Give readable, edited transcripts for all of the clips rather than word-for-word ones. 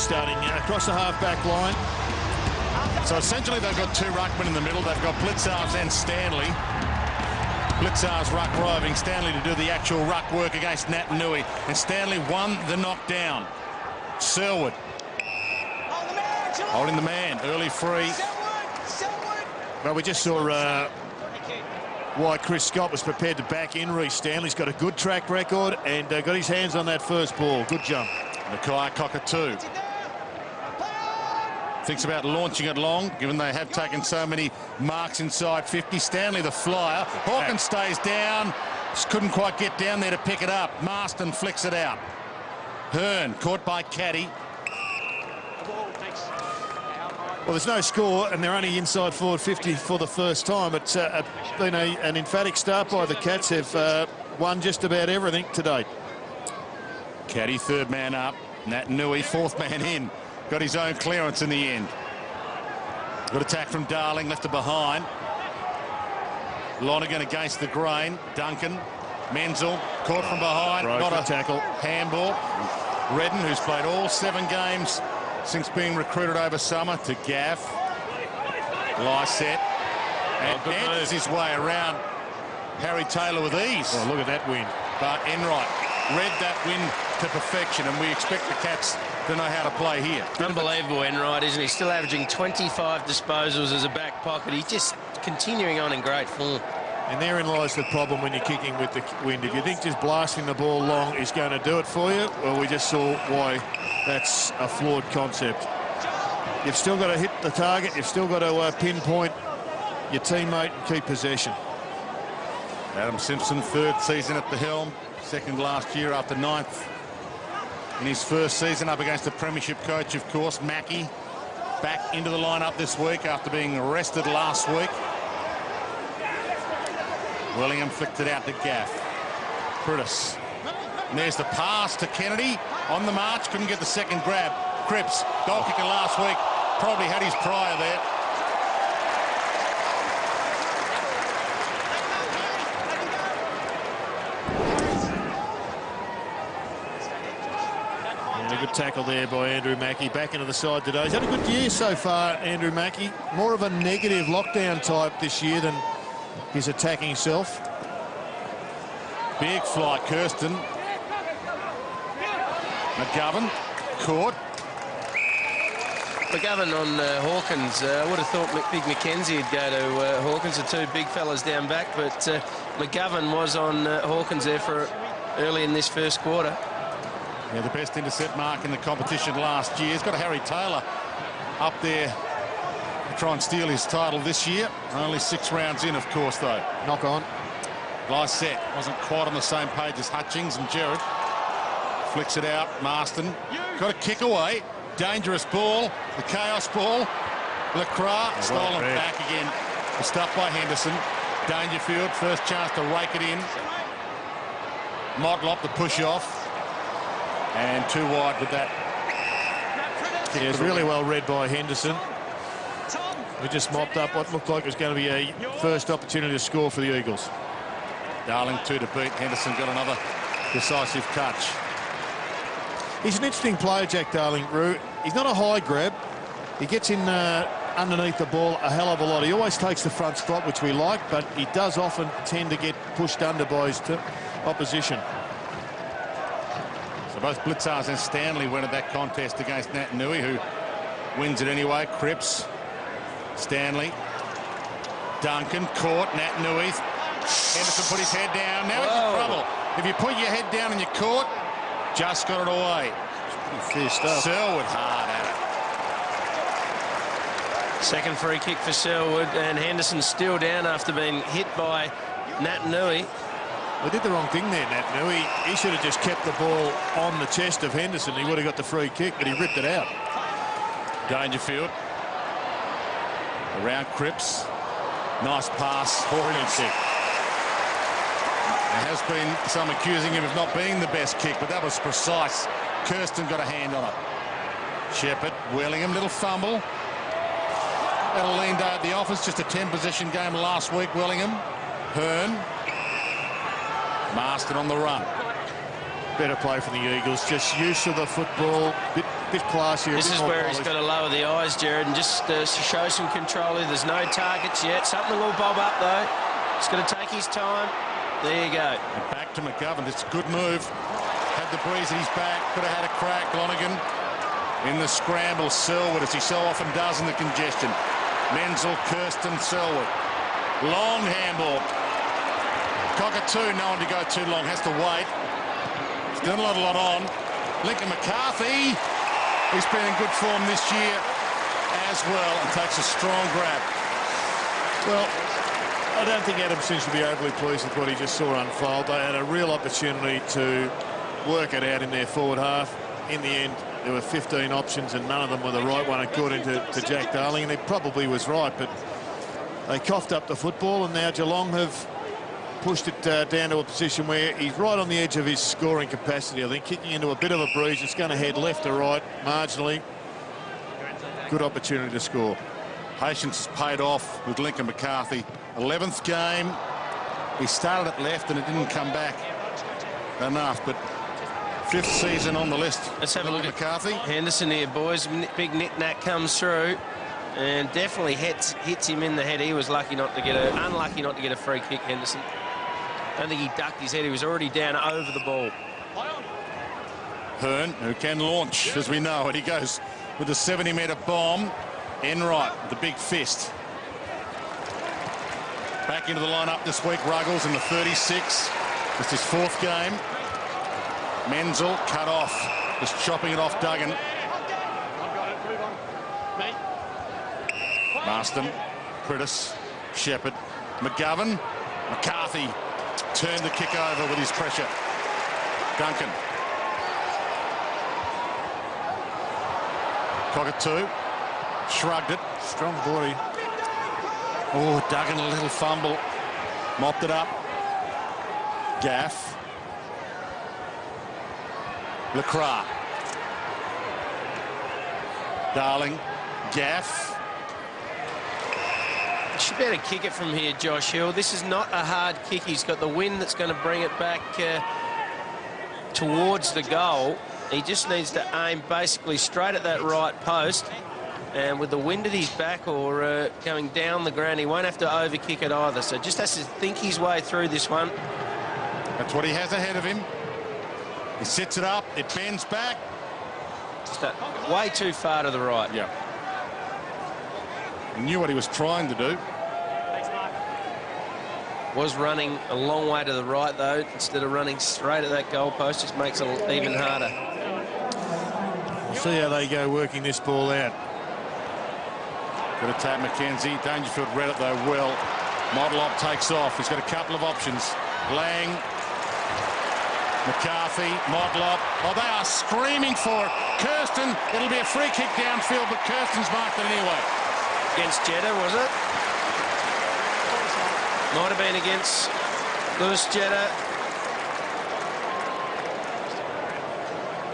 starting across the half-back line. So essentially they've got two ruckmen in the middle. They've got Blitzarves and Stanley. Blitzarves ruck roving, Stanley to do the actual ruck work against Nat Nui. And Stanley won the knockdown. Selwood holding the man, early free. Well, we just saw why Chris Scott was prepared to back in Reece Stanley's got a good track record and got his hands on that first ball. Good jump. Mackay Cockatoo thinks about launching it long, given they have taken so many marks inside 50. Stanley the flyer. Hawkins stays down. Just couldn't quite get down there to pick it up. Marston flicks it out. Hearn caught by Caddy. Well, there's no score, and they're only inside forward 50 for the first time. It's been an emphatic start by the Cats. Have won just about everything to date. Caddy, third man up. Nat Nui, fourth man in. Got his own clearance in the end. Good attack from Darling, left it behind. Lonergan against the grain. Duncan, Menzel, caught from behind. Not a tackle. Handball. Redden, who's played all 7 games since being recruited over summer, to Gaff. Lyset. And dances his way around Harry Taylor with ease. Oh, look at that win. But Enright read that win to perfection, and we expect the Cats to know how to play here. Unbelievable, Enright, isn't he? Still averaging 25 disposals as a back pocket. He's just continuing on in great form. And therein lies the problem when you're kicking with the wind. If you think just blasting the ball long is going to do it for you, well, we just saw why that's a flawed concept. You've still got to hit the target. You've still got to pinpoint your teammate and keep possession. Adam Simpson, third season at the helm, second last year after 9th in his first season, up against the premiership coach, of course. Mackie back into the lineup this week after being arrested last week. Willingham flicked it out to Gaff. Prudis. And there's the pass to Kennedy. On the march, couldn't get the second grab. Cripps, goal kicker last week, probably had his prior there. And a good tackle there by Andrew Mackie. Back into the side today. He's had a good year so far, Andrew Mackie. More of a negative lockdown type this year than his attacking self. Big fly, Kirsten. McGovern caught. McGovern on Hawkins. I would have thought Big McKenzie would go to Hawkins, the two big fellas down back, but McGovern was on Hawkins there for early in this first quarter. Yeah, the best intercept mark in the competition last year. He's got a Harry Taylor up there to try and steal his title this year. Only 6 rounds in, of course, though. Knock on. Lyset wasn't quite on the same page as Hutchings and Gerard. Flicks it out. Marston got a kick away. Dangerous ball. The chaos ball. Lacroix stolen back again. The stuff by Henderson. Dangerfield, first chance to rake it in. Motlop, the push off. And too wide with that. Yeah, it's really well read by Henderson. We just mopped up what looked like it was going to be a first opportunity to score for the Eagles. Darling 2 to beat. Henderson got another decisive touch. He's an interesting player, Jack Darling, Roo. He's not a high grab. He gets in underneath the ball a hell of a lot. He always takes the front spot, which we like, but he does often tend to get pushed under by his opposition. So both Blitzarves and Stanley went at that contest against Nat Nui, who wins it anyway. Cripps, Stanley, Duncan caught. Nat Nui. Henderson put his head down. Now he's in trouble. If you put your head down and you're caught, just got it away. Fair stuff. Selwood hard at it. Second free kick for Selwood, and Henderson still down after being hit by Nat Nui. They did the wrong thing there, Nat Nui. He should have just kept the ball on the chest of Henderson. He would have got the free kick, but he ripped it out. Dangerfield. Around Cripps. Nice pass. Brilliant kick. There has been some accusing him of not being the best kick, but that was precise. Kirsten got a hand on it. Shepherd, Wellingham, little fumble. Had a lean day at the office, just a 10-possession game last week, Wellingham. Hearn. Marston on the run. Better play from the Eagles. Just use of the football. Bit classier. This is where he's got to lower the eyes, Jared, and just show some control. There's no targets yet. Something will bob up, though. He's got to take his time. There you go. And back to McGovern. It's a good move. Had the breeze at his back. Could have had a crack. Lonergan in the scramble. Selwood, as he so often does in the congestion. Menzel, Kirsten, Selwood. Long handball. Cockatoo, no one to go too long. Has to wait. He's done a lot on. Lincoln McCarthy. He's been in good form this year as well and takes a strong grab. Well, I don't think Adam seems to be overly pleased with what he just saw unfold. They had a real opportunity to work it out in their forward half. In the end, there were 15 options and none of them were the right one, according to Jack Darling, and he probably was right, but they coughed up the football, and now Geelong have pushed it down to a position where he's right on the edge of his scoring capacity. I think kicking into a bit of a breeze. It's going to head left or right marginally. Good opportunity to score. Patience has paid off with Lincoln McCarthy. 11th game. He started at left and it didn't come back enough, but 5th season on the list. Let's have a look at McCarthy. Henderson here, boys. Big knick-knack comes through and definitely hits him in the head. He was unlucky not to get a free kick, Henderson. I don't think he ducked his head. He was already down over the ball. Hearn, who can launch, as we know it. He goes with a 70-metre bomb. Enright, the big fist. Back into the lineup this week, Ruggles in the 36. Just his 4th game. Menzel cut off, just chopping it off Duggan. Marston, Prittis, Shepherd, McGovern, McCarthy turned the kick over with his pressure. Duncan. Cockatoo shrugged it. Strong body. Oh, Duggan, a little fumble. Mopped it up. Gaff. LeCras. Darling. Gaff. Should better kick it from here, Josh Hill. This is not a hard kick. He's got the wind that's going to bring it back towards the goal. He just needs to aim basically straight at that right post. And with the wind at his back or going down the ground, he won't have to overkick it either. So just has to think his way through this one. That's what he has ahead of him. He sits it up. It bends back. Just way too far to the right. Yeah. He knew what he was trying to do. Was running a long way to the right, though. Instead of running straight at that goalpost, just makes it even harder. We'll see how they go working this ball out. Good attack, McKenzie. Dangerfield read it, though, well. Modelop takes off. He's got a couple of options. Lang, McCarthy, Modelop. Oh, they are screaming for it. Kirsten, it'll be a free kick downfield, but Kirsten's marked it anyway. Against Jeddah, was it? Might have been against Lewis Jeddah.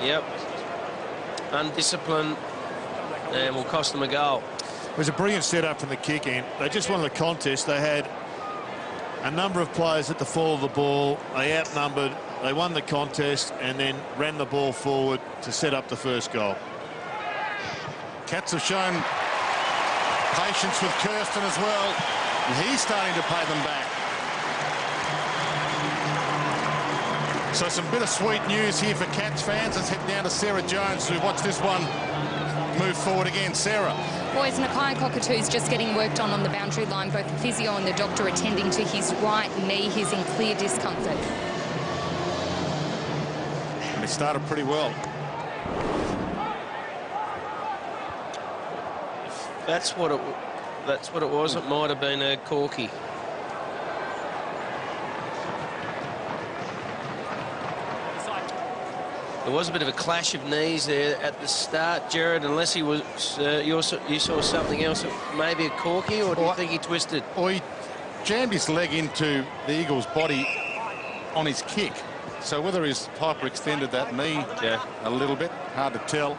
Yep. Undisciplined, and will cost them a goal. It was a brilliant setup from the kick in. They just won the contest. They had a number of players at the fall of the ball. They outnumbered. They won the contest and then ran the ball forward to set up the first goal. Cats have shown patience with Kirsten as well. And he's starting to pay them back. So some bittersweet news here for Cats fans. Let's head down to Sarah Jones to watch this one move forward again. Sarah. Boys, Nakai Cockatoo's just getting worked on the boundary line. Both the physio and the doctor attending to his right knee. He's in clear discomfort. And he started pretty well. That's what it was. It might have been a corky. There was a bit of a clash of knees there at the start, Jared, unless he was, you saw something else, maybe a corky, or do you think he twisted? Or he jammed his leg into the Eagle's body on his kick. So whether he's hyperextended that knee a little bit, hard to tell.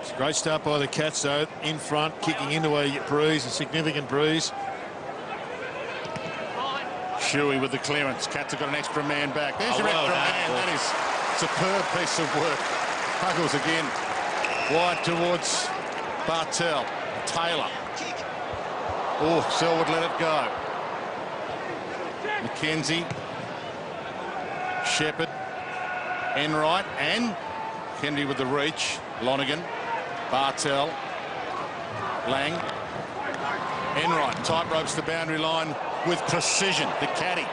It's a great start by the Cats, though, in front, kicking into a breeze, a significant breeze. Shuey with the clearance. Cats have got an extra man back. There's your extra man. That is superb piece of work. Huggles again. Wide towards Bartel. Taylor. Oh, Selwood let it go. McKenzie. Shepherd. Enright and Kennedy with the reach. Lonergan. Bartel. Lang. Enright tight ropes the boundary line with precision. The caddy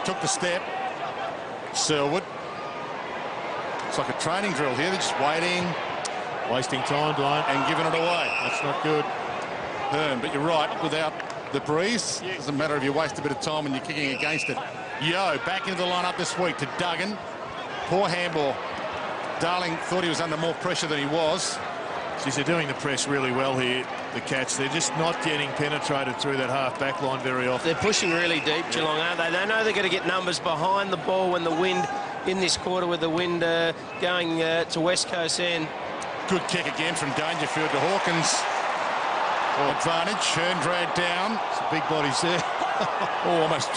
took the step. Selwood. It's like a training drill here. They're just waiting. Wasting time, Dwayne. And giving it away. That's not good. But you're right. Without the breeze, it doesn't matter if you waste a bit of time when you're kicking against it. Yo, back into the lineup this week to Duggan. Poor handball. Darling thought he was under more pressure than he was. Geez, they're doing the press really well here, the Cats. They're just not getting penetrated through that half-back line very often. They're pushing really deep, Geelong, aren't they? They know they're going to get numbers behind the ball when the wind, in this quarter with the wind going to West Coast end. Good kick again from Dangerfield to Hawkins. Advantage. Hearn dragged down. Some big bodies there. Almost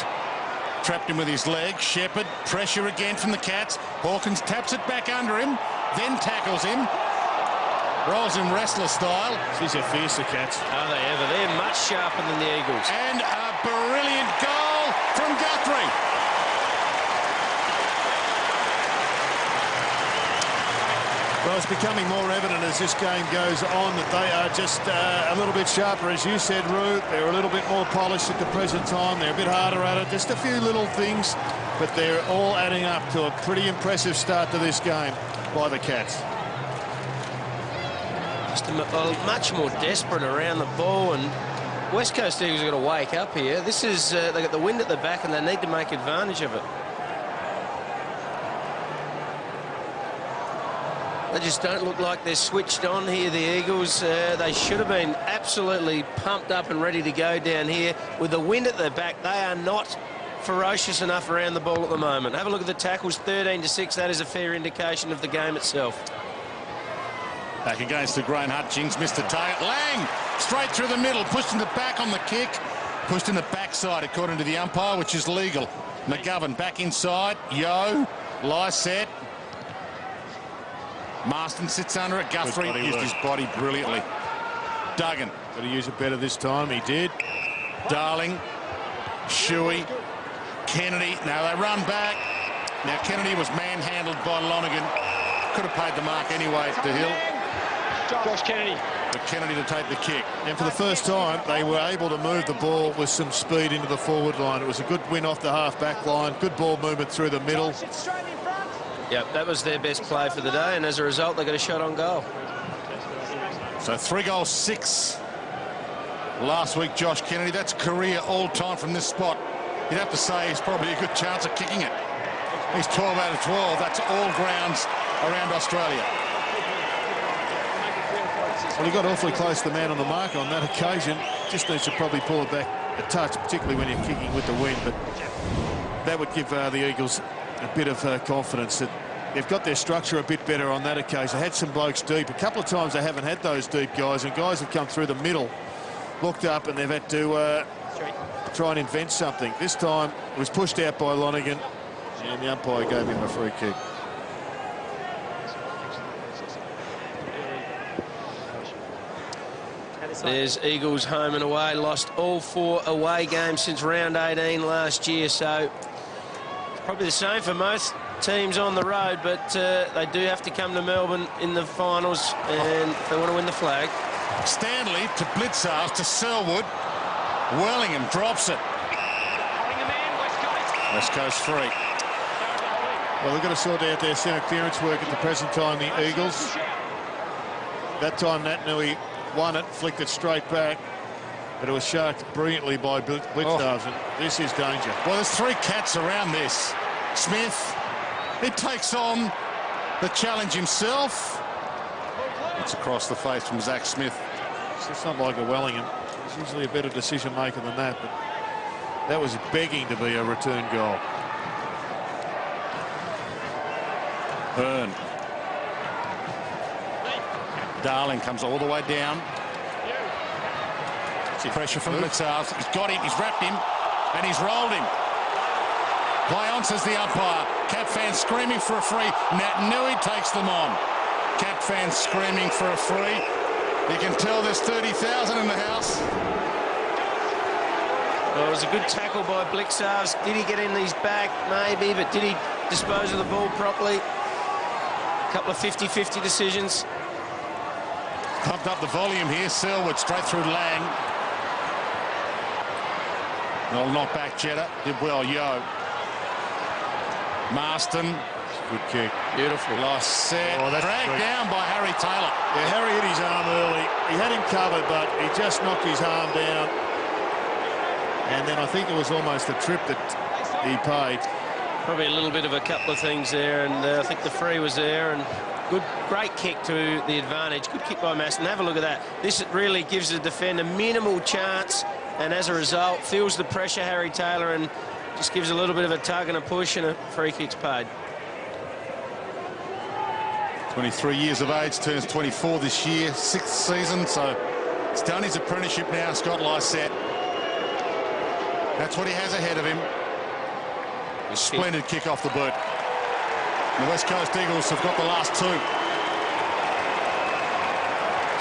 trapped him with his leg. Shepherd. Pressure again from the Cats. Hawkins taps it back under him, then tackles him. Rolls him wrestler style. Geez, they're fierce, the Cats. Are they ever? They're much sharper than the Eagles. And a brilliant goal from Guthrie. Well, it's becoming more evident as this game goes on that they are just a little bit sharper. As you said, Roo, they're a little bit more polished at the present time. They're a bit harder at it. Just a few little things, but they're all adding up to a pretty impressive start to this game by the Cats. Just much more desperate around the ball, and West Coast Eagles are going to wake up here. This is they got the wind at the back, and they need to make advantage of it. They just don't look like they're switched on here, the Eagles. They should have been absolutely pumped up and ready to go down here. With the wind at their back, they are not ferocious enough around the ball at the moment. Have a look at the tackles, 13-6. That is a fair indication of the game itself. Back against the Grain Hutchings, missed the target. Lang, straight through the middle, pushed in the back on the kick. Pushed in the backside, according to the umpire, which is legal. McGovern back inside. Yo, lie set. Marston sits under it. Guthrie used his body brilliantly. Duggan. Got to use it better this time. He did. Darling. Shuey. Kennedy. Now they run back. Now Kennedy was manhandled by Lonergan. Could have paid the mark anyway to Hill. Josh Kennedy. But Kennedy to take the kick. And for the first time, they were able to move the ball with some speed into the forward line. It was a good win off the half-back line. Good ball movement through the middle. Yep, that was their best play for the day, and as a result, they got a shot on goal. So 3 goals, 6 last week, Josh Kennedy. That's career all-time from this spot. You'd have to say he's probably a good chance of kicking it. He's 12 out of 12. That's all grounds around Australia. Well, he got awfully close to the man on the mark on that occasion. Just needs to probably pull it back a touch, particularly when you're kicking with the wind. But that would give the Eagles a bit of confidence that they've got their structure a bit better on that occasion. They had some blokes deep. A couple of times they haven't had those deep guys, and guys have come through the middle, looked up, and they've had to try and invent something. This time it was pushed out by Lonergan, and the umpire gave him a free kick. There's Eagles home and away. Lost all 4 away games since round 18 last year, so it's probably the same for most teams on the road, but they do have to come to Melbourne in the finals, and if they want to win the flag. Stanley to Blitzars to Selwood. Wellingham drops it. West Coast free. Well, they've got to sort out their centre clearance work at the present time, the Eagles. That time Naitanui won it, flicked it straight back, but it was sharked brilliantly by Blitzars. This is danger. Well, there's 3 Cats around this. Smith, he takes on the challenge himself. It's across the face from Zach Smith. It's not like a Wellingham. He's usually a better decision maker than that, but that was begging to be a return goal. Hearn. Darling comes all the way down. Pressure from Blitzars. He's got him, he's wrapped him, and he's rolled him. Play on, says the umpire. Cap fans screaming for a free. Nat Nui takes them on. Cap fans screaming for a free. You can tell there's 30,000 in the house. Well, it was a good tackle by Blixarves. Did he get in his back? Maybe, but did he dispose of the ball properly? A couple of 50-50 decisions. Pumped up the volume here. Selwood straight through Lang. Well, knock back Jetta. Did well, Yo. Marston. Good kick. Beautiful. Nice set. Oh, dragged down by Harry Taylor. Yeah, Harry hit his arm early. He had him covered, but he just knocked his arm down. And then I think it was almost a trip that he paid. Probably a little bit of a couple of things there, and I think the free was there, and great kick to the advantage. Good kick by Maston. Have a look at that. This really gives the defender minimal chance, and as a result, feels the pressure, Harry Taylor, and just gives a little bit of a tug and a push, and a free kick's paid. 23 years of age, turns 24 this year, 6th season, so he's done his apprenticeship now, Scott Lysette. That's what he has ahead of him. A splendid kick off the boot. The West Coast Eagles have got the last two.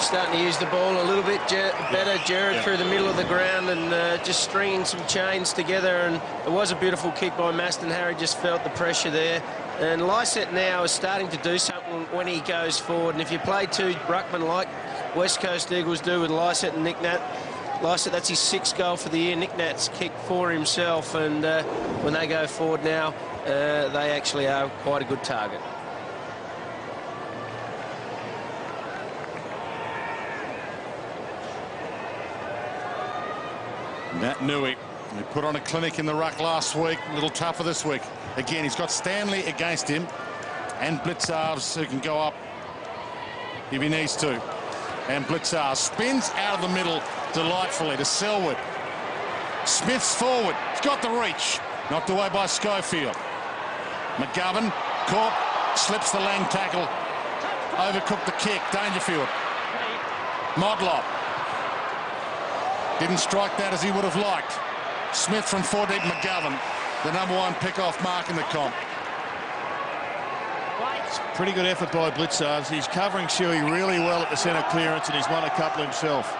Starting to use the ball a little bit better, Jared, through the middle of the ground, and just stringing some chains together, and it was a beautiful kick by Maston. Harry just felt the pressure there, and Lysette now is starting to do something when he goes forward, and if you play two ruckmen like West Coast Eagles do with Lysette and Nick Nat, Lysette, that's his 6th goal for the year. Nick Nat's kicked for himself, and when they go forward now, they actually are quite a good target. Nat Nui, he put on a clinic in the ruck last week, a little tougher this week. Again, he's got Stanley against him, and Blixarves, who can go up if he needs to. And Blixarves spins out of the middle delightfully to Selwood. Smith's forward. He's got the reach. Knocked away by Schofield. McGovern caught, slips the Lang tackle. Overcooked the kick. Dangerfield. Modlop. Didn't strike that as he would have liked. Smith from 4 deep. McGovern, the #1 pick-off mark in the comp. Pretty good effort by Blixarves. He's covering Shuey really well at the centre clearance, and he's won a couple himself.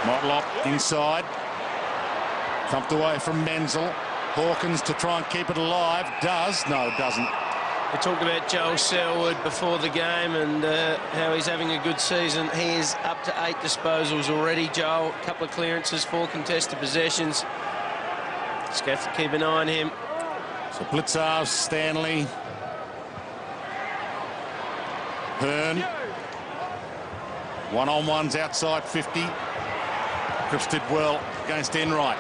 Motlop inside. Thumped away from Menzel. Hawkins to try and keep it alive. Does. No, doesn't. We talked about Joel Selwood before the game and how he's having a good season. He is up to 8 disposals already, Joel. A couple of clearances, 4 contested possessions. Just have to keep an eye on him. So Blixarves, Stanley. Hearn. One-on-ones outside 50. Cripps did well against Enright.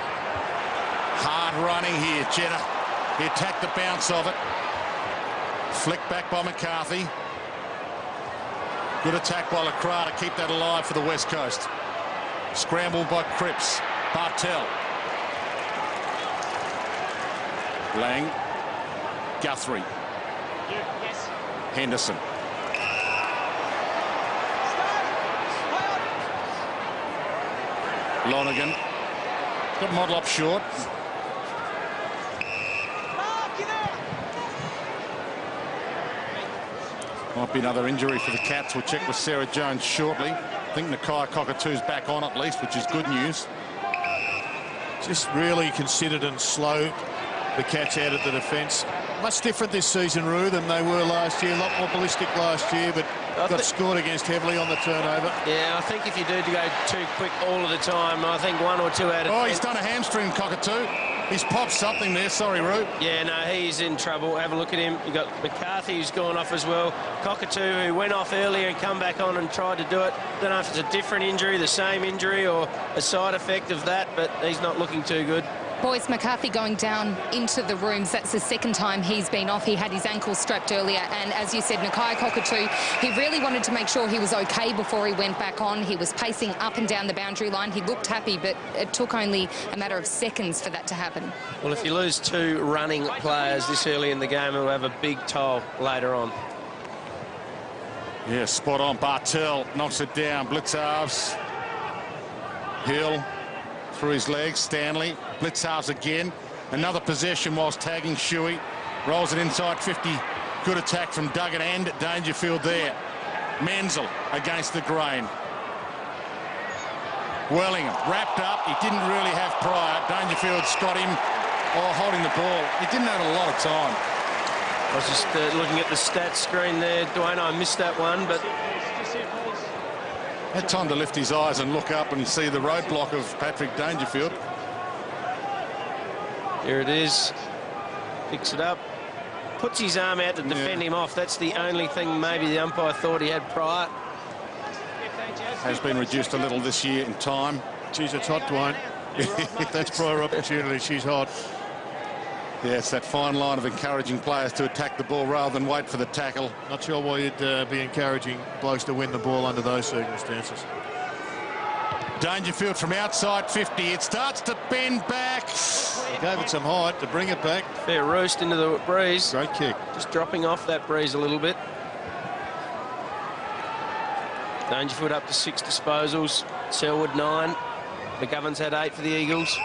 Hard running here, Jetta. He attacked the bounce of it. Flicked back by McCarthy. Good attack by Lacroix to keep that alive for the West Coast. Scrambled by Cripps. Bartel. Lang. Guthrie. Henderson. Lonergan. Got Modlop short. Might be another injury for the Cats. We'll check with Sarah Jones shortly. I think Nakai Cockatoo's back on at least, which is good news. Just really considered and slow, the Cats out of the defence. Much different this season, Roo, than they were last year. A lot more ballistic last year, but got scored against heavily on the turnover. Yeah, I think if you do go too quick all of the time, I think 1 or 2 out of 10. Oh, he's done a hamstring, Cockatoo. He's popped something there. Sorry, Roo. Yeah, no, he's in trouble. Have a look at him. You got McCarthy, who's gone off as well. Cockatoo, who went off earlier and come back on and tried to do it. Don't know if it's a different injury, the same injury, or a side effect of that, but he's not looking too good. Boys, McCarthy going down into the rooms. That's the 2nd time he's been off. He had his ankle strapped earlier. And as you said, Nakai Cockatoo, he really wanted to make sure he was OK before he went back on. He was pacing up and down the boundary line. He looked happy, but it took only a matter of seconds for that to happen. Well, if you lose 2 running players this early in the game, it will have a big toll later on. Yeah, spot on. Bartel knocks it down. Blixarves. Hill through his legs. Stanley. Blitz halves again. Another possession whilst tagging Shuey. Rolls it inside 50. Good attack from Duggan and Dangerfield there. Menzel against the grain. Wellingham wrapped up. He didn't really have Pryor. Dangerfield's got him holding the ball. He didn't have a lot of time. I was just looking at the stats screen there, Dwayne. I missed that one, but had time to lift his eyes and look up and see the roadblock of Patrick Dangerfield. Here it is. Picks it up. Puts his arm out to defend him off. That's the only thing maybe the umpire thought he had Pryor. Has been reduced a little this year in time. Geez, it's hot, Dwayne. That's Pryor opportunity. She's hot. Yeah, it's that fine line of encouraging players to attack the ball rather than wait for the tackle. Not sure why you'd be encouraging blokes to win the ball under those circumstances. Dangerfield from outside 50. It starts to bend back. He gave it some height to bring it back. Fair roost into the breeze. Great kick. Just dropping off that breeze a little bit. Dangerfield up to 6 disposals. Selwood 9. McGovern's had 8 for the Eagles.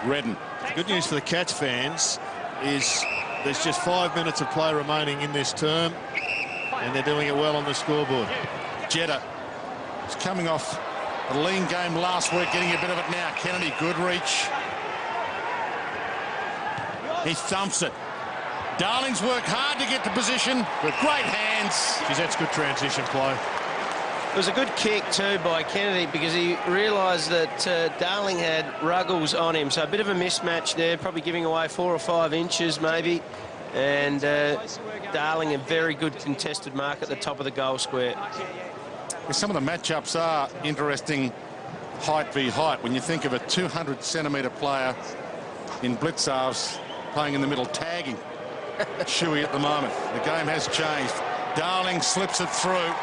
Redden. The good news for the Cats fans is there's just 5 minutes of play remaining in this term, and they're doing it well on the scoreboard. Jetta is coming off a lean game last week, getting a bit of it now. Kennedy, good reach. He thumps it. Darling's worked hard to get to position with great hands. Geez, that's good transition play. It was a good kick too by Kennedy because he realised that Darling had Ruggles on him, so a bit of a mismatch there, probably giving away 4 or 5 inches maybe, and Darling a very good contested mark at the top of the goal square. Some of the matchups are interesting, height v height. When you think of a 200-centimetre player in blitz halves playing in the middle, tagging Shuey at the moment. The game has changed. Darling slips it through,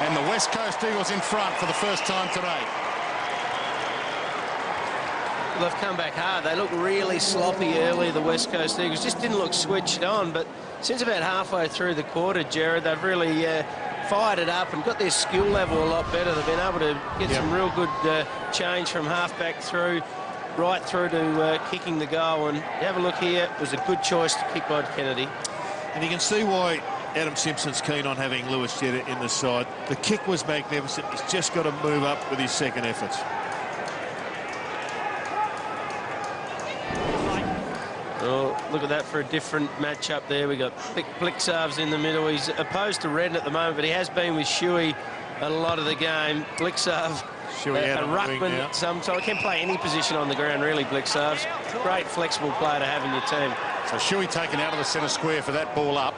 and the West Coast Eagles in front for the first time today. Well, they've come back hard. They look really sloppy early, the West Coast Eagles. Just didn't look switched on, but since about halfway through the quarter, Jared, they've really fired it up and got their skill level a lot better. They've been able to get some real good change from halfback through, right through to kicking the goal. And have a look here. It was a good choice to kick by Kennedy. And you can see why Adam Simpson's keen on having Lewis Jetta in the side. The kick was magnificent. He's just got to move up with his second efforts. Oh, look at that for a different matchup there. We got Blixarves in the middle. He's opposed to Redden at the moment, but he has been with Shuey a lot of the game. Blixarve, a ruckman, sometimes he can play any position on the ground, really, Blixarves. Great flexible player to have in your team. So Shuey taken out of the centre square for that ball up.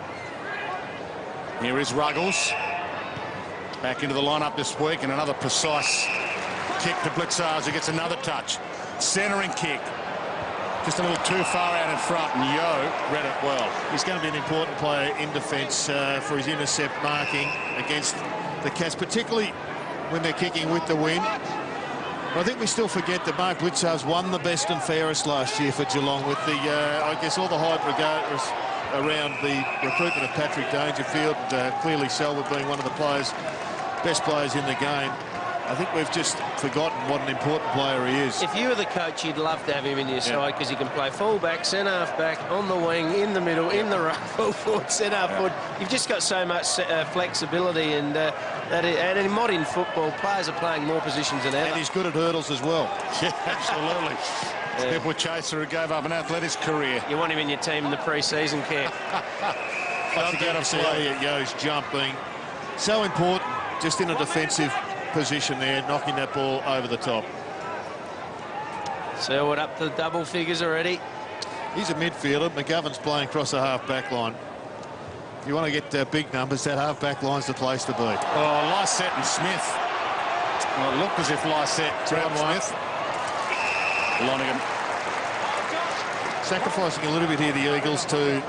Here is Ruggles. Back into the lineup this week, and another precise kick to Blixarves, who gets another touch. Centering kick. Just a little too far out in front, and Yo read it well. He's going to be an important player in defence for his intercept marking against the Cats, particularly when they're kicking with the wind. But I think we still forget that Mark Blixarves won the best and fairest last year for Geelong with the, I guess, all the hype regardless around the recruitment of Patrick Dangerfield, clearly Selwood being one of the best players in the game. I think we've just forgotten what an important player he is. If you were the coach, you'd love to have him in your side because he can play full-back, centre-half-back, on the wing, in the middle, in the ruck, full-forward, centre-half-forward. You've just got so much flexibility, and and in modern football, players are playing more positions than ever. And he's good at hurdles as well. Yeah, absolutely. People chaser who gave up an athletics career. You want him in your team in the pre-season camp. Don't forget to Yo's jump being so important, just in a defensive position there, knocking that ball over the top. Selwood up to the double figures already. He's a midfielder. McGovern's playing across the half-back line. If you want to get big numbers, that half-back line's the place to be. Oh, Lysette and Smith. Well, it looked as if Lysette grabbed Smith. Lonergan. Sacrificing a little bit here, the Eagles, to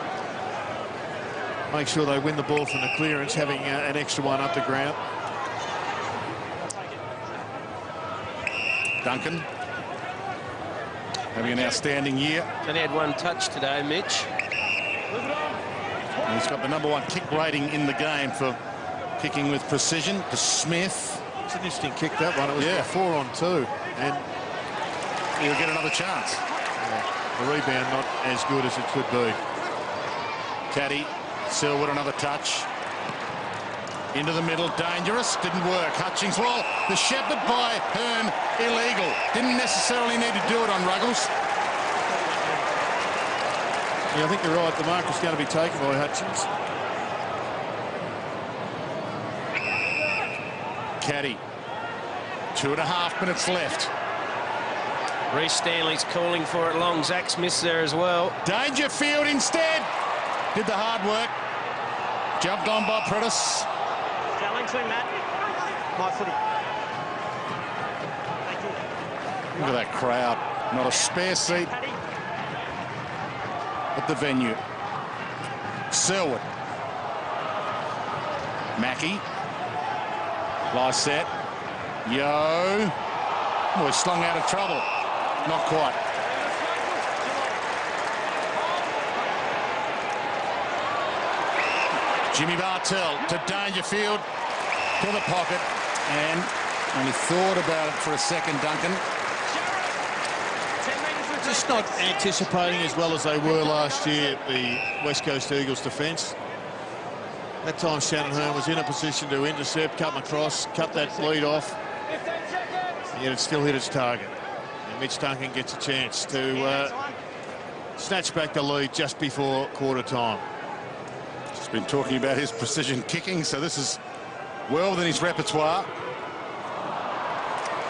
make sure they win the ball from the clearance, having an extra one up the ground. Duncan having an outstanding year. Only had 1 touch today, Mitch. And he's got the #1 kick rating in the game for kicking with precision. To Smith. It's an interesting kick, that one. It was 4-on-2, and he'll get another chance. The rebound not as good as it could be. Caddy, Selwood, another touch. Into the middle, dangerous, didn't work. Hutchings, well, the shepherd by Hearn, illegal. Didn't necessarily need to do it on Ruggles. Yeah, I think you're right. The mark was going to be taken by Hutchings. Caddy, 2.5 minutes left. Reece Stanley's calling for it long. Zach Smith's there as well. Dangerfield instead. Did the hard work. Jumped on by Prentice. Swing, Matt. My footy. Look at that crowd. Not a spare seat at the venue. Selwood. Mackie. Lysette. Yo. Boy, slung out of trouble. Not quite. Jimmy Bartell to Dangerfield. To the pocket, and only thought about it for a second, Duncan. Just not anticipating as well as they were last year, the West Coast Eagles defence. That time Shannon Hearn was in a position to intercept, cut across, cut that lead off, and yet it still hit its target. And Mitch Duncan gets a chance to snatch back the lead just before quarter time. Just been talking about his precision kicking, so this is well within his repertoire,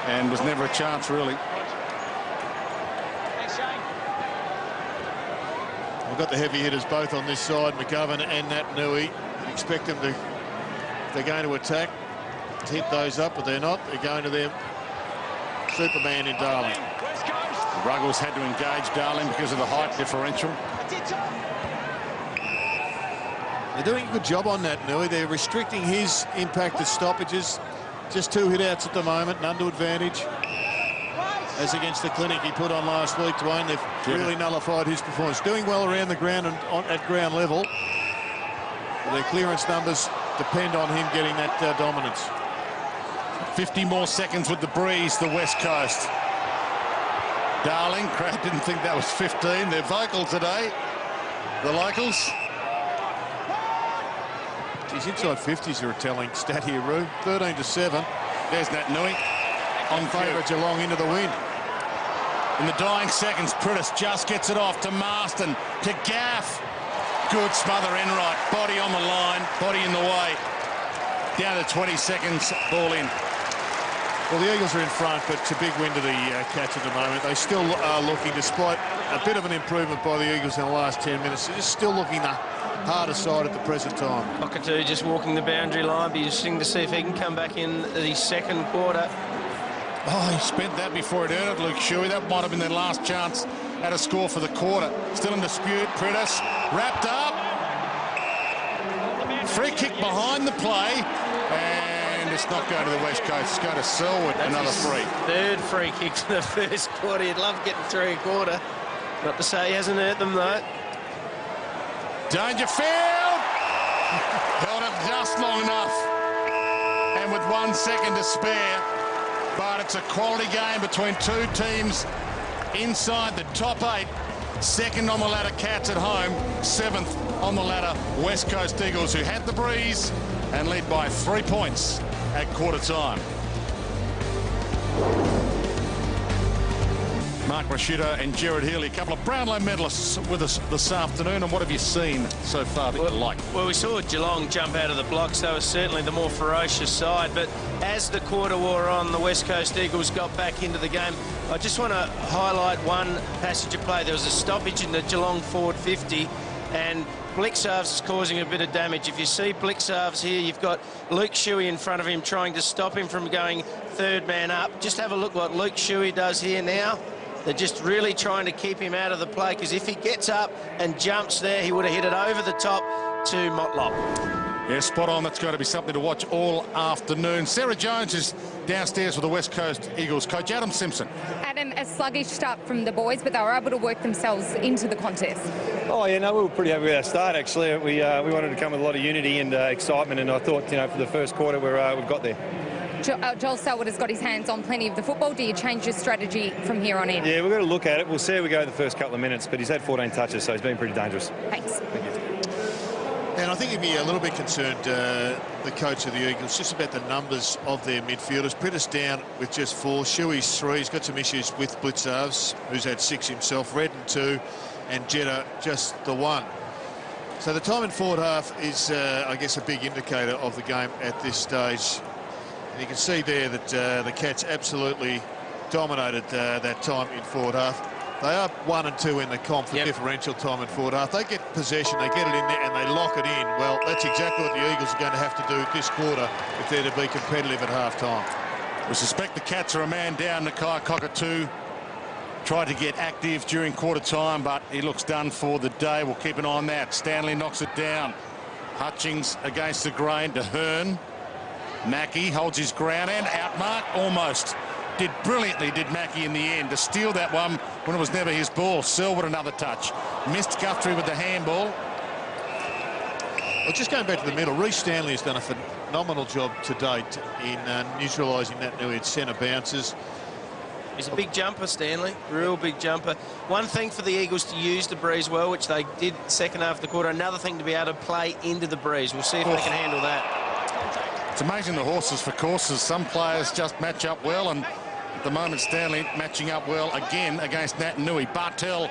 and was never a chance really. We've got the heavy hitters both on this side, McGovern and Nat Nui. You expect them to, if they're going to attack, to hit those up, but they're not. They're going to their Superman in Darling. Ruggles had to engage Darling because of the height differential. They're doing a good job on that, Nui. They're restricting his impacted stoppages. Just 2 hit-outs at the moment, none to advantage. As against the clinic he put on last week, Dwayne, they've really nullified his performance. Doing well around the ground and at ground level. But their clearance numbers depend on him getting that dominance. 50 more seconds with the breeze, the West Coast. Darling, crowd didn't think that was 15. They're vocal today, the locals. His inside 50s are a telling stat here, Roo. 13-7. There's Nat Nui. On favour of Geelong into the win. In the dying seconds, Prentice just gets it off to Marston, to Gaff. Good smother Enright. Body on the line, body in the way. Down to 20 seconds, ball in. Well, the Eagles are in front, but it's a big win to the Cats at the moment. They still are looking, despite a bit of an improvement by the Eagles in the last 10 minutes, they're still looking the harder side at the present time. Cockatoo just walking the boundary line. Be interesting to see if he can come back in the second quarter. Oh, he spent that before it earned it, Luke Shuey. That might have been their last chance at a score for the quarter. Still in dispute. Prentice wrapped up. Free kick behind the play. And it's not going to the West Coast. It's going to Selwood. That's another his free. Third free kick for the first quarter. He'd love getting through a quarter. Not to say he hasn't hurt them, though. Dangerfield held it just long enough, and with 1 second to spare, but it's a quality game between two teams inside the top 8. Second on the ladder, Cats at home. 7th on the ladder, West Coast Eagles, who had the breeze and lead by 3 points at quarter time. Mark Rashuda and Gerard Healy, a couple of Brownlow medalists with us this afternoon. And what have you seen so far that you like? Well, we saw Geelong jump out of the blocks. They were certainly the more ferocious side. But as the quarter wore on, the West Coast Eagles got back into the game. I just want to highlight one passage of play. There was a stoppage in the Geelong forward 50, and Blixarves is causing a bit of damage. If you see Blixarves here, you've got Luke Shuey in front of him trying to stop him from going third man up. Just have a look what Luke Shuey does here now. They're just really trying to keep him out of the play, because if he gets up and jumps there, he would have hit it over the top to Motlop. Yeah, spot on. That's going to be something to watch all afternoon. Sarah Jones is downstairs with the West Coast Eagles coach, Adam Simpson. Adam, a sluggish start from the boys, but they were able to work themselves into the contest. Oh, yeah, no, we were pretty happy with our start, actually. We wanted to come with a lot of unity and excitement, and I thought, you know, for the first quarter, we've got there. Joel Selwood has got his hands on plenty of the football. Do you change your strategy from here on in? Yeah, we've got to look at it. We'll see how we go the first couple of minutes, but he's had 14 touches, so he's been pretty dangerous. Thanks. Thank you. And I think he'd be a little bit concerned, the coach of the Eagles, just about the numbers of their midfielders. Prittis down with just 4. Shuey's 3. He's got some issues with blitz halves, who's had 6 himself. Redden 2, and Jetta just the 1. So the time in forward half is, I guess, a big indicator of the game at this stage. And you can see there that the Cats absolutely dominated that time in forward half. They are 1 and 2 in the comp for differential time in forward half. They get possession, they get it in there, and they lock it in. Well, that's exactly what the Eagles are going to have to do this quarter if they're to be competitive at half-time. We suspect the Cats are a man down. Nakai Cockatoo tried to get active during quarter time, but he looks done for the day. We'll keep an eye on that. Stanley knocks it down. Hutchings against the grain to Hearn. Mackie holds his ground and outmark almost. Did brilliantly, did Mackie in the end, to steal that one when it was never his ball. Selwood another touch. Missed Guthrie with the handball. Well, just going back to the middle, Reece Stanley has done a phenomenal job to date in neutralising that Nui centre bounces. He's a big jumper, Stanley. Real big jumper. One thing for the Eagles to use the breeze well, which they did second half of the quarter. Another thing to be able to play into the breeze. We'll see if they can handle that. It's amazing the horses for courses. Some players just match up well, and at the moment Stanley matching up well again against Nat Nui. Bartel,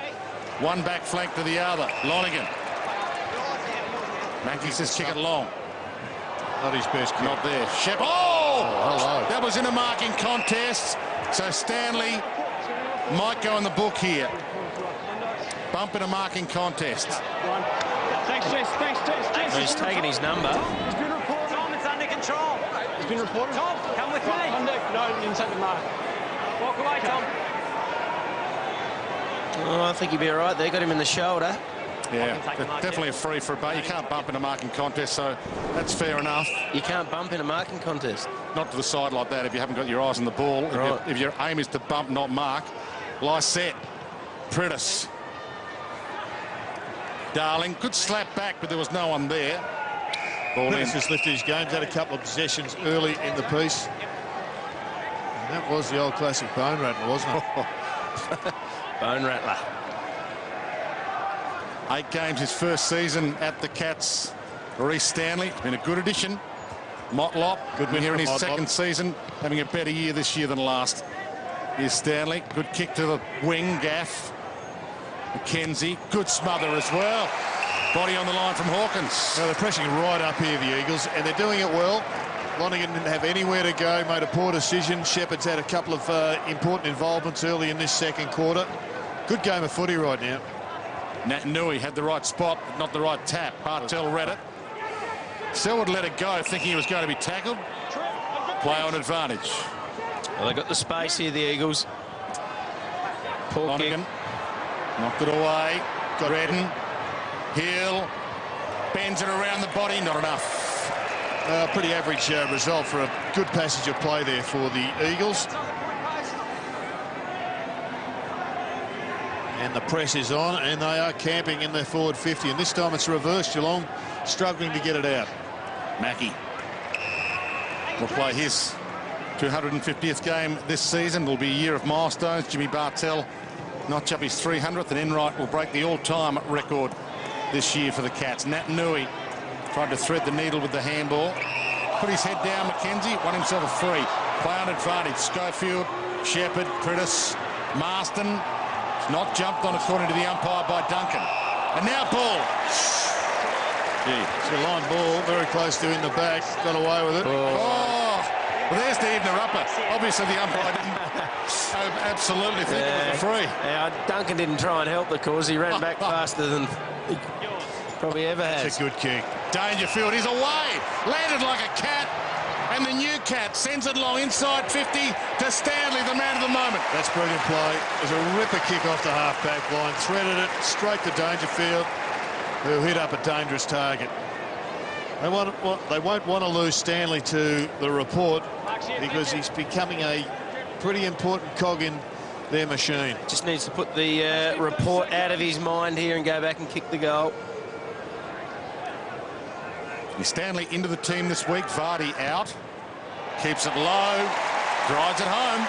one back flank to the other. Lonigan. Mackey says kick it long. Not his best kick. Not there. Shep. Hello. That was in a marking contest. So Stanley might go in the book here. Bump in a marking contest. Thanks, Jess. Thanks, Jess. He's taken his number. It's been reported. Tom, it's under control. It's been reported. Tom, come with me. No, you didn't take the mark. Walk away, Tom. Oh, I think he'd be all right there. Got him in the shoulder. Yeah, definitely a free for a butt. You can't bump in a marking contest, so that's fair enough. You can't bump in a marking contest. Not to the side like that if you haven't got your eyes on the ball. Right. If your aim is to bump, not mark. Lysette. Prittis. Darling. Good slap back, but there was no one there. Prittis has lifted his games, had a couple of possessions early in the piece. And that was the old classic bone rattler, wasn't it? Bone rattler. 8 games his first season at the Cats. Reece Stanley, been a good addition. Motlop, good win here in his second season, having a better year this year than last. Here's Stanley, good kick to the wing, Gaff. McKenzie, good smother as well. Body on the line from Hawkins. Well, they're pressing right up here, the Eagles, and they're doing it well. Lonigan didn't have anywhere to go, made a poor decision. Shepherd's had a couple of important involvements early in this second quarter. Good game of footy right now. Nat Nui had the right spot, but not the right tap. Bartel read it. Selwood let it go, thinking he was going to be tackled. Play on advantage. Well, they've got the space here, the Eagles. Poor Lonigan kick. knocked it away. Redden. Hill. Bends it around the body. Not enough. Pretty average result for a good passage of play there for the Eagles. And the press is on, and they are camping in their forward 50. And this time it's reversed. Geelong struggling to get it out. Mackey will play his 250th game this season. It'll be a year of milestones. Jimmy Bartel notch up his 300th, and Enright will break the all-time record this year for the Cats. Nat Nui tried to thread the needle with the handball. Put his head down, McKenzie, won himself a free. Play on advantage. Schofield, Shepherd, Prittis, Marston. Not jumped on according to the umpire by Duncan. And now ball. It's a line ball, very close to in the back. Got away with it. Oh, well, there's the evener upper. Obviously, the umpire didn't absolutely think it was a free. Yeah, Duncan didn't try and help the cause. He ran back faster than he probably ever has. It's a good kick. Dangerfield is away. Landed like a cat. And the new Cat sends it long inside 50 to Stanley, the man of the moment. That's brilliant play. It was a ripper kick off the half-back line. Threaded it straight to Dangerfield, who hit up a dangerous target. They won't want to lose Stanley to the report because he's becoming a pretty important cog in their machine. Just needs to put the report out of his mind here and go back and kick the goal. Stanley into the team this week. Vardy out. Keeps it low. Drives it home.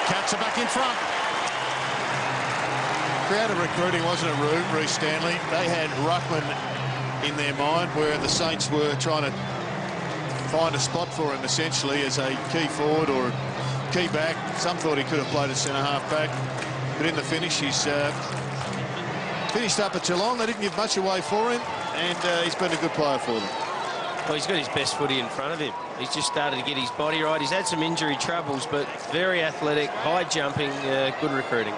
Cats are back in front. Creative recruiting, wasn't it, Reece Stanley? They had Ruckman in their mind, where the Saints were trying to find a spot for him, essentially, as a key forward or a key back. Some thought he could have played at centre-half back, but in the finish, he's finished up at Geelong. They didn't give much away for him, and he's been a good player for them. Well, he's got his best footy in front of him. He's just started to get his body right. He's had some injury troubles, but very athletic, high jumping, good recruiting.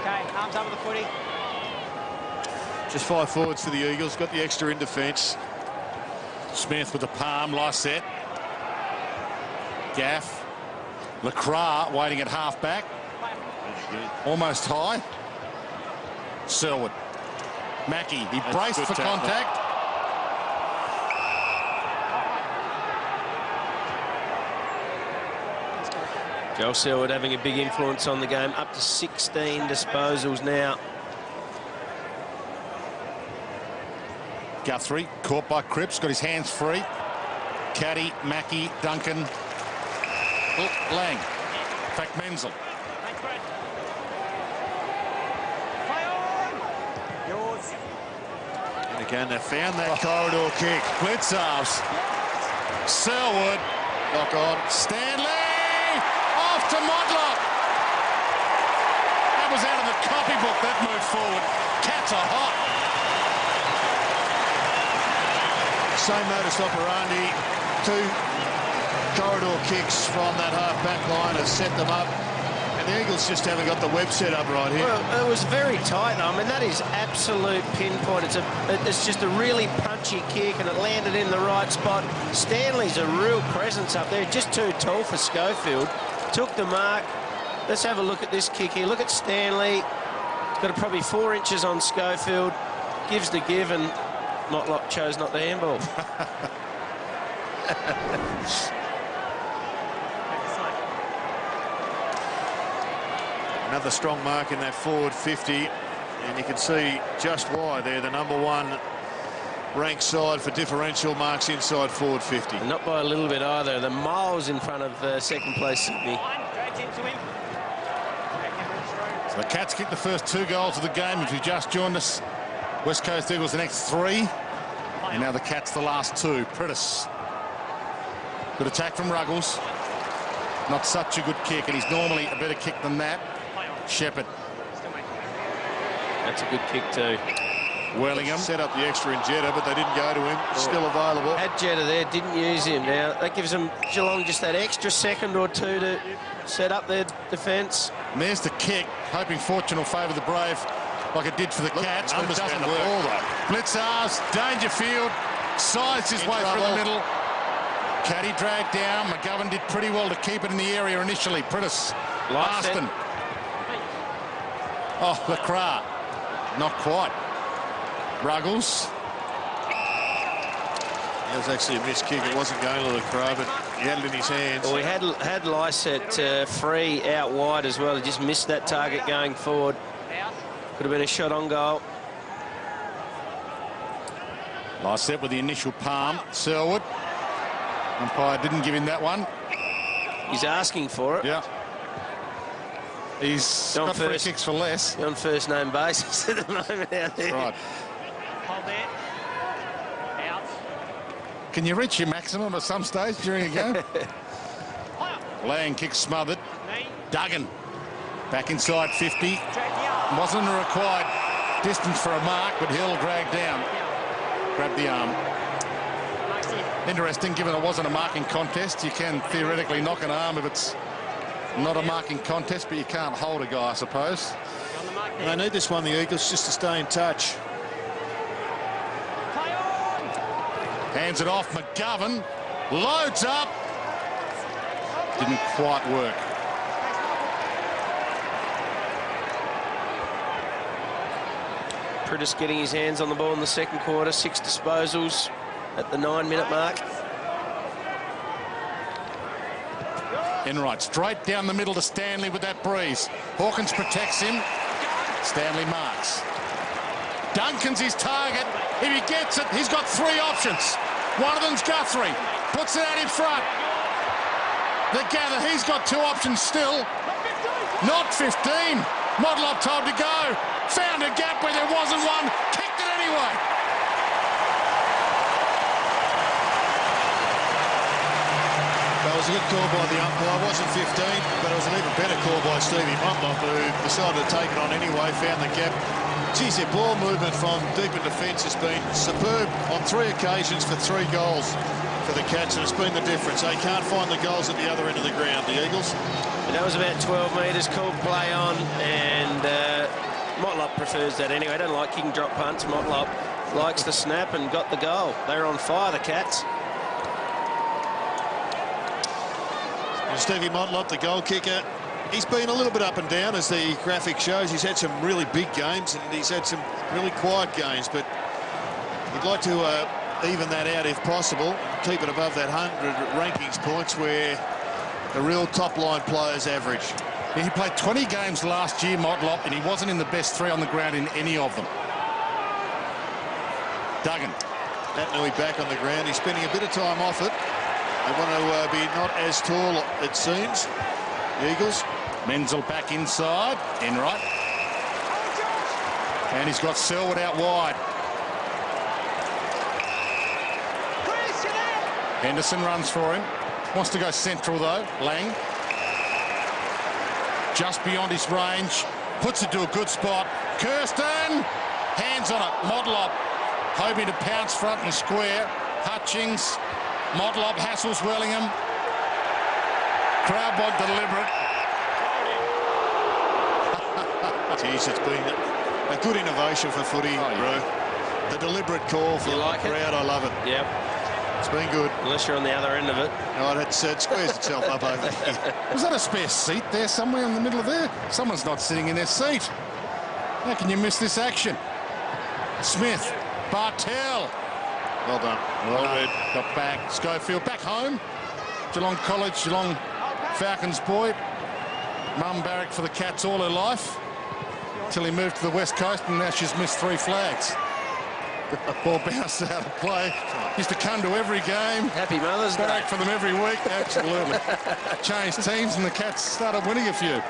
Okay, arms over the footy. Just 5 forwards for the Eagles. Got the extra in defence. Smith with the palm. Lysette. Gaff. LaCroix waiting at half back. Almost high. Selwood. Mackie. He braced for contact. Joel Selwood having a big influence on the game. Up to 16 disposals now. Guthrie caught by Cripps. Got his hands free. Caddy, Mackie, Duncan. Lang. In fact, Menzel. And again, they found that corridor kick. Blitzarves. Selwood. Lock on. Stanley. Off to Modlock. That was out of the copybook, that move forward. Cats are hot. Same modus operandi. 2 corridor kicks from that half-back line has set them up. And the Eagles just haven't got the web set up right here. Well, it was very tight. I mean, that is absolute pinpoint. It's just a really punchy kick, and it landed in the right spot. Stanley's a real presence up there. Just too tall for Schofield. Took the mark. Let's have a look at this kick here. Look at Stanley. He's got probably 4 inches on Schofield. Gives the give, and Motlop chose not to handball. Another strong mark in that forward 50, and you can see just why they're the #1 ranked side for differential marks inside forward 50. And not by a little bit either. They're miles in front of second place Sydney. So the Cats kicked the first 2 goals of the game. If you just joined us, West Coast Eagles the next 3. And now the Cats the last 2. Pritis. Good attack from Ruggles. Not such a good kick, and he's normally a better kick than that. Shepherd. That's a good kick too. Wellingham. Set up the extra in Jetta, but they didn't go to him. Still available. Had Jetta there, didn't use him. Now that gives them Geelong just that extra second or 2 to set up their defence. And there's the kick, hoping fortune will favour the Brave like it did for the Cats, but it doesn't work. Blitzarves, Dangerfield, sized his way through the middle. Caddy dragged down. McGovern did pretty well to keep it in the area initially. Pritis. Larston. Oh, LaCroix. Not quite. Ruggles. It was actually a missed kick. It wasn't going to LaCroix, but he had it in his hands. Well, he had Lysette free out wide as well. He just missed that target going forward. Could have been a shot on goal. Lysette with the initial palm. Selwood. Umpire didn't give him that one. He's asking for it. Yeah. He's got 3 kicks for less. On first name basis at the moment out there. Right. Hold there. Out. Can you reach your maximum at some stage during a game? Lang kick smothered. Duggan back inside 50. Wasn't a required distance for a mark, but Hill dragged down. Grabbed the arm. Interesting, given it wasn't a marking contest. You can theoretically knock an arm if it's not a marking contest, but you can't hold a guy, I suppose. They need this one, the Eagles, just to stay in touch. Hands it off. McGovern loads up. Didn't quite work. Pritis getting his hands on the ball in the second quarter. 6 disposals at the 9-minute mark. Enright straight down the middle to Stanley with that breeze. Hawkins protects him. Stanley marks. Duncan's his target. If he gets it, he's got 3 options. One of them's Guthrie. Puts it out in front. They gather. He's got 2 options still. Not 15. Motlop told to go. Found a gap where there wasn't one. Kicked it anyway. That was a good call by the umpire. It wasn't 15, but it was an even better call by Stevie Motlop, who decided to take it on anyway, found the gap. Geez, their ball movement from deep in defence has been superb on 3 occasions for 3 goals for the Cats, and it's been the difference. They can't find the goals at the other end of the ground, the Eagles. And that was about 12 metres, called play on, and Motlop prefers that anyway. Don't like kicking drop punts. Motlop likes the snap and got the goal. They're on fire, the Cats. And Stevie Motlop, the goal kicker, he's been a little bit up and down, as the graphic shows. He's had some really big games and he's had some really quiet games, but he'd like to even that out if possible, keep it above that 100 rankings points where the real top-line players average. He played 20 games last year, Motlop, and he wasn't in the best 3 on the ground in any of them. Duggan. Nat Nui back on the ground. He's spending a bit of time off it. They want to be not as tall, it seems, the Eagles. Menzel back inside. Enright. And he's got Selwood out wide. Henderson runs for him. Wants to go central, though. Lang. Just beyond his range. Puts it to a good spot. Kirsten. Hands on it. Motlop hoping to pounce front and square. Hutchings. Motlop hassles Wellingham. Crowbog deliberate. Jeez, it's been a good innovation for footy, bro. The deliberate call for the crowd, I love it. Yep. It's been good. Unless you're on the other end of it. No, it squares itself up over here. Was that a spare seat there somewhere in the middle of there? Someone's not sitting in their seat. How can you miss this action? Smith. Bartel. Well done. Well read. Got back. Schofield back home. Geelong College, Geelong Falcons boy. Mum barracked for the Cats all her life until he moved to the West Coast, and now she's missed 3 flags. Ball bounced out of play. Used to come to every game. Happy Mother's Day. Barrack for them every week. Absolutely. Changed teams and the Cats started winning a few.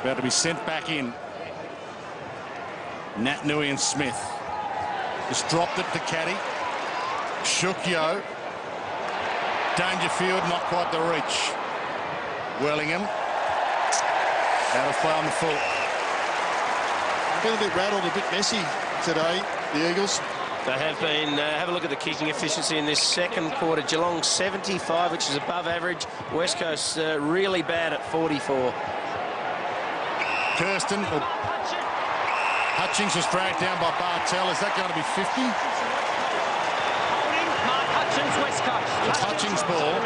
About to be sent back in. Nat Nui and Smith. Just dropped it to Caddy. Shukyo. Dangerfield, not quite the reach. Wellingham. Out of play on the full. Been a bit rattled, a bit messy today, the Eagles. They have been. Have a look at the kicking efficiency in this second quarter. Geelong 75, which is above average. West Coast really bad at 44. Kirsten. Hutchings was dragged down by Bartel. Is that going to be 50? Mark Hutchins, West Coast. It's Hutchings' ball.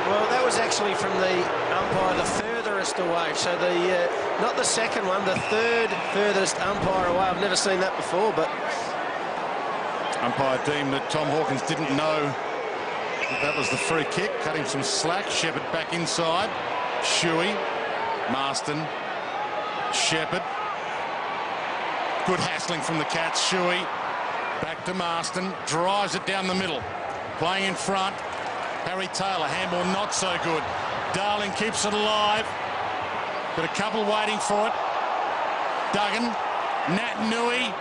Well, that was actually from the umpire the furthest away. So the not the second one, the third furthest umpire away. I've never seen that before, but umpire deemed that Tom Hawkins didn't know that was the free kick. Cut him some slack. Shepherd back inside. Shuey, Marston, Shepherd. Good hassling from the Cats. Shuey back to Marston. Drives it down the middle. Playing in front. Harry Taylor. Handball not so good. Darling keeps it alive. Got a couple waiting for it. Duggan. Nat Nui.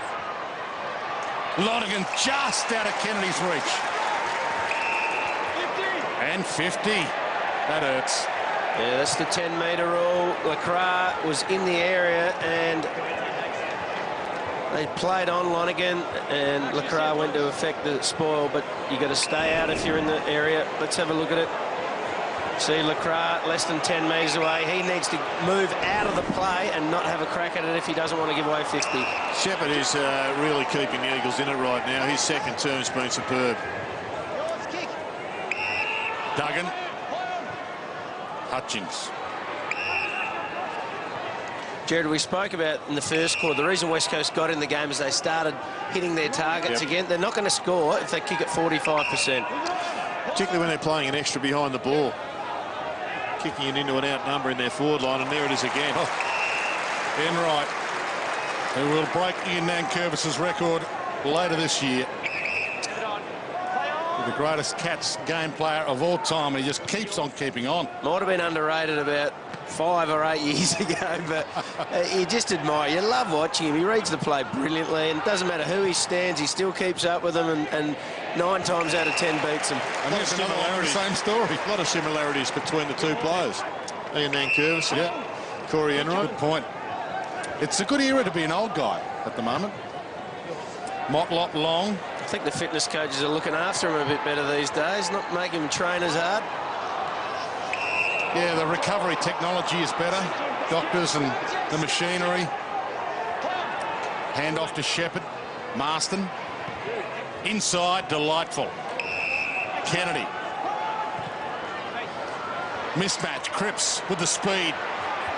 Lonergan just out of Kennedy's reach. 50. And 50. That hurts. yeah, that's the 10-metre rule. Lacroix was in the area and they played on Lonergan, and Lacroix went to affect the spoil, but you got to stay out if you're in the area. Let's have a look at it. See Lacroix less than 10 metres away. He needs to move out of the play and not have a crack at it if he doesn't want to give away 50. Shepherd is really keeping the Eagles in it right now. His second term's been superb. Duggan. Hutchings. Jared, we spoke about in the first quarter, the reason West Coast got in the game is they started hitting their targets again. They're not going to score if they kick at 45%. Particularly when they're playing an extra behind the ball. kicking it into an outnumber in their forward line, and there it is again. Enright, who will break Ian Nankervis's record later this year. The greatest Cats game player of all time, and he just keeps on keeping on. Might have been underrated about 5 or 8 years ago, but you just admire. You love watching him. He reads the play brilliantly, and it doesn't matter who he stands, he still keeps up with them, and 9 times out of 10 beats them. And there's another one, the same story. A lot of similarities between the two players. Ian Nankervis and Corey Enright. Good point. It's a good era to be an old guy at the moment. Motlop long. I think the fitness coaches are looking after him a bit better these days, not making him train as hard. Yeah, the recovery technology is better. Doctors and the machinery. Hand off to Shepherd. Marston. Inside, delightful. Kennedy. Mismatch. Cripps with the speed.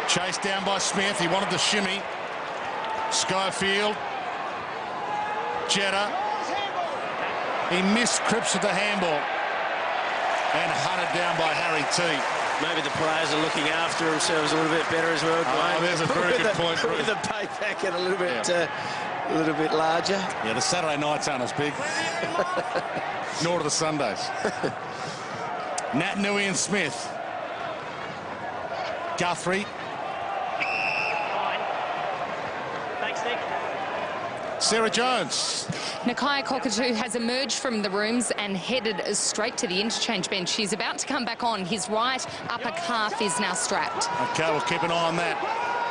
Chased down by Smith. He wanted the shimmy. Schofield. Jetta. He missed Cripps with the handball. And hunted down by Harry T. Maybe the players are looking after themselves a little bit better as well. Oh, there's a very good point. With the pay packet a little bit larger. Yeah, the Saturday nights aren't as big. Nor do the Sundays. Nat Nui and Smith. Guthrie. Thanks, Nick. Sarah Jones. Nakia Cockatoo has emerged from the rooms and headed straight to the interchange bench. She's about to come back on. His right upper calf is now strapped. Okay, we'll keep an eye on that.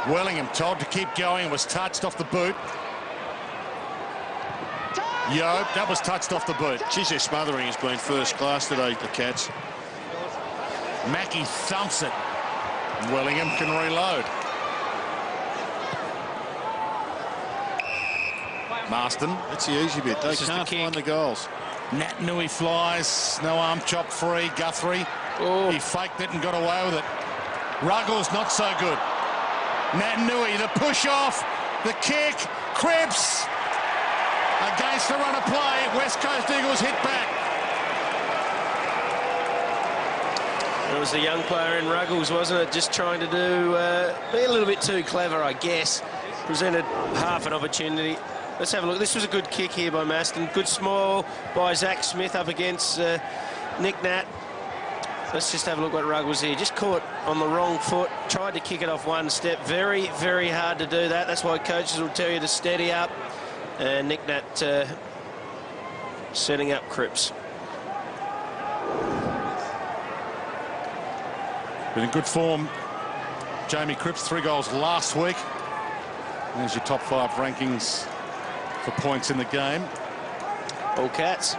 Wellingham told to keep going, was touched off the boot. Yo, that was touched off the boot. Geez, their smothering has been first class today, the Cats. Mackie thumps it. Wellingham can reload. Marston. That's the easy bit. They can't find the goals. Nat Nui flies. No arm chop free. Guthrie. Oh. He faked it and got away with it. Ruggles not so good. Nat Nui, the push off. The kick. Cripps. Against the run of play. West Coast Eagles hit back. It was the young player in Ruggles, wasn't it? Just trying to be a little bit too clever, I guess. Presented half an opportunity. Let's have a look. This was a good kick here by Maston. Good small by Zach Smith up against Nick Nat. Let's just have a look what Ruggles here. Just caught on the wrong foot. Tried to kick it off one step. Very, very hard to do that. That's why coaches will tell you to steady up. And Nick Nat setting up Cripps. Been in good form. Jamie Cripps, 3 goals last week. There's your top 5 rankings for points in the game. All Cats.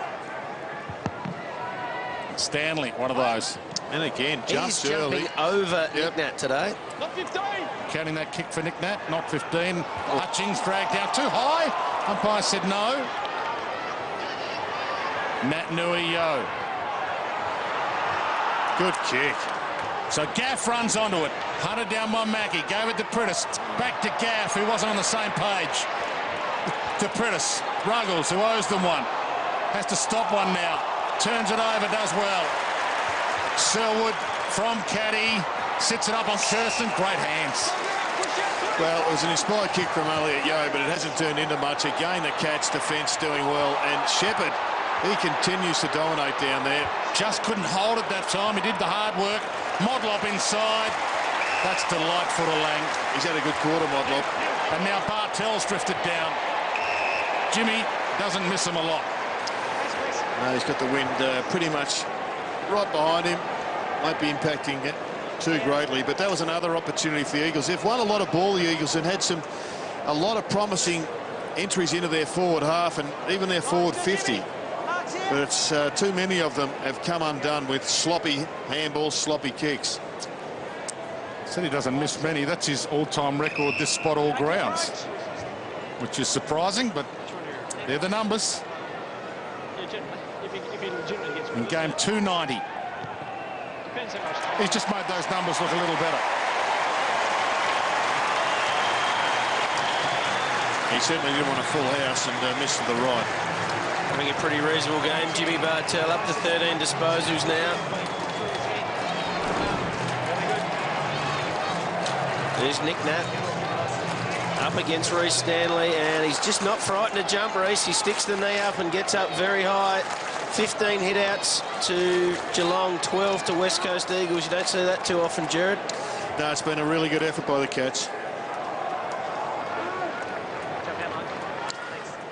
Stanley, one of those. And again, He's jumps early. jumping over Nick Nat today. Not 15. Counting that kick for Nick Nat, not 15. Hutchings dragged down too high. Umpire said no. Nat Nui, yo. Good kick. So Gaff runs onto it. Hunted down by Mackie. Gave it to Prittis. Back to Gaff, who wasn't on the same page. To Prittis. Ruggles, who owes them one. Has to stop one now. Turns it over, does well. Selwood from Caddy. Sits it up on Kirsten. Great hands. Well, it was an inspired kick from Elliot Yeo, but it hasn't turned into much. Again, the Cats' defence doing well. And Shepherd, he continues to dominate down there. Just couldn't hold it that time. He did the hard work. Modlop inside. That's delightful to Lang. He's had a good quarter, Modlop. And now Bartell's drifted down. Jimmy doesn't miss him a lot. No, he's got the wind pretty much right behind him. Won't be impacting it too greatly, but that was another opportunity for the Eagles. They've won a lot of ball, the Eagles, and had a lot of promising entries into their forward half and even their forward 50. But it's too many of them have come undone with sloppy handballs, sloppy kicks. Said he doesn't miss many. That's his all-time record, this spot all grounds, which is surprising, but they're the numbers. In game 290. He's just made those numbers look a little better. He certainly didn't want a full house and missed to the right. Having a pretty reasonable game. Jimmy Bartell up to 13 disposals now. There's Nick Nat up against Reece Stanley, and he's just not frightened to jump, Reece. He sticks the knee up and gets up very high. 15 hit-outs to Geelong, 12 to West Coast Eagles. You don't see that too often, Jared. No, it's been a really good effort by the Cats.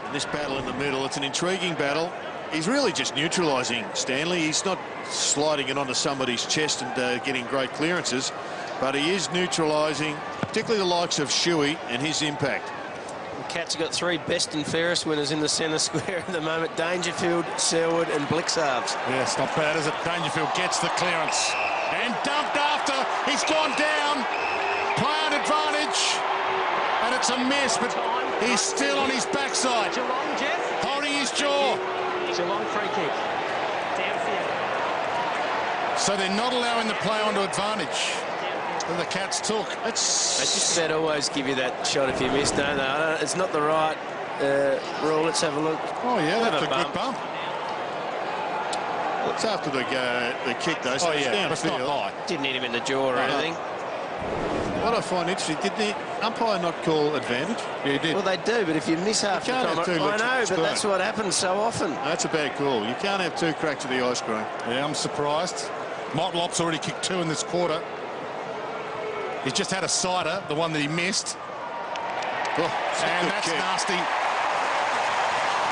And this battle in the middle, it's an intriguing battle. He's really just neutralising Stanley. He's not sliding it onto somebody's chest and getting great clearances, but he is neutralising, particularly the likes of Shuey and his impact. The Cats have got 3 best and fairest winners in the centre square at the moment: Dangerfield, Selwood and Blixarves. Yeah, it's not bad, is it? Dangerfield gets the clearance and dumped after. He's gone down. Play on advantage. And it's a miss, but he's still on his backside. Geelong, Jeff. Holding his jaw. Geelong free kick. Downfield. So they're not allowing the play onto advantage that the Cats took. They just about always give you that shot if you miss, don't they? It's not the right rule. Let's have a look. Oh, yeah, that's a good bump. It's after the kick, though. So Oh, yeah, but it's not downfield. high. Didn't hit him in the jaw or anything. What I find interesting, did the umpire not call advantage? Yeah, he did. Well, they do, but if you miss half the can't time... have two I looks at know, the but that's spoon. what happens so often. That's a bad call. You can't have 2 cracks of the ice cream. Yeah, I'm surprised. Motlop's already kicked 2 in this quarter. He's just had a cider, the one that he missed. Oh, And that's nasty.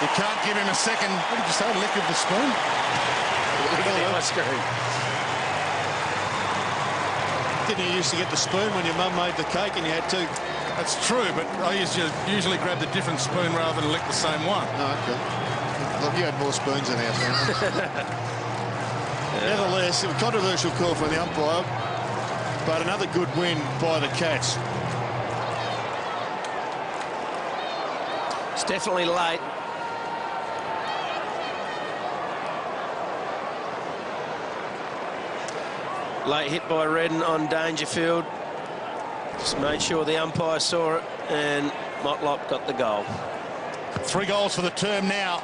You can't give him a second. What did you say? A lick of the spoon? Look at the ice cream. Didn't you used to get the spoon when your mum made the cake and you had 2? That's true, but I usually grab the different spoon rather than lick the same one. Oh, okay. Look, you had more spoons than our family. Nevertheless, a controversial call from the umpire, but another good win by the Cats. It's definitely late. Late hit by Redden on Dangerfield. Just made sure the umpire saw it, and Motlop got the goal. 3 goals for the term now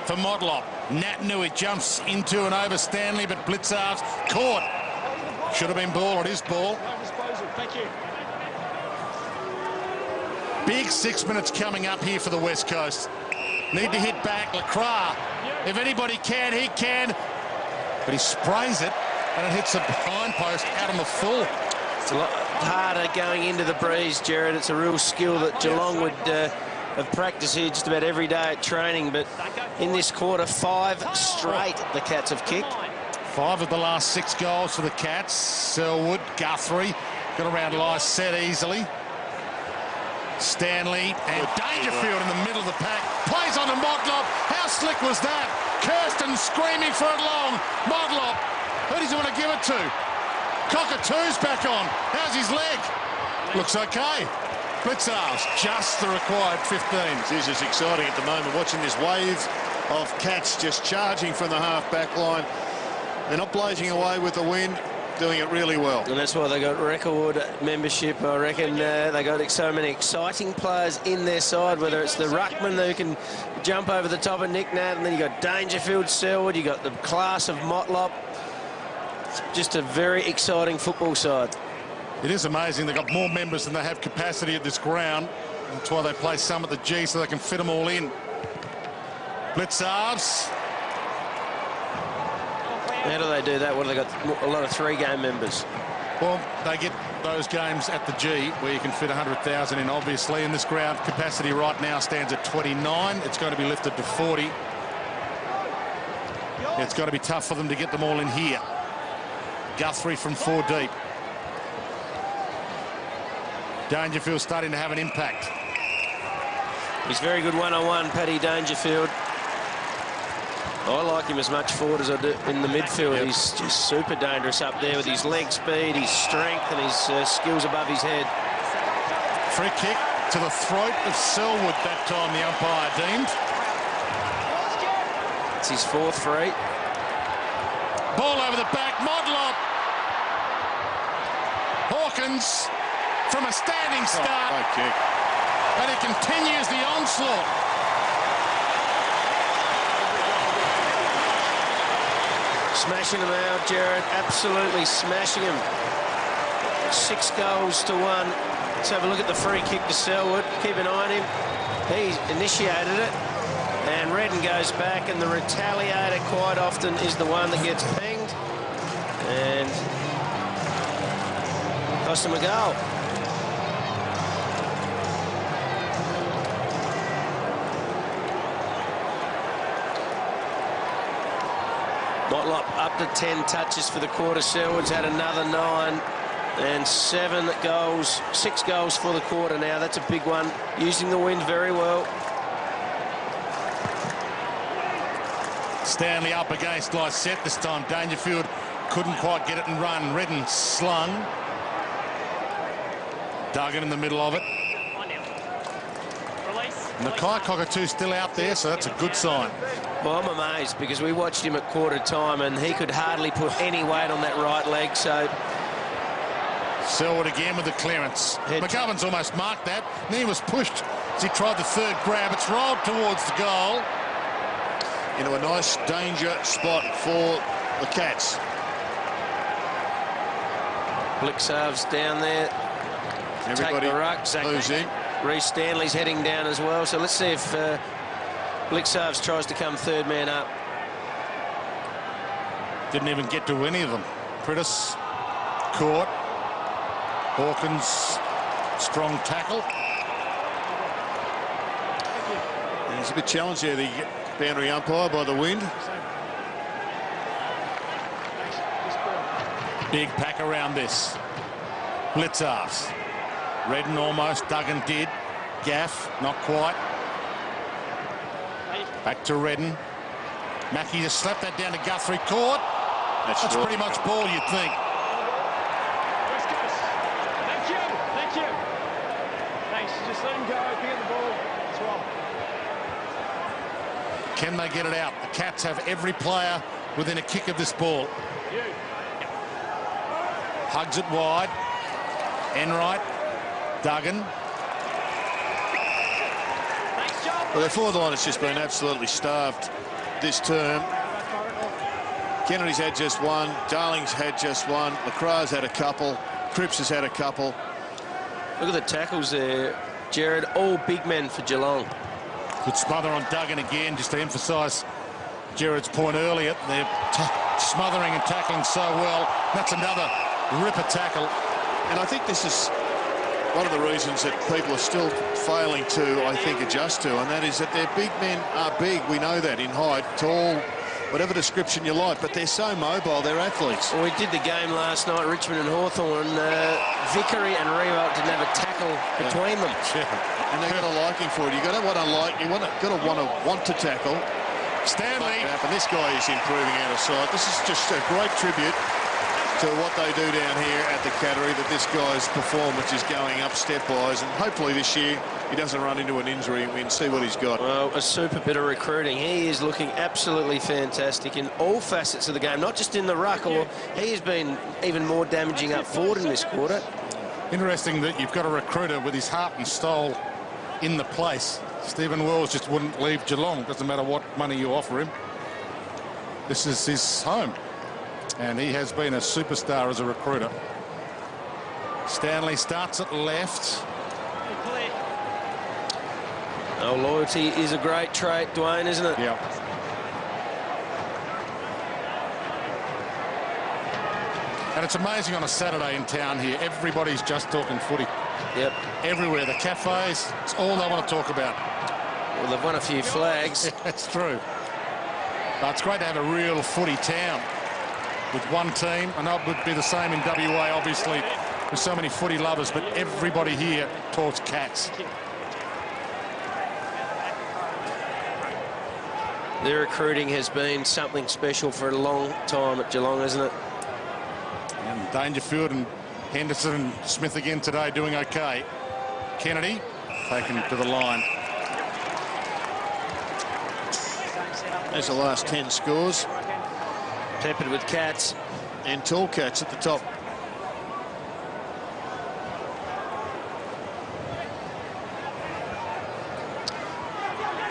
for Motlop. Nat Nui jumps into and over Stanley, but Blixarves caught. Should have been ball. It is ball. Thank you. Big 6 minutes coming up here for the West Coast. Need to hit back. Lacroix, if anybody can, he can. But he sprays it, and it hits the behind post out on the full. It's a lot harder going into the breeze, Jared. It's a real skill that Geelong would have practiced here just about every day at training. But in this quarter, 5 straight the Cats have kicked. 5 of the last 6 goals for the Cats. Selwood, Guthrie, got around Lyce set easily. Stanley and Dangerfield in the middle of the pack. Plays on to Motlop. How slick was that? Kirsten screaming for it long. Motlop. Who does he want to give it to? Cockatoo's back on. How's his leg? Looks okay. Blixarves, just the required 15. This is exciting at the moment, watching this wave of Cats just charging from the half-back line. They're not blazing away with the wind, doing it really well. And that's why they got record membership. I reckon they got so many exciting players in their side, whether it's the ruckman who can jump over the top of Nick Nat, and then you got Dangerfield, Selwood, you got the class of Motlop. It's just a very exciting football side. It is amazing. They've got more members than they have capacity at this ground. That's why they play some at the G so they can fit them all in. Blixarves. How do they do that? What, have they got a lot of 3-game members? Well, they get those games at the G where you can fit 100,000 in, obviously. And this ground capacity right now stands at 29. It's going to be lifted to 40. It's going to be tough for them to get them all in here. Guthrie from 4 deep. Dangerfield starting to have an impact. He's very good one-on-one, Paddy Dangerfield. I like him as much forward as I do in the midfield. Yep. He's just super dangerous up there with his leg speed, his strength and his skills above his head. Free kick to the throat of Selwood that time, the umpire deemed. It's his 4th free. Ball over the back, Motlop. Hawkins from a standing start. Great kick. And he continues the onslaught. Smashing him out, Jared. Absolutely smashing him. 6 goals to 1. Let's have a look at the free kick to Selwood. Keep an eye on him. He initiated it. And Redden goes back, and the retaliator quite often is the one that gets pinged. And cost him a goal. Motlop up to 10 touches for the quarter. Selwood's had another 9 and 7 goals, 6 goals for the quarter now. That's a big one. Using the wind very well. Stanley up against Lysette this time. Dangerfield couldn't quite get it and run. Redden slung. Duggan in the middle of it. Nakai Cockatoo still out there, so that's a good sign. Well, I'm amazed because we watched him at quarter time and he could hardly put any weight on that right leg, so... Selwood again with the clearance. McGovern's almost marked that. And he was pushed as he tried the third grab. It's rolled towards the goal. Into a nice danger spot for the Cats. Blixarv's down there. Everybody take the ruck. moves in. Reece Stanley's heading down as well. So let's see if Blixarv's tries to come third man up. Didn't even get to any of them. Pritis caught. Hawkins, strong tackle. And he's a bit challenged there, the boundary umpire, by the wind. Big pack around this. Blitzarves. Redden almost, Duggan did. Gaff, not quite. Back to Redden. Mackie just slapped that down to Guthrie. Caught. That's pretty much ball, you'd think. Thank you. Thank you. Thanks. Just let him go. Pick up the ball. It's wrong. Can they get it out? The Cats have every player within a kick of this ball. Hugs it wide. Enright. Duggan. Well, their forward line has just been absolutely starved this term. Kennedy's had just one. Darling's had just one. LaCroix's had a couple. Cripps has had a couple. Look at the tackles there, Jared. All big men for Geelong. Good smother on Duggan again, just to emphasise Jared's point earlier. They're smothering and tackling so well. That's another ripper tackle. And I think this is one of the reasons that people are still failing to, I think, adjust to, and that is that their big men are big. We know that in height, tall, whatever description you like, but they're so mobile, they're athletes. Well, we did the game last night, Richmond and Hawthorn. Vickery and Riewoldt didn't have a tackle between them. And they've got a liking for it. You've got to want to like, you've got to want to tackle. Stanley. And this guy is improving out of sight. This is just a great tribute to what they do down here at the Cattery, that this guy's performance is going up stepwise, and hopefully this year he doesn't run into an injury and we can see what he's got. Well, a super bit of recruiting. He is looking absolutely fantastic in all facets of the game, not just in the ruck, or he has been even more damaging up forward in this quarter. Interesting that you've got a recruiter with his heart and soul in the place. Stephen Wells just wouldn't leave Geelong. Doesn't matter what money you offer him. This is his home. And he has been a superstar as a recruiter. Stanley starts at left. Oh, loyalty is a great trait, Dwayne, isn't it? Yeah. And it's amazing on a Saturday in town here. Everybody's just talking footy. Yep. Everywhere. The cafes, it's all they want to talk about. Well, they've won a few flags. Yeah, that's true. But it's great to have a real footy town with one team. I know it would be the same in WA, obviously, with so many footy lovers, but everybody here talks Cats. Their recruiting has been something special for a long time at Geelong, isn't it? And Dangerfield and Henderson and Smith again today doing okay. Kennedy taken to the line. There's the last 10 scores. Peppered with Cats. And tall Cats at the top.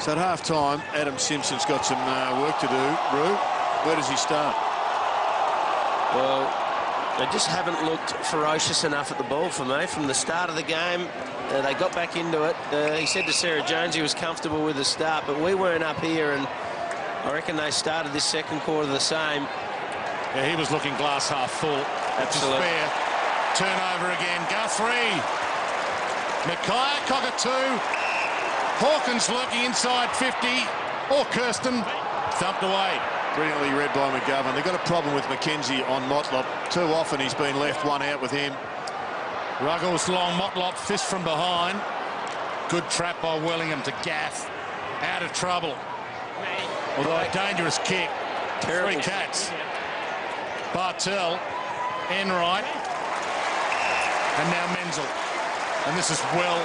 So at half-time, Adam Simpson's got some work to do. Roo, where does he start? Well, They just haven't looked ferocious enough at the ball for me. From the start of the game, they got back into it. He said to Sarah Jones he was comfortable with the start, but we weren't up here, and I reckon they started this second quarter the same. Yeah, he was looking glass half full. Absolutely. Fair. Turnover again. Guthrie. Mackay, cockatoo. Hawkins lurking inside 50. Or Kirsten. Thumped away. Brilliantly read by McGovern. They've got a problem with McKenzie on Motlop. Too often he's been left one out with him. Ruggles long, Motlop fist from behind. Good trap by Wellingham to Gaff. Out of trouble. Although a dangerous kick. Terrible. 3 Cats. Bartel, Enright, and now Menzel. And this is well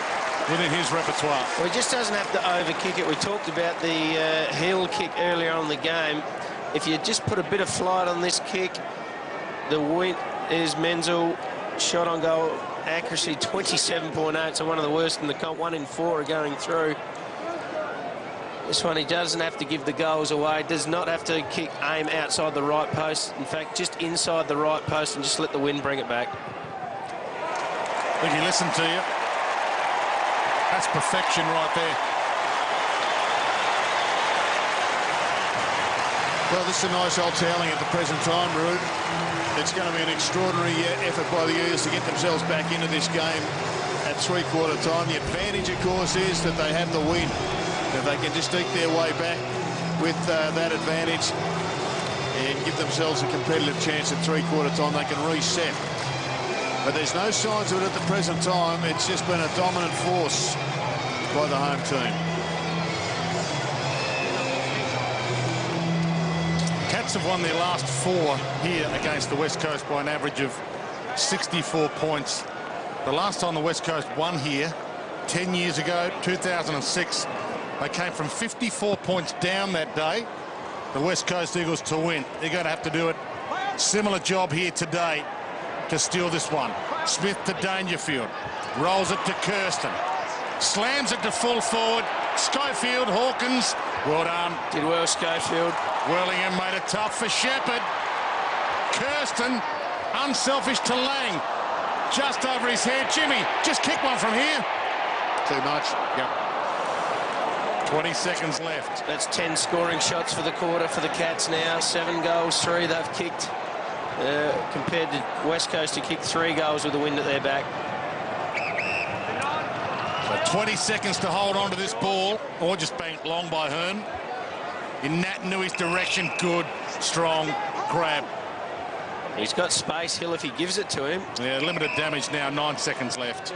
within his repertoire. Well, he just doesn't have to overkick it. We talked about the heel kick earlier on in the game. If you just put a bit of flight on this kick, the win is Menzel. Shot on goal accuracy 27.8, so one of the worst in the comp. 1 in 4 are going through. This one, he doesn't have to give the goals away, does not have to kick aim outside the right post. In fact, just inside the right post and just let the wind bring it back. I think he listened to you. That's perfection right there. Well, this is a nice old toweling at the present time, Rude. It's going to be an extraordinary effort by the Eagles to get themselves back into this game at three-quarter time. The advantage, of course, is that they have the win. If they can just eke their way back with that advantage and give themselves a competitive chance at three-quarter time, they can reset. But there's no signs of it at the present time. It's just been a dominant force by the home team. Cats have won their last 4 here against the West Coast by an average of 64 points. The last time the West Coast won here, 10 years ago, 2006, they came from 54 points down that day, the West Coast Eagles, to win. They're going to have to do it. Similar job here today to steal this one. Smith to Dangerfield. Rolls it to Kirsten. Slams it to full forward. Schofield, Hawkins. Well done. Did well, Schofield. Wellingham made it tough for Shepherd. Kirsten, unselfish to Lang. Just over his head. Jimmy, just kick one from here. Too much. Yep. 20 seconds left. That's 10 scoring shots for the quarter for the Cats now. 7 goals, 3 they've kicked. Compared to West Coast, who kicked 3 goals with the wind at their back. So 20 seconds to hold on to this ball, or just banked long by Hearn. In Natanui's direction, good, strong grab. He's got space, Hill, if he gives it to him. Yeah, limited damage now, 9 seconds left.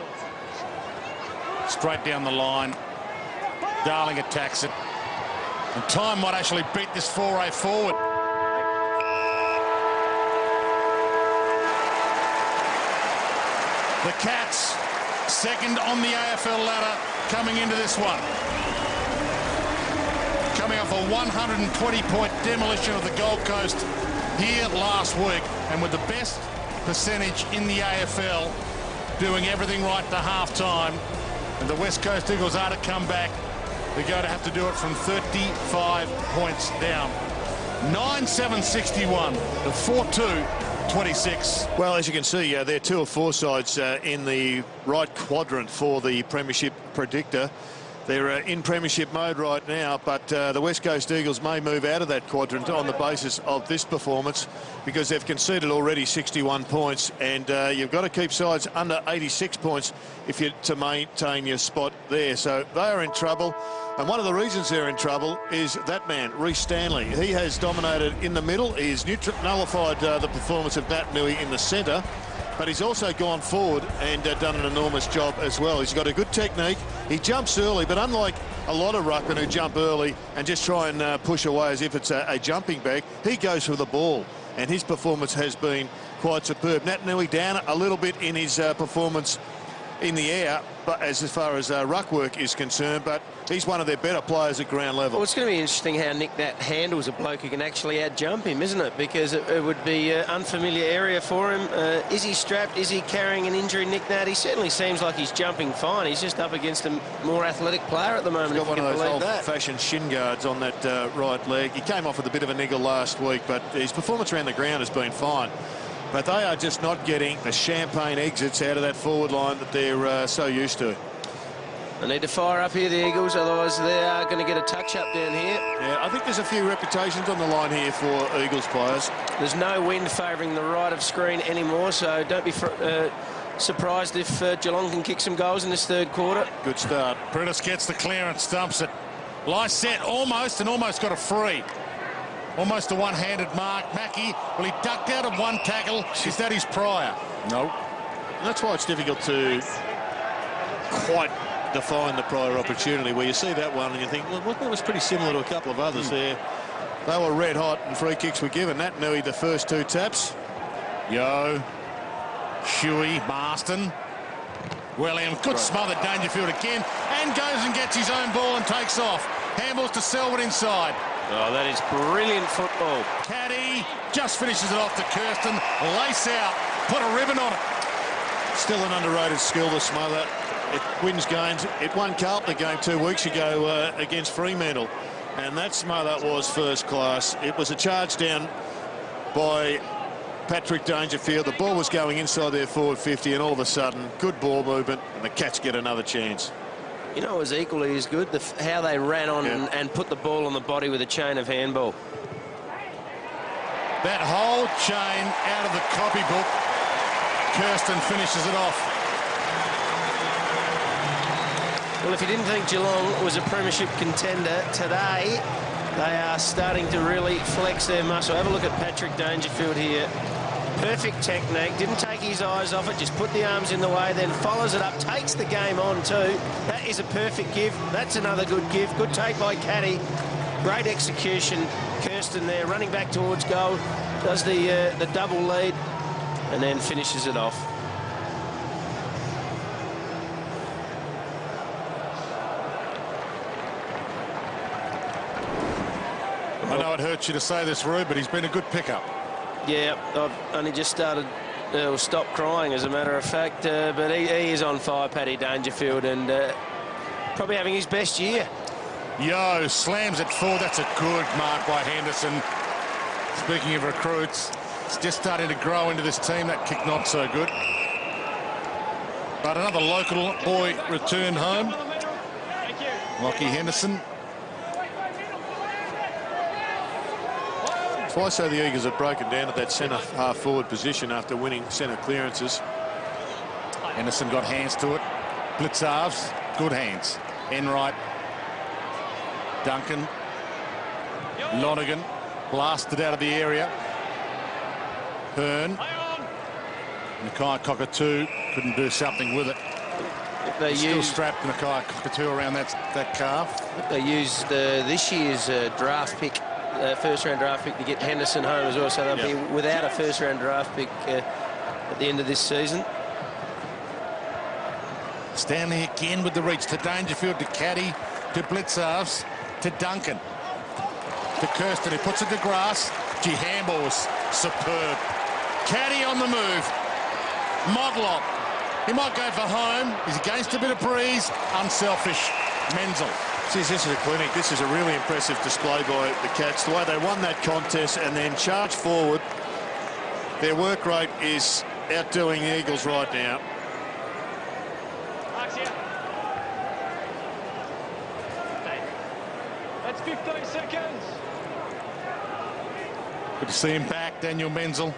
Straight down the line. Darling attacks it. And time might actually beat this foray forward. The Cats, second on the AFL ladder, coming into this one. Coming off a 120-point demolition of the Gold Coast here last week, and with the best percentage in the AFL, doing everything right to half-time. And the West Coast Eagles are to come back. They're going to have to do it from 35 points down. 9-7-61 to 4-2-26. Well, as you can see, there are 2 of 4 sides in the right quadrant for the Premiership predictor. They're in Premiership mode right now, but the West Coast Eagles may move out of that quadrant on the basis of this performance, because they've conceded already 61 points, and you've got to keep sides under 86 points if you're to maintain your spot there. So they are in trouble, and one of the reasons they're in trouble is that man, Reece Stanley. He has dominated in the middle. He's nullified the performance of Nataunui in the centre, but he's also gone forward and done an enormous job as well. He's got a good technique. He jumps early, but unlike a lot of ruckmen who jump early and just try and push away as if it's a jumping bag, he goes for the ball, and his performance has been quite superb. Nataunui down a little bit in his performance in the air, but as far as ruck work is concerned, but he's one of their better players at ground level. Well, it's going to be interesting how Nick Nat handles a bloke who can actually out-jump him, isn't it? Because it would be an unfamiliar area for him. Is he strapped? Is he carrying an injury, Nick Nat? He certainly seems like he's jumping fine. He's just up against a more athletic player at the moment. He's got one of those old-fashioned shin guards on that right leg. He came off with a bit of a niggle last week, but his performance around the ground has been fine. But they are just not getting the champagne exits out of that forward line that they're so used to. They need to fire up here, the Eagles, otherwise they are going to get a touch-up down here. Yeah, I think there's a few reputations on the line here for Eagles players. There's no wind favouring the right of screen anymore, so don't be surprised if Geelong can kick some goals in this third quarter. Good start. Brutus gets the clearance, dumps it. Lycett almost got a free. Almost a one-handed mark. Mackie, well, he ducked out of one tackle. Is that his prior? No. That's why it's difficult to quite define the prior opportunity, where you see that one and you think, well, that was pretty similar to a couple of others there. They were red hot and free kicks were given. That Nui, the first two taps. Yo, Huey, Marston. William, good smother, Dangerfield again, and goes and gets his own ball and takes off. Handballs to Selwood inside. Oh, that is brilliant football. Caddy just finishes it off to Kirsten. Lace out, put a ribbon on it. Still an underrated skill, the smother. It wins games. It won Carlton a game 2 weeks ago against Fremantle, and that smother was first class. It was a charge down by Patrick Dangerfield. The ball was going inside their forward 50, and all of a sudden, good ball movement, and the Cats get another chance. You know, it was equally as good, how they ran on and put the ball on the body with a chain of handball. That whole chain out of the copybook. Kirsten finishes it off. Well, if you didn't think Geelong was a premiership contender today, they are starting to really flex their muscle. Have a look at Patrick Dangerfield here. Perfect technique, didn't take his eyes off it, just put the arms in the way, then follows it up, takes the game on too. That is a perfect give. That's another good give. Good take by Caddy. Great execution. Kirsten there running back towards goal, does the double lead and then finishes it off. I know it hurts you to say this, Rube, but he's been a good pickup. Yeah, I've only just started, stopped crying, as a matter of fact, but he is on fire, Paddy Dangerfield, and probably having his best year. Yo, slams it forward. That's a good mark by Henderson. Speaking of recruits, it's just starting to grow into this team. That kick not so good. But another local boy returned home. Lockie Henderson. Twice so the Eagles have broken down at that centre half forward position after winning centre clearances. Henderson got hands to it. Blitzarves, good hands. Enright, Duncan, Lonergan blasted out of the area. Hearn, Nakai Cockatoo couldn't do something with it. They still strapped Nakai Cockatoo around that calf. They used this year's draft pick. First-round draft pick to get Henderson home as well, so they'll be without a first-round draft pick at the end of this season. Stanley again with the reach to Dangerfield, to Caddy, to Blitzarves, to Duncan, to Kirsten, who puts it to grass. Gee, handball was superb. Caddy on the move. Modlop. He might go for home. He's against a bit of breeze. Unselfish. Menzel. This is a clinic. This is a really impressive display by the Cats. The way they won that contest and then charged forward. Their work rate is outdoing the Eagles right now. That's 15 seconds. Good to see him back, Daniel Menzel.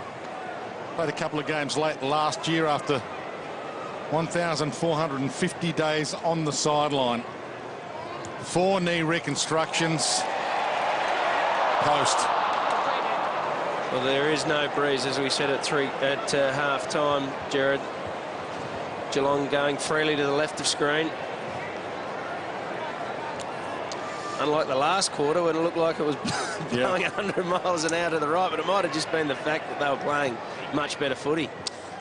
Played a couple of games late last year after 1,450 days on the sideline. 4 knee reconstructions. Post. Well, there is no breeze, as we said at half-time, Jared. Geelong going freely to the left of screen. Unlike the last quarter when it looked like it was blowing 100 miles an hour to the right, but it might have just been the fact that they were playing much better footy.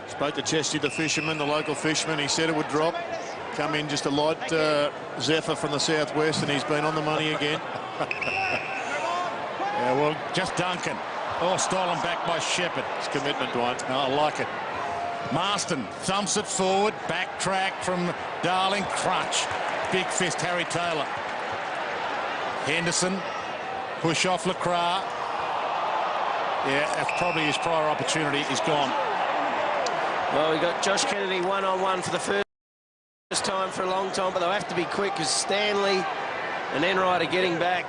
Spoke to Chesty, the fisherman, the local fisherman. He said it would drop. Come in just a light zephyr from the southwest, and he's been on the money again. Yeah, well, just Duncan. Oh, stolen back by Shepherd. It's commitment, Dwayne. No, I like it. Marston thumps it forward. Backtrack from Darling. Crunch. Big fist, Harry Taylor. Henderson. Push off Lacroix. Yeah, that's probably his prior opportunity is gone. Well, we got Josh Kennedy one-on-one for the first time for a long time, but they'll have to be quick because Stanley and Enright are getting back.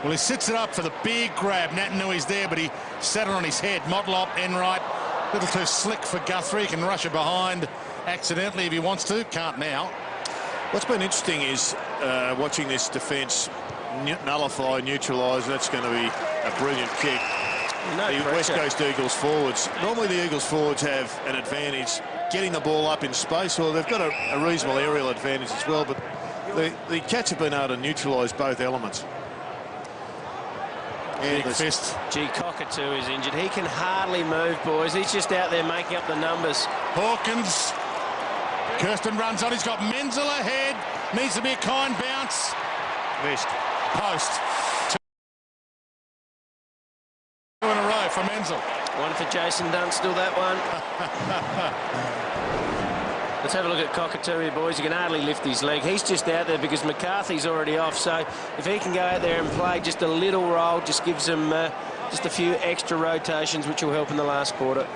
Well, he sits it up for the big grab. Natanui's there, but he set it on his head. Motlop, Enright, a little too slick for Guthrie. He can rush it behind accidentally if he wants to. Can't now. What's been interesting is watching this defence nullify, neutralise. That's going to be a brilliant kick. No the pressure. West Coast Eagles forwards. Normally the Eagles forwards have an advantage getting the ball up in space, or they've got a reasonable aerial advantage as well, but the Cats have been able to neutralise both elements. Big fist. Gee, Cockatoo is injured. He can hardly move, boys. He's just out there making up the numbers. Hawkins. Kirsten runs on. He's got Menzel ahead. Needs to be a kind bounce. Missed. Post. Two in a row for Menzel. One for Jason Dunstall, that one. Let's have a look at Cockatoo here, boys. He can hardly lift his leg. He's just out there because McCarthy's already off. So if he can go out there and play just a little role, just gives him just a few extra rotations, which will help in the last quarter.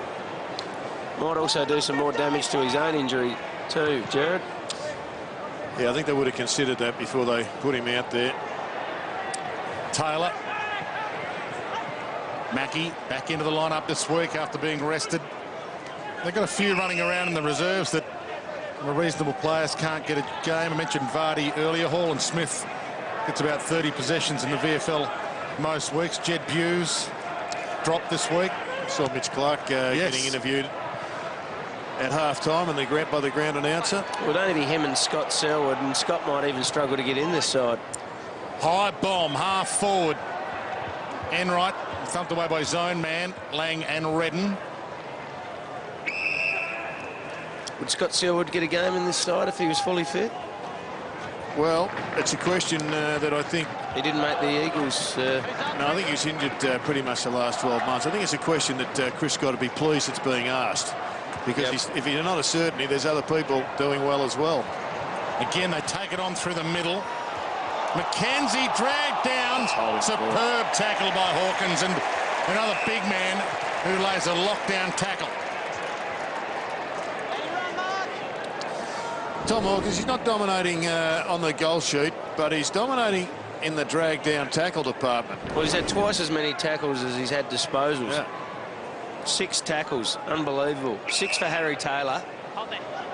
Might also do some more damage to his own injury too, Jared. Yeah, I think they would have considered that before they put him out there. Taylor. Mackie back into the lineup this week after being rested. They've got a few running around in the reserves that the reasonable players can't get a game. I mentioned Vardy earlier. Hall and Smith gets about 30 possessions in the VFL most weeks. Jed Hughes dropped this week. Saw Mitch Clark getting interviewed at half-time and they grabbed by the ground announcer. It would only be him and Scott Selwood, and Scott might even struggle to get in this side. High bomb, half forward. Enright thumped away by zone man, Lang and Redden. Would Scott Selwood get a game in this side if he was fully fit? Well, it's a question that I think... He didn't make the Eagles... No, I think he's injured pretty much the last 12 months. I think it's a question that Chris got to be pleased it's being asked. Because if he's not a certainty, there's other people doing well as well. Again, they take it on through the middle. McKenzie dragged down. Superb tackle by Hawkins, and another big man who lays a lockdown tackle. Tom Hawkins, he's not dominating on the goal sheet, but he's dominating in the drag down tackle department. Well, he's had twice as many tackles as he's had disposals. Yeah. 6 tackles, unbelievable. 6 for Harry Taylor,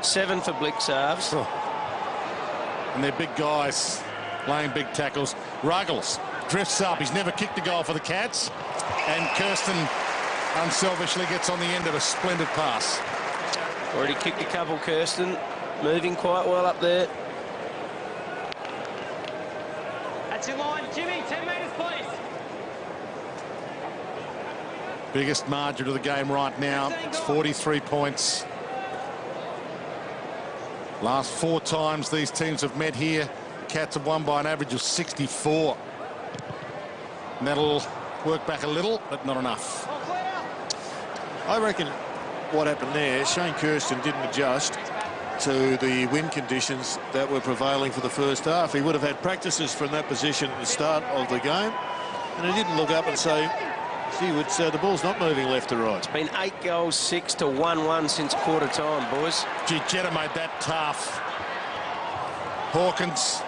7 for Blixarves. Oh. And they're big guys laying big tackles. Ruggles drifts up. He's never kicked a goal for the Cats. And Kirsten unselfishly gets on the end of a splendid pass. Already kicked a couple, Kirsten. Moving quite well up there. That's your line. Jimmy, 10 metres, please. Biggest margin of the game right now. It's 43 points. Last 4 times these teams have met here, Cats have won by an average of 64. And that'll work back a little, but not enough. I reckon what happened there, Shane Kirsten didn't adjust to the wind conditions that were prevailing for the first half. He would have had practices from that position at the start of the game, and he didn't look up and say, gee, the ball's not moving left to right. It's been 8 goals, 6 to 1-1 since quarter time, boys. Gee, Jetta made that tough. Hawkins,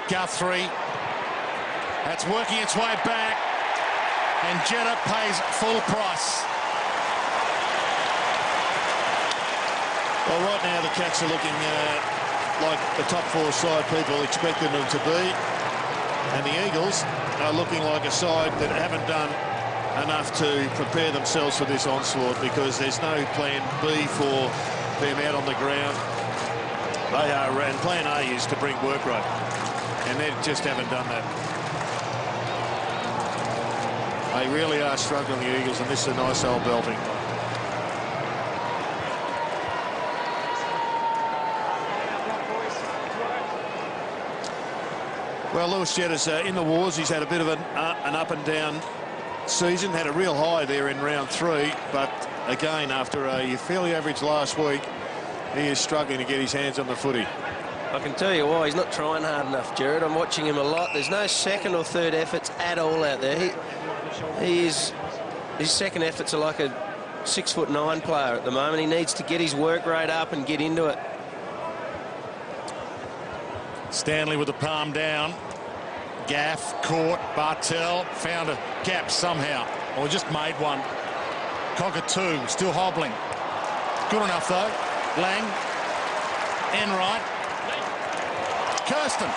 Guthrie. That's working its way back, and Jetta pays full price. Well, right now the Cats are looking like the top 4 side people expected them to be, and the Eagles are looking like a side that haven't done enough to prepare themselves for this onslaught, because there's no plan B for them out on the ground. They are, and plan A is to bring work rate, and they just haven't done that. They really are struggling, the Eagles, and this is a nice old belting. Well, Lewis Jetta's in the wars. He's had a bit of an up and down season. Had a real high there in round 3, but again, after a fairly average last week, he is struggling to get his hands on the footy. I can tell you why. He's not trying hard enough, Jared. I'm watching him a lot. There's no second or third efforts at all out there. He is his second efforts are like a 6'9" player at the moment. He needs to get his work rate up and get into it. Stanley with the palm down. Gaff, caught, Bartel, found a gap somehow, or just made one. Cockatoo still hobbling. Good enough though. Lang, Enright, Kirsten.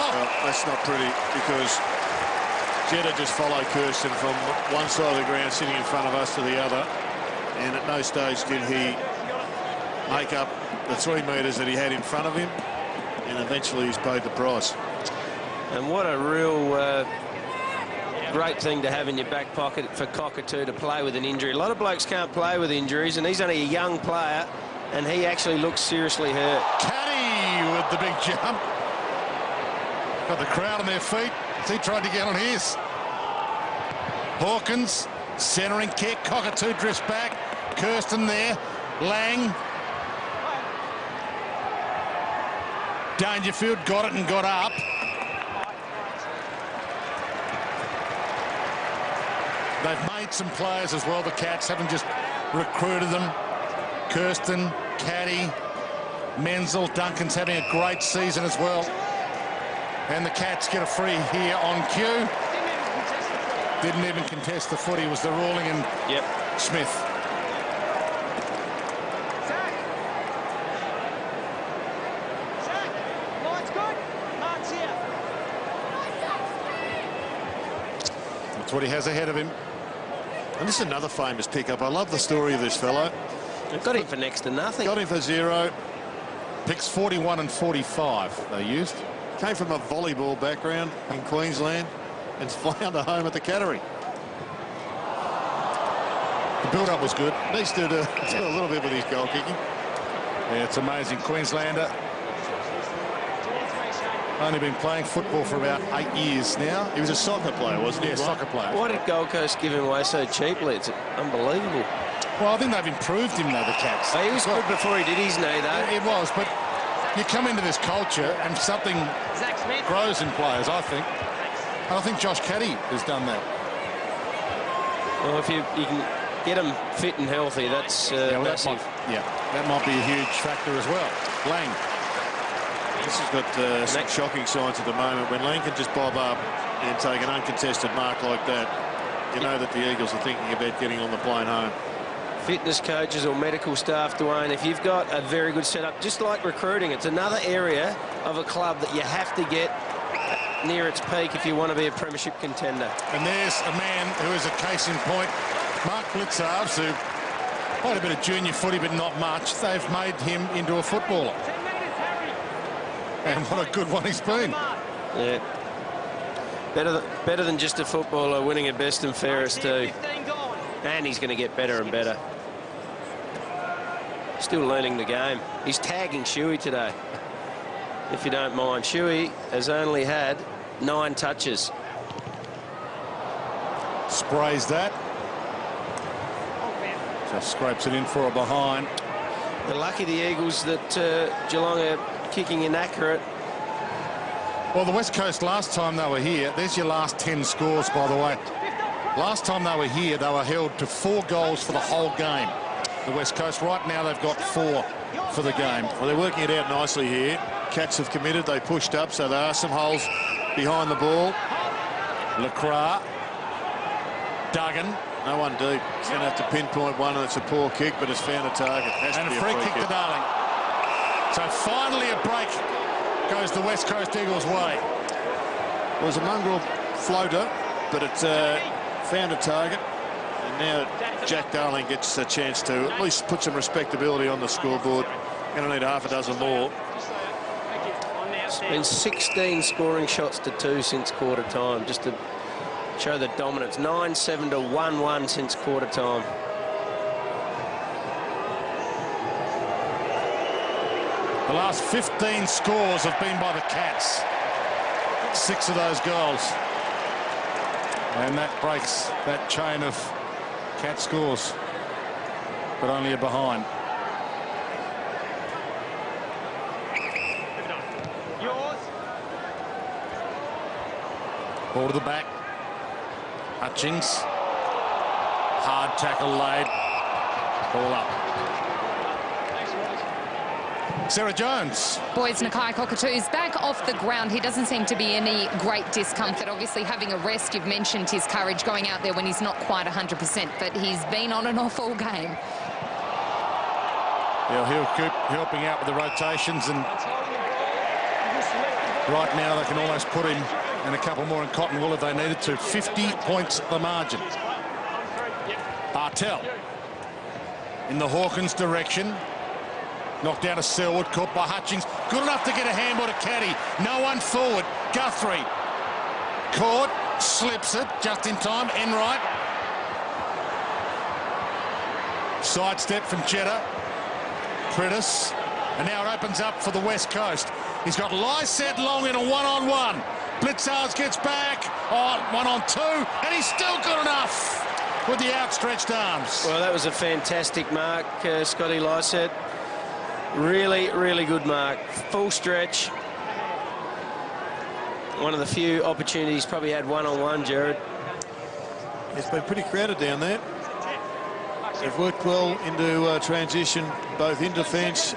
Oh. Well, that's not pretty, because Jetta just followed Kirsten from one side of the ground, sitting in front of us, to the other, and at no stage did he make up the 3 metres that he had in front of him, and eventually he's paid the price. And what a real great thing to have in your back pocket for Cockatoo, to play with an injury. A lot of blokes can't play with injuries, and he's only a young player, and he actually looks seriously hurt. Caddy with the big jump. Got the crowd on their feet. He tried to get on his. Hawkins, centering kick. Cockatoo drifts back. Kirsten there. Lang. Dangerfield got it and got up. They've made some players as well, the Cats, haven't just recruited them. Kirsten, Caddy, Menzel, Duncan's having a great season as well. And the Cats get a free here on cue. Didn't even contest the footy, was the ruling, and Smith. That's what he has ahead of him. And this is another famous pickup. I love the story of this fellow. They've got him for next to nothing. Got him for 0. Picks 41 and 45 they used. Came from a volleyball background in Queensland and found a home at the Cattery. The build-up was good. Needs to do a little bit with his goal kicking. Yeah, it's amazing. Queenslander. Only been playing football for about 8 years now. He was a soccer player, wasn't he? Yeah, soccer player. Why did Gold Coast give him away so cheaply? It's unbelievable. Well, I think they've improved him, though, the Cats. He was good before he did his knee, though. It was, but you come into this culture and something grows in players, I think. And I think Josh Caddy has done that. Well, if you can get them fit and healthy, that's massive. That might be a huge factor as well. Lang. This has got some shocking signs at the moment. When Lang can just bob up and take an uncontested mark like that, you know that the Eagles are thinking about getting on the plane home. Fitness coaches or medical staff, Dwayne, if you've got a very good setup, just like recruiting, it's another area of a club that you have to get near its peak if you want to be a premiership contender. And there's a man who is a case in point. Mark Blitzarves, who played a bit of junior footy, but not much. They've made him into a footballer. And what a good one he's been. Yeah. Better than just a footballer, winning at best and fairest too. And he's going to get better and better. Still learning the game. He's tagging Shuey today, if you don't mind. Shuey has only had 9 touches. Sprays that. Just scrapes it in for a behind. They're lucky, the Eagles, that Geelong are kicking inaccurate. Well, the West Coast, last time they were here, there's your last 10 scores, by the way. Last time they were here, they were held to 4 goals for the whole game. The West Coast, right now, they've got 4 for the game. Well, they're working it out nicely here. Cats have committed. They pushed up, so there are some holes behind the ball. LeCras. Duggan. No one deep. He's going to have to pinpoint one, and it's a poor kick, but it's found a target. And a free kick to Darling. So finally a break goes the West Coast Eagles' way. It was a mongrel floater, but it found a target. And now Jack Darling gets a chance to at least put some respectability on the scoreboard. Going to need half a dozen more. It's been 16 scoring shots to 2 since quarter time, just to show the dominance. 9-7 to 1-1 since quarter time. The last 15 scores have been by the Cats. 6 of those goals. And that breaks that chain of Cat scores, but only a behind. Ball to the back. Hutchings. Hard tackle laid. Ball up. Sarah Jones. Boys, Nakai Cockatoo's back off the ground. He doesn't seem to be any great discomfort. Obviously, having a rest, you've mentioned his courage going out there when he's not quite 100%, but he's been on and off all game. Yeah, he'll keep helping out with the rotations, and right now they can almost put him and a couple more in cotton wool if they needed to. 50 points the margin. Bartel in the Hawkins direction. Knocked down to Selwood, caught by Hutchings. Good enough to get a handball to Caddy. No one forward. Guthrie. Caught, slips it just in time. Enright. Sidestep from Jetta. Prentice. And now it opens up for the West Coast. He's got Lysette long in a one-on-one. Blitzars gets back on 1-on-2, and he's still good enough with the outstretched arms. Well, that was a fantastic mark, Scotty Lysette. Really, really good mark. Full stretch. One of the few opportunities, probably had one-on-one, Jared. It's been pretty crowded down there. They've worked well into transition, both in defence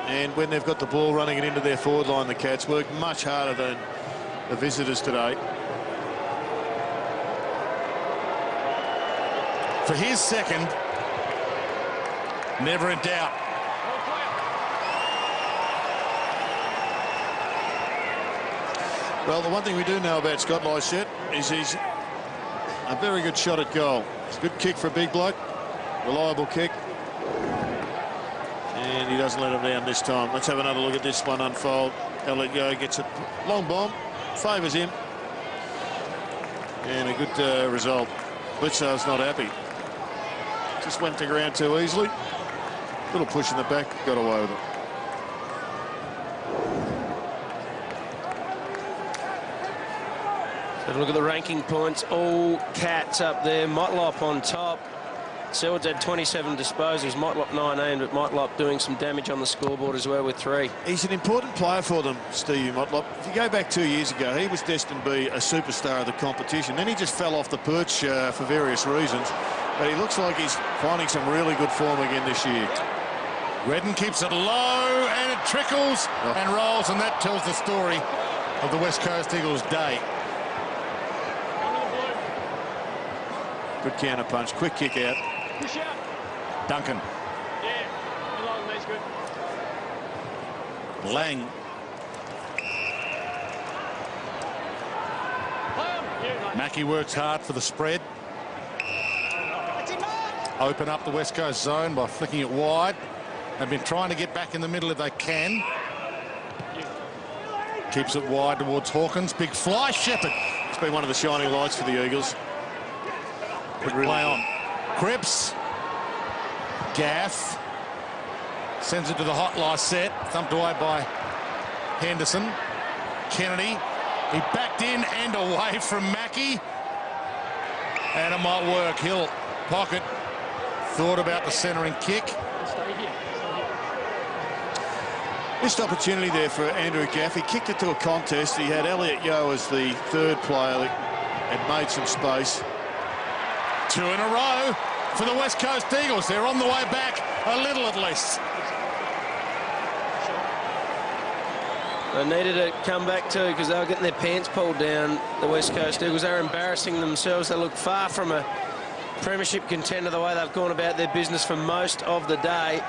and when they've got the ball running it into their forward line. The Cats work much harder than the visitors today. For his second, never in doubt. Well, the one thing we do know about Scott Lysette is he's a very good shot at goal. It's a good kick for a big bloke, reliable kick. And he doesn't let him down this time. Let's have another look at this one unfold. Elliot Yeo gets a long bomb, favours him. And a good result. Blitzar's not happy. Just went to ground too easily. Little push in the back, got away with it. Have a look at the ranking points. All Cats up there. Motlop on top. Selwood's had 27 disposals. Motlop 19, but Motlop doing some damage on the scoreboard as well with 3. He's an important player for them, Stevie Motlop. If you go back 2 years ago, he was destined to be a superstar of the competition. Then he just fell off the perch for various reasons. But he looks like he's finding some really good form again this year. Redden keeps it low, and it trickles and rolls, and that tells the story of the West Coast Eagles' day. Good counter punch, quick kick out. Duncan. Lang. Mackie works hard for the spread. Open up the West Coast zone by flicking it wide. They've been trying to get back in the middle if they can. Keeps it wide towards Hawkins. Big fly, Shepherd. It's been one of the shining lights for the Eagles. Good play on. Cripps. Gaff. Sends it to the hot Lysette. Thumped away by Henderson. Kennedy. He backed in and away from Mackie. And it might work. Hill pocket. Thought about the centering kick. Missed opportunity there for Andrew Gaff. He kicked it to a contest. He had Elliot Yeo as the third player that had made some space. 2 in a row for the West Coast Eagles. They're on the way back, a little at least. They needed to come back too because they were getting their pants pulled down, the West Coast Eagles. They're embarrassing themselves. They look far from a premiership contender the way they've gone about their business for most of the day.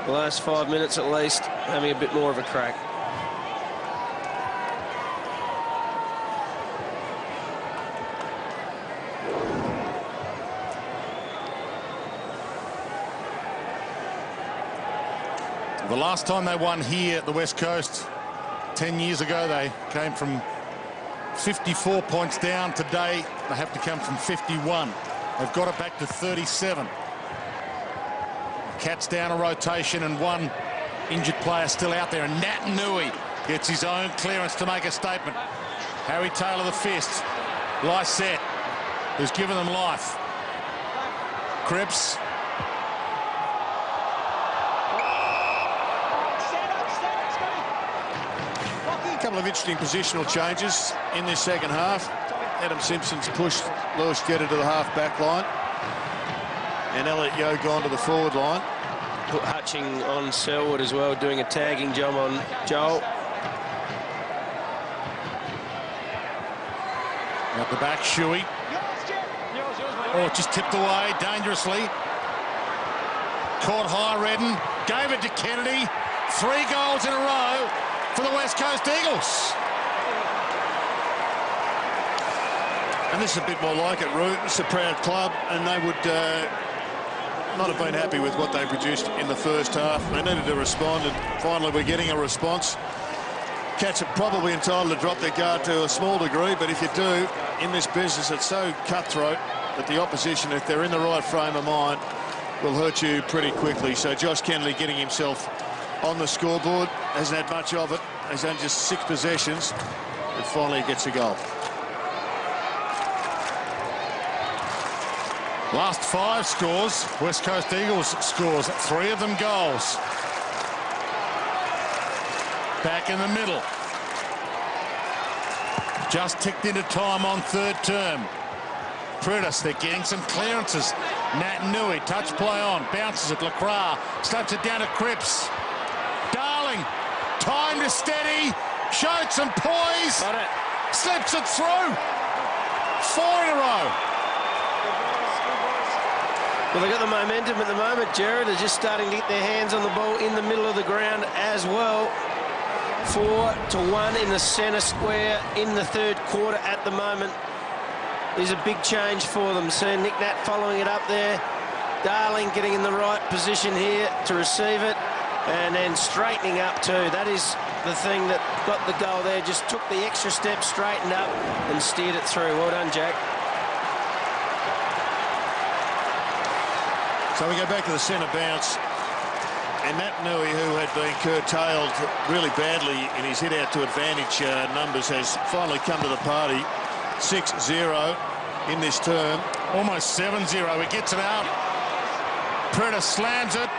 The last 5 minutes at least, having a bit more of a crack. The last time they won here at the West Coast, 10 years ago, they came from 54 points down. Today, they have to come from 51. They've got it back to 37. Cats down a rotation and one injured player still out there. And Nat Nui gets his own clearance to make a statement. Harry Taylor the fist. Lysette, who's given them life. Cripps. A couple of interesting positional changes in this second half. Adam Simpson's pushed Lewis Jetta to the half-back line. And Elliot Yeo gone to the forward line. Put Hutching on Selwood as well, doing a tagging job on Joel. At the back, Shuey. Oh, just tipped away dangerously. Caught high, Redden. Gave it to Kennedy. 3 goals in a row for the West Coast Eagles. And this is a bit more like it, Roo. It's a proud club, and they would not have been happy with what they produced in the first half. They needed to respond, and finally we're getting a response. Cats are probably entitled to drop their guard to a small degree, but if you do, in this business, it's so cutthroat that the opposition, if they're in the right frame of mind, will hurt you pretty quickly. So Josh Kennedy getting himself on the scoreboard. Hasn't had much of it. He's done just 6 possessions, and finally he gets a goal. Last 5 scores, West Coast Eagles scores, 3 of them goals. Back in the middle. Just ticked into time on third term. Prentice, they're getting some clearances. Nat Nui, touch play on, bounces it, Lacroix, slaps it down to Cripps. Darling, time to steady, showed some poise. Got it. Slips it through. 4 in a row. Well, they've got the momentum at the moment, Jared. They're just starting to get their hands on the ball in the middle of the ground as well. 4-1 in the centre square in the third quarter at the moment. Is a big change for them. So Nick Nat following it up there. Darling getting in the right position here to receive it. And then straightening up too. That is the thing that got the goal there. Just took the extra step, straightened up and steered it through. Well done, Jack. So we go back to the centre bounce, and Nat Nui, who had been curtailed really badly in his hit out to advantage numbers, has finally come to the party. 6-0 in this term. Almost 7-0. He gets it out. Prentice slams it.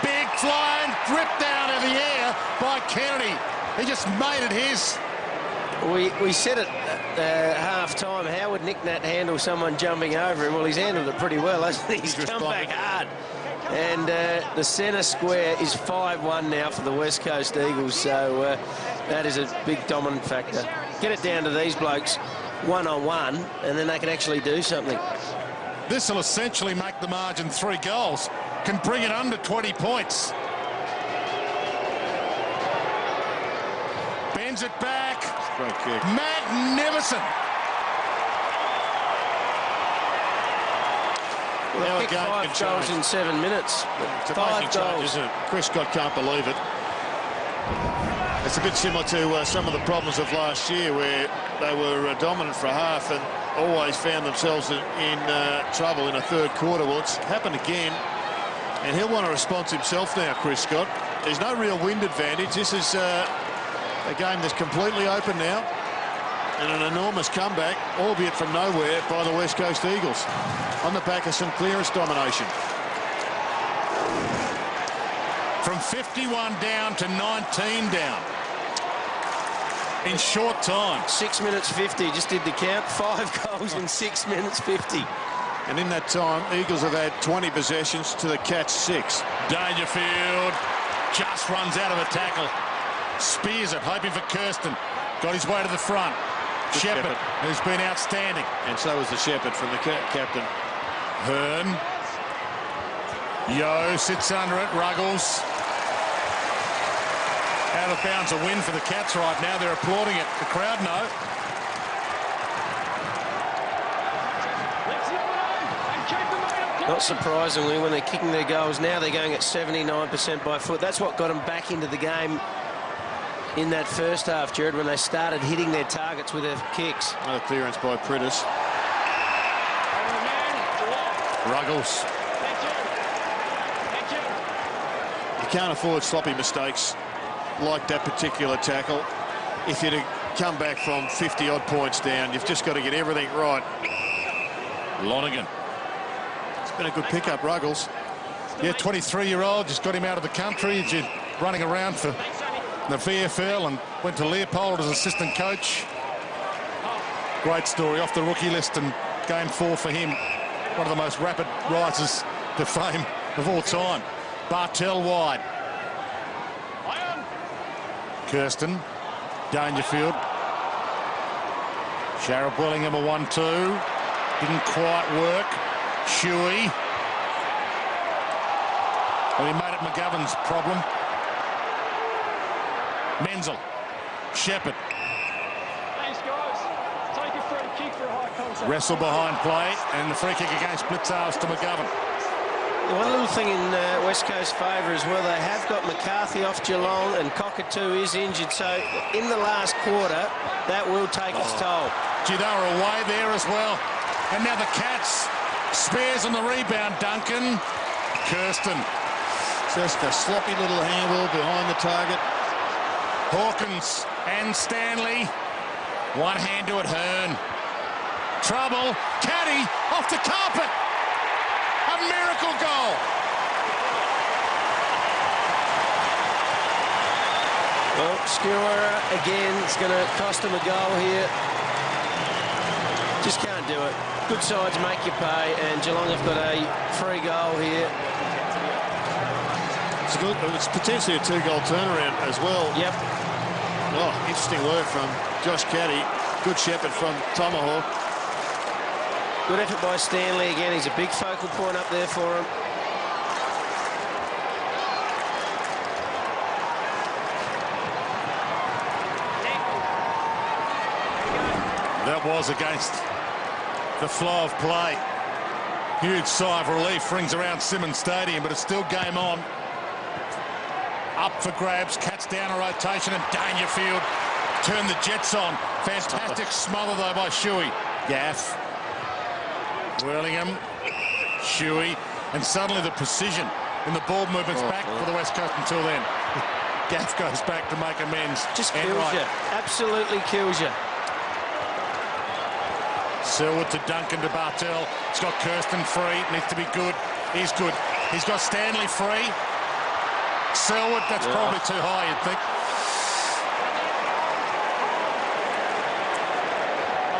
Big flying rip down in the air by Kennedy. He just made it his. We said it at half-time. How would Nick Nat handle someone jumping over him? Well, he's handled it pretty well, hasn't he? He's come back hard. And the centre square is 5-1 now for the West Coast Eagles. So that is a big dominant factor. Get it down to these blokes one-on-one, and then they can actually do something. This will essentially make the margin 3 goals. Can bring it under 20 points. Bends it back. Great kick. Magnificent. Well, Now kicked a game 5 can goals change. in 7 minutes. It's 5 amazing change, goals. isn't it? Chris Scott can't believe it. It's a bit similar to some of the problems of last year, where they were dominant for half and always found themselves in trouble in a third quarter. Well, it's happened again, and he'll want to respond himself now, Chris Scott. There's no real wind advantage. This is a game that's completely open now, and an enormous comeback, albeit from nowhere, by the West Coast Eagles on the back of some clearance domination. From 51 down to 19 down in short time. 6 minutes 50, just did the count. 5 goals in 6 minutes 50. And in that time, Eagles have had 20 possessions to the Cats 6. Dangerfield just runs out of a tackle. Spears it, hoping for Kirsten. Got his way to the front. Shepherd, who's been outstanding. And so was the Shepherd from the captain. Hearn. Yeo sits under it. Ruggles. Out of bounds, a win for the Cats right now. They're applauding it. The crowd know. Not surprisingly, when they're kicking their goals now, they're going at 79% by foot. That's what got them back into the game in that first half, Jared, when they started hitting their targets with their kicks. Another clearance by Prentice. Ruggles. You can't afford sloppy mistakes like that particular tackle. If you're to come back from 50-odd points down, you've just got to get everything right. Lonergan. It's been a good pickup, Ruggles. Yeah, 23-year-old, just got him out of the country, just running around for the VFL and went to Leopold as assistant coach. Great story, off the rookie list and game 4 for him. One of the most rapid rises to fame of all time. Bartel wide. Kirsten, Dangerfield. Sharrop Willingham a 1-2. Didn't quite work. Shuey. Well, he made it McGovern's problem. Menzel. Shepherd. Thanks, guys. Take a free kick for a high contact. Wrestle behind play, and the free kick against Blitzarves to McGovern. One little thing in West Coast favour as well, they have got McCarthy off Geelong and Cockatoo is injured, so in the last quarter, that will take its toll. Gee, they were away there as well. And now the Cats. Spares on the rebound, Duncan. Kirsten. Just a sloppy little handball behind the target. Hawkins and Stanley. One hand to it, Hearn. Trouble. Caddy off the carpet. A miracle goal. Well, Skewer again, it's going to cost him a goal here. Just can't do it. Good sides make you pay, and Geelong have got a free goal here. It's potentially a 2-goal turnaround as well. Yep. Oh, interesting work from Josh Caddy. Good shepherd from Tomahawk. Good effort by Stanley again. He's a big focal point up there for him. That was against the flow of play. Huge sigh of relief rings around Simmons Stadium, but it's still game on. Up for grabs, Cats down a rotation, and Dangerfield turn the Jets on. Fantastic smother though by Shuey. Gaff. Whirlingham. Shuey. And suddenly the precision in the ball movements back for the West Coast until then. Gaff goes back to make amends. Just kills you. Absolutely kills you. Selwood to Duncan to Bartel. He's got Kirsten free. Needs to be good. He's good. He's got Stanley free. Selwood, that's probably too high, you'd think.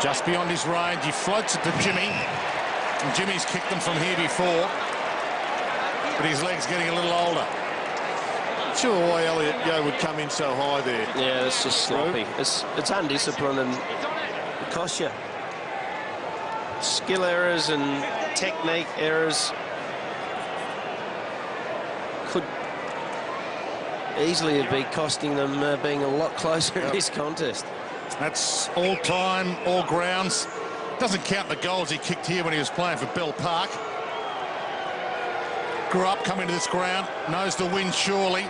Just beyond his range, he floats it to Jimmy. And Jimmy's kicked them from here before. But his leg's getting a little older. Not sure why Elliot Yeo would come in so high there. Yeah, it's just sloppy. It's undisciplined and it costs you. Skill errors and technique errors could easily have been costing them being a lot closer in this contest. That's all time, all grounds. Doesn't count the goals he kicked here when he was playing for Bell Park. Grew up coming to this ground, knows the win surely.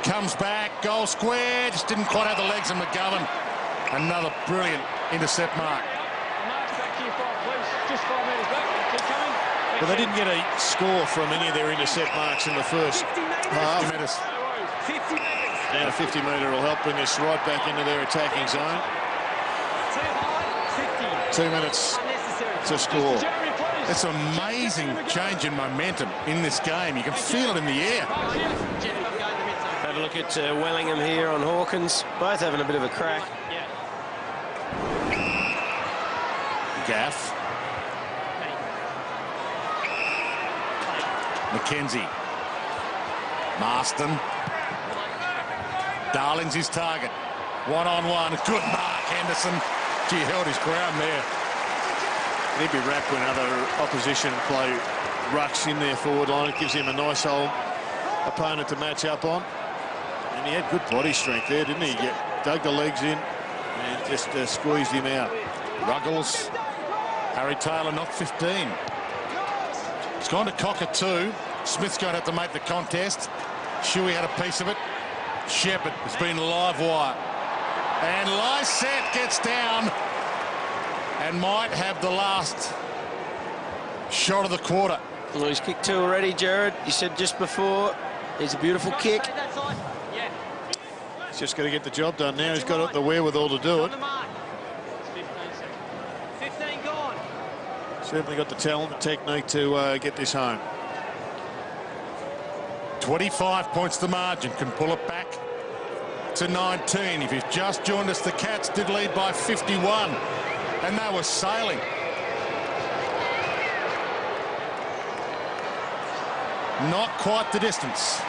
Comes back, goal square, just didn't quite have the legs of McGovern. Another brilliant intercept mark. Just 5 metres back. Keep coming. But they didn't get a score from any of their intercept marks in the first half. 50 metres. 50 metres. Now a 50-metre will help bring us right back into their attacking zone. 2 minutes to score. It's an amazing change in momentum in this game. You can feel it in the air. Have a look at Wellingham here on Hawkins. Both having a bit of a crack. Gaff. McKenzie. Marston. Darling's his target. One-on-one. Good mark, Henderson. Gee, held his ground there. He'd be wrapped when other opposition play rucks in their forward line. It gives him a nice old opponent to match up on. And he had good body strength there, didn't he? He dug the legs in and just squeezed him out. Ruggles. Harry Taylor, not 15. It's gone to Cockatoo. Smith's going to have to make the contest. Shuey had a piece of it. Shepherd has been live wire. And Lysette gets down and might have the last shot of the quarter. Well, he's kicked 2 already, Jared. You said just before. It's a beautiful kick. He's just got to get the job done now. He's got the wherewithal to do it. 15 gone. Certainly got the talent and technique to get this home. 25 points the margin, can pull it back to 19. If you've just joined us, the Cats did lead by 51 and they were sailing. Not quite the distance.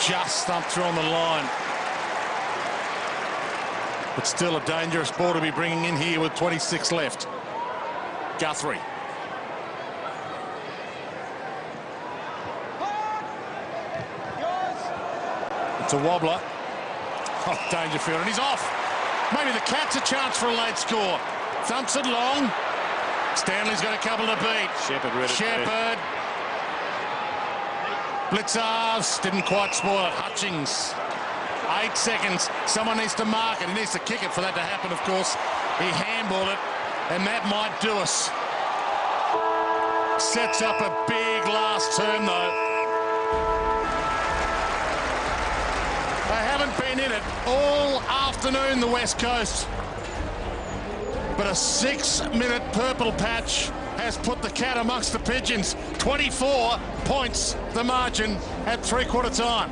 Just stumped through on the line. But still a dangerous ball to be bringing in here with 26 left. Guthrie. It's a wobbler. Oh, Dangerfield, and he's off. Maybe the Cats a chance for a late score. Thumps it long. Stanley's got a couple to beat. Shepherd read it. Shepherd. Blitzars didn't quite spoil it. Hutchings. 8 seconds. Someone needs to mark it. He needs to kick it for that to happen, of course. He handballed it, and that might do us. Sets up a big last term, though. They haven't been in it all afternoon, the West Coast. But a 6-minute purple patch has put the cat amongst the pigeons. 24 points the margin at three-quarter time.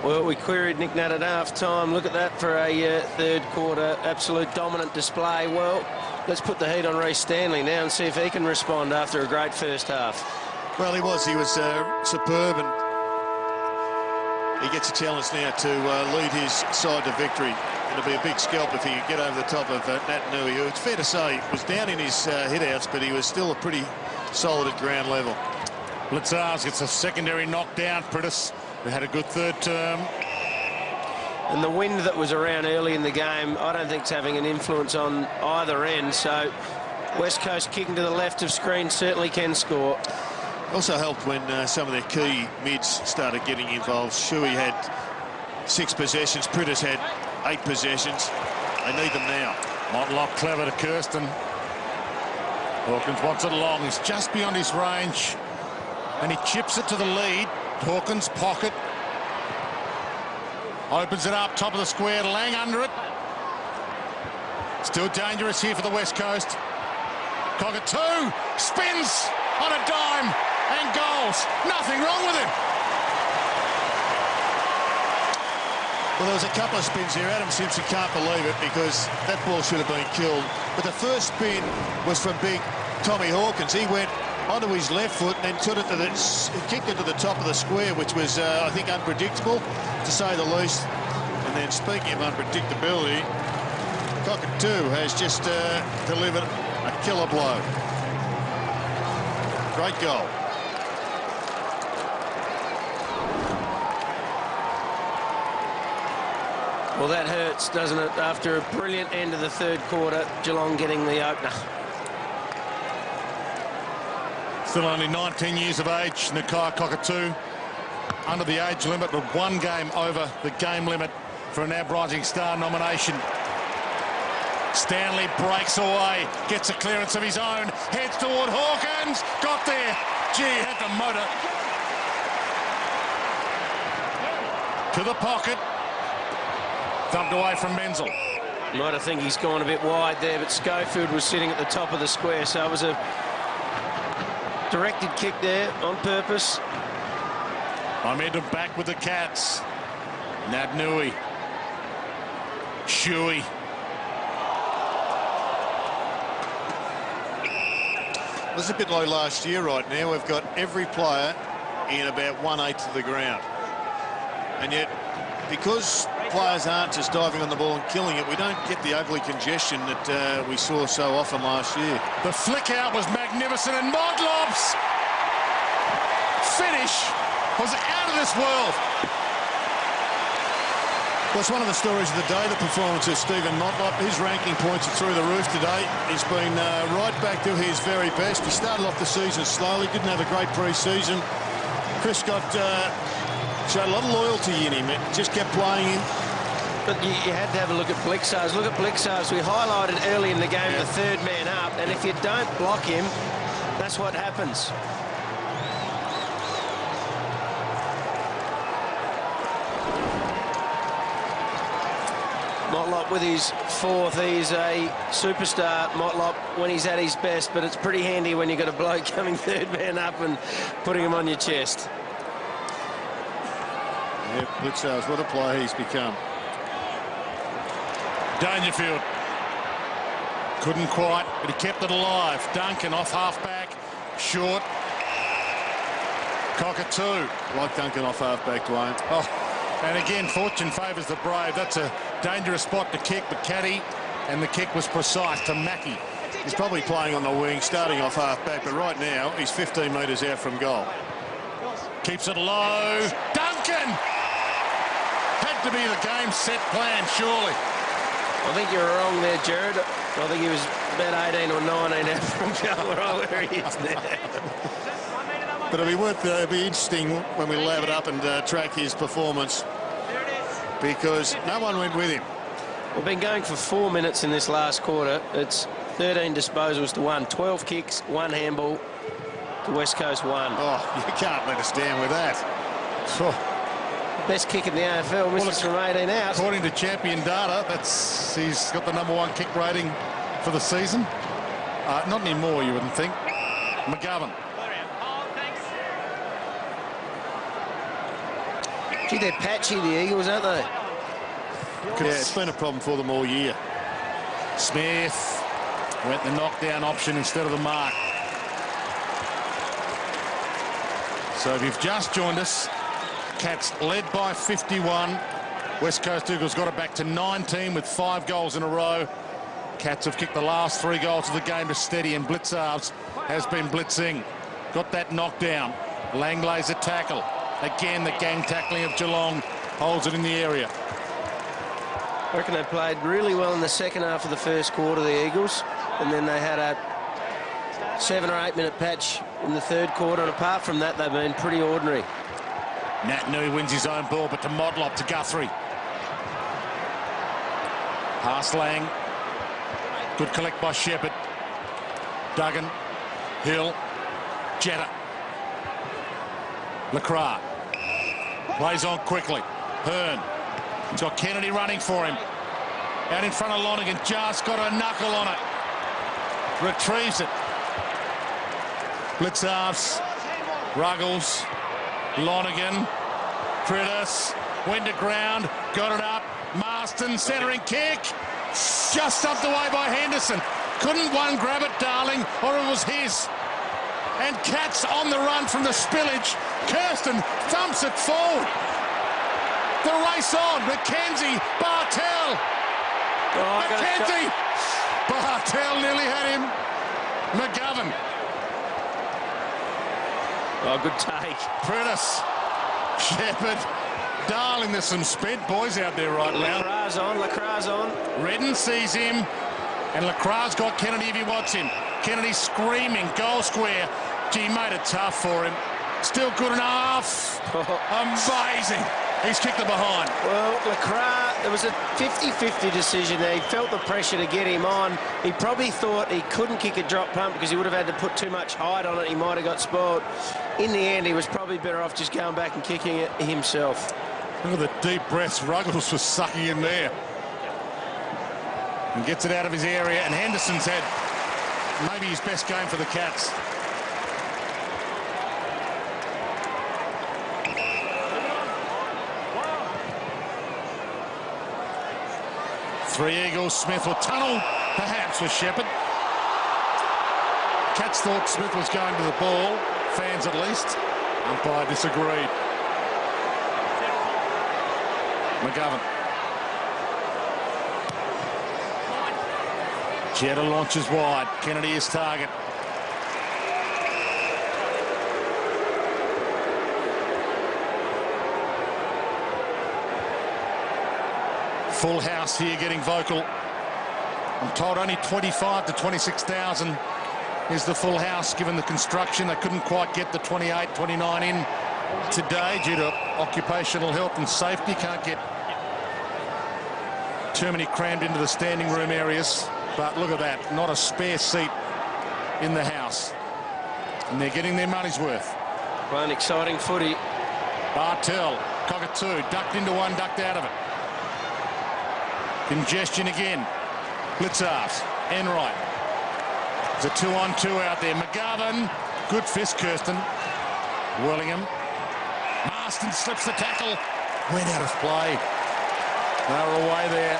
Well, we queried Nick Nutt at half-time. Look at that for a third quarter. Absolute dominant display. Well, let's put the heat on Reece Stanley now and see if he can respond after a great first half. Well, he was superb, and he gets a challenge now to lead his side to victory. It'll be a big scalp if he can get over the top of Nat Nui, who, it's fair to say, was down in his hit-outs, but he was still pretty solid at ground level. Blitzars gets a secondary knockdown. Pritis, who had a good third term. And the wind that was around early in the game, I don't think it's having an influence on either end. So West Coast kicking to the left of screen certainly can score. Also helped when some of their key mids started getting involved. Shuey had 6 possessions. Pritis had 8 possessions. They need them now. Montlock clever to Kirsten. Hawkins wants it long. He's just beyond his range. And he chips it to the lead. Hawkins pocket. Opens it up, top of the square. Lang under it. Still dangerous here for the West Coast. Cockatoo spins on a dime and goals. Nothing wrong with him. Well, there was a couple of spins here. Adam Simpson can't believe it because that ball should have been killed. But the first spin was from big Tommy Hawkins. He went onto his left foot and then kicked it to the top of the square, which was, I think, unpredictable, to say the least. And then, speaking of unpredictability, Cockatoo has just delivered a killer blow. Great goal. Well, that hurts, doesn't it? After a brilliant end of the third quarter, Geelong getting the opener. Still only 19 years of age, Nakai Cockatoo. Under the age limit, but 1 game over the game limit for an NAB Rising Star nomination. Stanley breaks away, gets a clearance of his own, heads toward Hawkins, got there. Gee, had the motor. To the pocket. Thumped away from Menzel. You might have think he's gone a bit wide there, but Schofield was sitting at the top of the square, so it was a directed kick there on purpose. Momentum back with the Cats. Nat Nui. Shuey. It was a bit low last year right now. We've got every player in about 1/8 of the ground. And yet, because players aren't just diving on the ball and killing it, we don't get the ugly congestion that we saw so often last year. The flick out was magnificent, and Modlop's finish was out of this world. Well, it's one of the stories of the day, the performance of Stephen Motlop. His ranking points are through the roof today. He's been right back to his very best. He started off the season slowly, didn't have a great pre-season. Chris got showed a lot of loyalty in him. It just kept playing him. But you had to have a look at Blitzars. Look at Blitzars. We highlighted early in the game the third man up, and if you don't block him, that's what happens. Motlop with his 4th. He's a superstar, Motlop, when he's at his best, but it's pretty handy when you've got a bloke coming third man up and putting him on your chest. Yeah, Blitzers, what a player he's become. Dangerfield. Couldn't quite, but he kept it alive. Duncan off half-back. Short. Cockatoo. Like Duncan off half-back, Dwayne. Oh, and again, fortune favours the brave. That's a dangerous spot to kick, but Caddy, and the kick was precise to Mackie. He's probably playing on the wing, starting off half-back, but right now he's 15 metres out from goal. Keeps it low. Duncan! Had to be the game set plan, surely. I think you're wrong there, Jared. I think he was about 18 or 19 out from goal, right where he is now. But it'll be interesting when we lab it up and track his performance, because no one went with him. We've been going for 4 minutes in this last quarter. It's 13 disposals to 1, 12 kicks, 1 handball to West Coast 1. Oh, you can't let us down with that. Oh. Best kick in the AFL, misses from 18 out. According to champion data, he's got the #1 kick rating for the season. Not anymore, you wouldn't think. McGovern. Gee, they're patchy, the Eagles, aren't they? Yeah, it's been a problem for them all year. Smith went the knockdown option instead of the mark. So if you've just joined us, Cats led by 51. West Coast Eagles got it back to 19 with 5 goals in a row. Cats have kicked the last 3 goals of the game to steady, and Blitzarves has been blitzing. Got that knockdown. Langlay's a tackle. Again, the gang tackling of Geelong holds it in the area. I reckon they played really well in the second half of the first quarter, the Eagles, and then they had a 7 or 8 minute patch in the third quarter, and apart from that, they've been pretty ordinary. Nat Nui wins his own ball, but to Modlop, to Guthrie. Pass Lang. Good collect by Shepherd. Duggan. Hill. Jetta. Lacroix. Plays on quickly. Hearn. He's got Kennedy running for him. Out in front of Lonergan. Just got a knuckle on it. Retrieves it. Blitzarves. Ruggles. Lonergan. Critters. Went to ground. Got it up. Marston centering kick. Just stumped away by Henderson. Couldn't one grab it, darling, or it was his. And Cats on the run from the spillage. Kirsten thumps it forward. The race on. McKenzie. Bartell. McKenzie. Bartell nearly had him. McGovern. Oh, good take. Prentice. Shepherd. Darling, there's some spent boys out there right now. Lacroix on. Redden sees him, and Lacroix's got Kennedy if he wants him. Kennedy screaming, goal square. Gee, made it tough for him. Still good enough. Amazing. He's kicked it behind. Well, Lacroix, it was a 50-50 decision there. He felt the pressure to get him on. He probably thought he couldn't kick a drop pump because he would have had to put too much height on it. He might have got spoiled. In the end, he was probably better off just going back and kicking it himself. Look at the deep breaths Ruggles was sucking in there. And gets it out of his area, and Henderson's had maybe his best game for the Cats. Three Eagles. Smith will tunnel, perhaps, with Shepherd. Cats thought Smith was going to the ball. Fans, at least. Umpire disagreed. McGovern. Jetta launches wide. Kennedy is target. Full house here getting vocal. I'm told only 25 to 26,000 is the full house given the construction. They couldn't quite get the 28, 29 in today due to occupational health and safety. Can't get too many crammed into the standing room areas. But look at that, not a spare seat in the house. And they're getting their money's worth. Playing exciting footy. Bartell, Cockatoo, ducked into one, ducked out of it. Congestion again. Blitzarves, Enright. There's a 2-on-2 out there. McGovern, good fist, Kirsten. Willingham. Marston slips the tackle. went out of play. They were away there.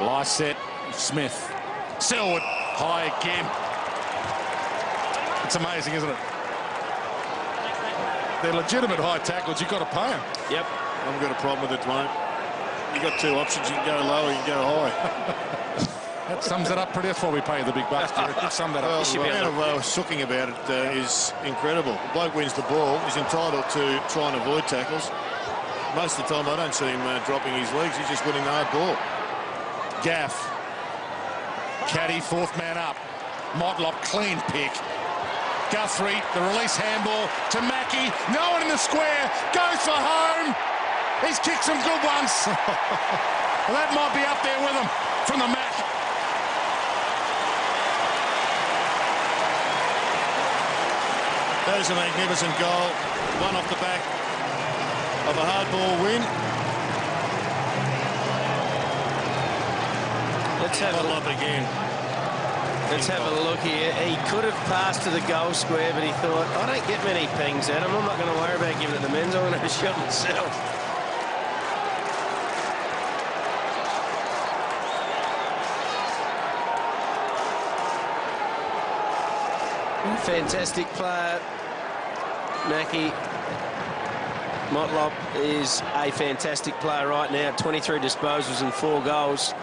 Lycett, Smith, Selwood, high again. It's amazing, isn't it? They're legitimate high tackles. You've got to pay them. Yep. I haven't got a problem with it, mate. You've got two options. You can go low, you can go high. That sums it up pretty. That's why we pay the big bucks, Jared. That summed that up. Well, the amount of sooking about it is incredible. The bloke wins the ball. He's entitled to try and avoid tackles. Most of the time, I don't see him dropping his legs. He's just winning the hard ball. Gaff. Caddy, fourth man up. Motlop, clean pick. Guthrie, the release handball to Mackie. No one in the square. Goes for home. He's kicked some good ones. Well, that might be up there with him from the Mac. That is a magnificent goal. One off the back of a hard ball win. Let's have a look again. Let's have a look here. He could have passed to the goal square, but he thought, I don't get many pings at him. I'm not going to worry about giving it to the men's. I'm going to have a shot myself. Fantastic player. Mackie. Motlop is a fantastic player right now. 23 disposals and 4 goals.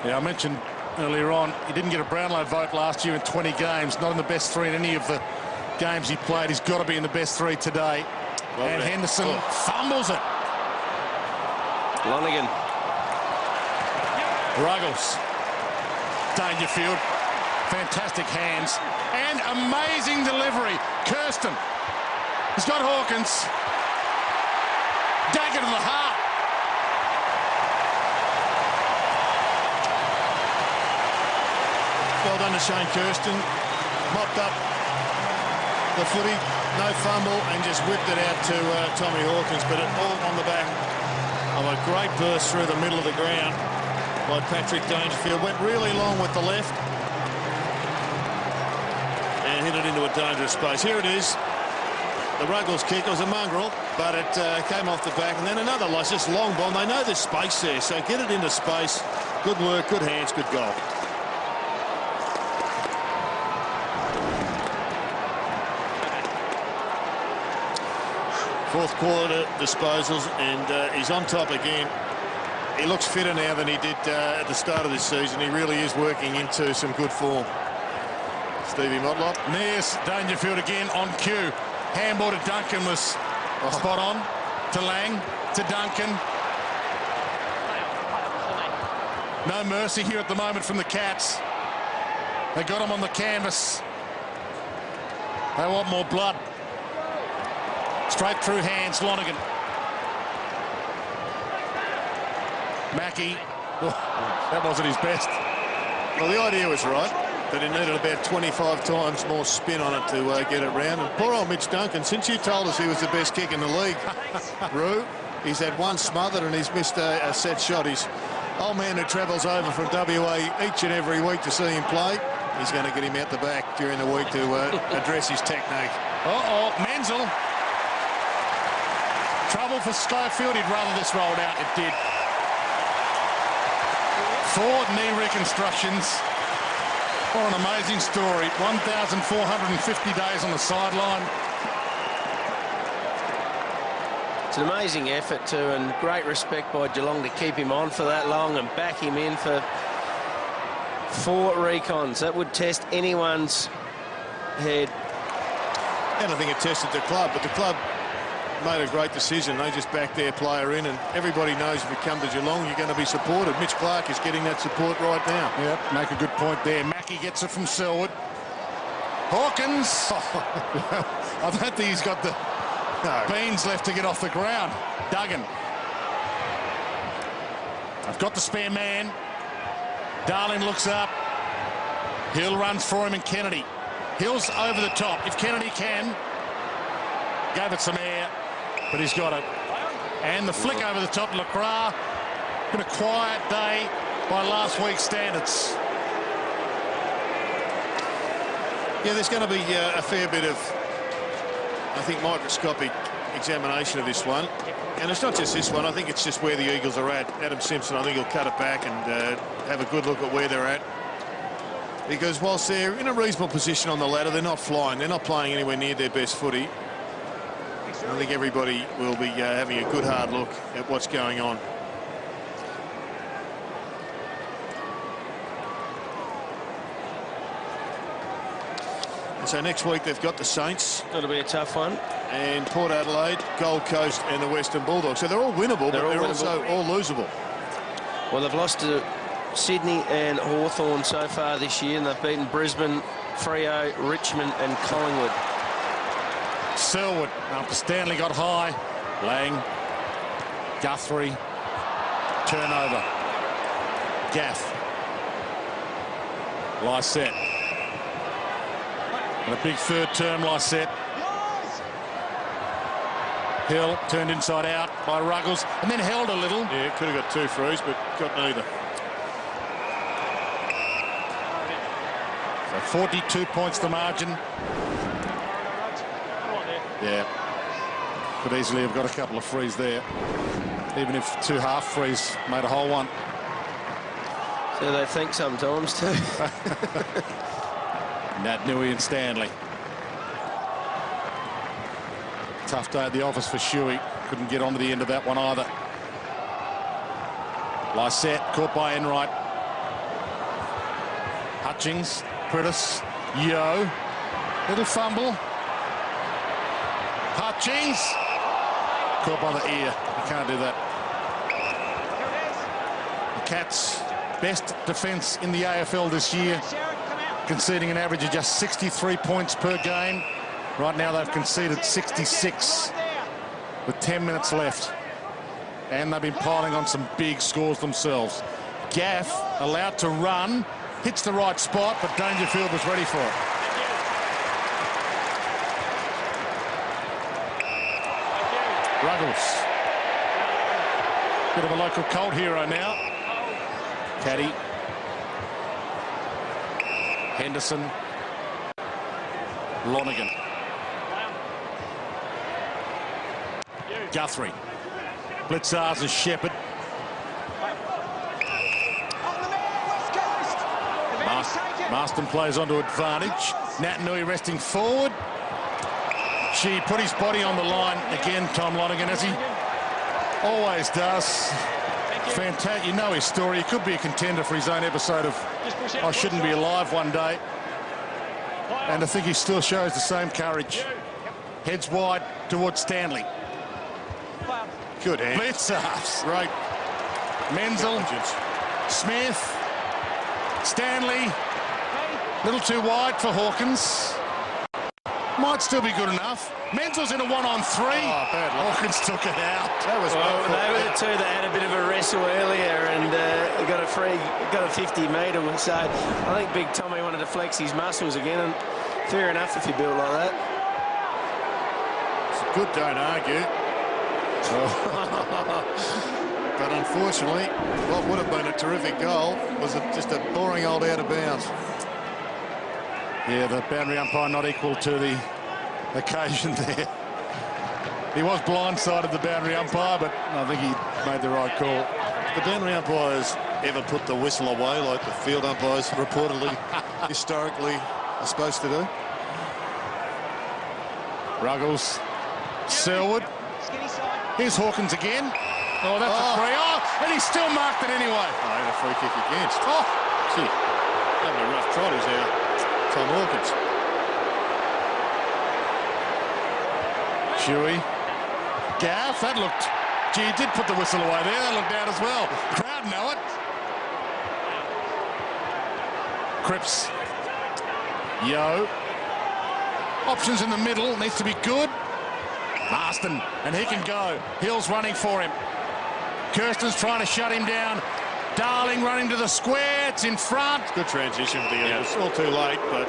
Yeah, I mentioned earlier on, he didn't get a Brownlow vote last year in 20 games. Not in the best 3 in any of the games he played. He's got to be in the best 3 today. Well, and Henderson fumbles it. Lonergan. Ruggles. Dangerfield. Fantastic hands. And amazing delivery. Kirsten. He's got Hawkins. Dagger to the heart. Well done to Shane Kirsten. Mopped up the footy, no fumble, and just whipped it out to Tommy Hawkins, but it all on the back of a great burst through the middle of the ground by Patrick Dangerfield. Went really long with the left and hit it into a dangerous space. Here it is. The Ruggles kick. It was a mongrel, but it came off the back, and then another just long bomb. They know there's space there, so get it into space. Good work, good hands, good goal. Fourth quarter disposals, and he's on top again. He looks fitter now than he did at the start of this season. He really is working into some good form. Stevie Motlop. Nears, Dangerfield again on cue. Handball to Duncan was spot on. To Lang, to Duncan. No mercy here at the moment from the Cats. They got him on the canvas. They want more blood. Straight through hands, Lonergan. Mackie. Oh, that wasn't his best. Well, the idea was right, but he needed about 25 times more spin on it to get it round. And poor old Mitch Duncan, since you told us he was the best kick in the league, Roo, he's had one smothered and he's missed a set shot. He's old man who travels over from WA each and every week to see him play. He's going to get him out the back during the week to address his technique. Uh-oh, Menzel. Trouble for Schofield. He'd rather this rolled out. It did. 4 knee reconstructions. What an amazing story. 1,450 days on the sideline. It's an amazing effort too, and great respect by Geelong to keep him on for that long and back him in for 4 recons. That would test anyone's head. And I think it tested the club, but the club made a great decision. They just backed their player in, and everybody knows if you come to Geelong, you're going to be supported. Mitch Clark is getting that support right now. Yep, make a good point there. Mackie gets it from Selwood. Hawkins. I don't think he's got the beans left to get off the ground. Duggan. I've got the spare man. Darling looks up. Hill runs for him, and Kennedy. Hill's over the top. If Kennedy can. Gave it some air, but he's got it. And the flick over the top, LaCroix. been a quiet day by last week's standards. Yeah, there's going to be a fair bit of, I think, microscopic examination of this one. And it's not just this one. I think it's just where the Eagles are at. Adam Simpson, I think he'll cut it back and have a good look at where they're at. Because whilst they're in a reasonable position on the ladder, they're not flying. They're not playing anywhere near their best footy. I think everybody will be having a good hard look at what's going on. And so next week they've got the Saints. It'll be a tough one. And Port Adelaide, Gold Coast and the Western Bulldogs. So they're all winnable, but they're also all losable. Well, they've lost to Sydney and Hawthorn so far this year, and they've beaten Brisbane, Freo, Richmond and Collingwood. Selwood, after Stanley got high. Lang, Guthrie, turnover. Gaff. Lysette. And a big third term, Lysette. Hill turned inside out by Ruggles and then held a little. Yeah, could have got 2 throws, but got neither. So 42 points the margin. Yeah. Could easily have got a couple of frees there. Even if 2 half frees made a whole one. So they think sometimes too. Nat Nui and Stanley. Tough day at the office for Shuey. Couldn't get onto the end of that one either. Lysette caught by Enright. Hutchings, Pritis, Yo. Little fumble. Hutchings. Caught by the ear. You can't do that. The Cats' best defence in the AFL this year, conceding an average of just 63 points per game. Right now they've conceded 66 with 10 minutes left. And they've been piling on some big scores themselves. Gaff allowed to run, hits the right spot, but Dangerfield was ready for it. Ruggles. Bit of a local cult hero now. Caddy. Henderson. Lonergan. Guthrie. Blitzars and Shepherd. Marston plays onto advantage. Nat Nui resting forward. She put his body on the line again, Tom Lonergan, as he always does. Fantastic. You know his story. He could be a contender for his own episode of I Shouldn't Be Alive one day. And I think he still shows the same courage. Heads wide towards Stanley. Good hand. Blitzars. Right. Menzel. Smith. Stanley. Little too wide for Hawkins. Might still be good enough. Menzel's in a 1-on-3. Oh, bad luck. Hawkins took it out. That was They were the two that had a bit of a wrestle earlier and got a 50-metre. So I think Big Tommy wanted to flex his muscles again, and fair enough if you build like that. It's good, don't argue. But unfortunately, what would have been a terrific goal was just a boring old out of bounds. Yeah, the boundary umpire not equal to the occasion there. He was blindsided, the boundary umpire, but I think he made the right call. The boundary umpires ever put the whistle away like the field umpires reportedly historically are supposed to do? Ruggles. Selwood. Here's Hawkins again. Oh, that's a free. Oh, and he still marked it anyway. Oh, and a free kick against. Oh, gee. Having a rough trot is our Tom Hawkins. Shuey. Gaff, that looked... Gee, he did put the whistle away there. That looked out as well. Crowd know it. Cripps. Yo. Options in the middle. Needs to be good. Marston, and he can go. Hill's running for him. Kirsten's trying to shut him down. Darling running to the square. It's in front. Good transition for the Eagles. It's all too late, but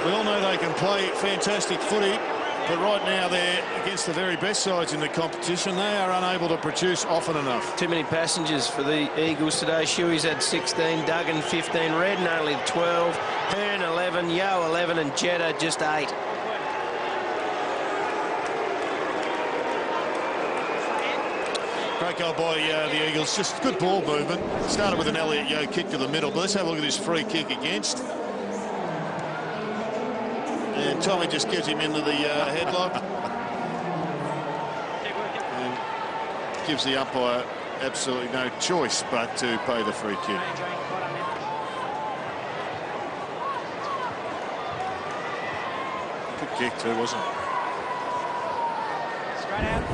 we all know they can play fantastic footy. But right now they're against the very best sides in the competition. They are unable to produce often enough. Too many passengers for the Eagles today. Shuey's had 16, Duggan 15, Redden only 12, Hearn 11, Yo 11 and Jetta just 8. Great goal by the Eagles. Just good ball movement. Started with an Elliott Yeo kick to the middle. But let's have a look at this free kick against. And Tommy just gives him into the headlock. And gives the umpire absolutely no choice but to pay the free kick. Good kick too, wasn't it? Straight out.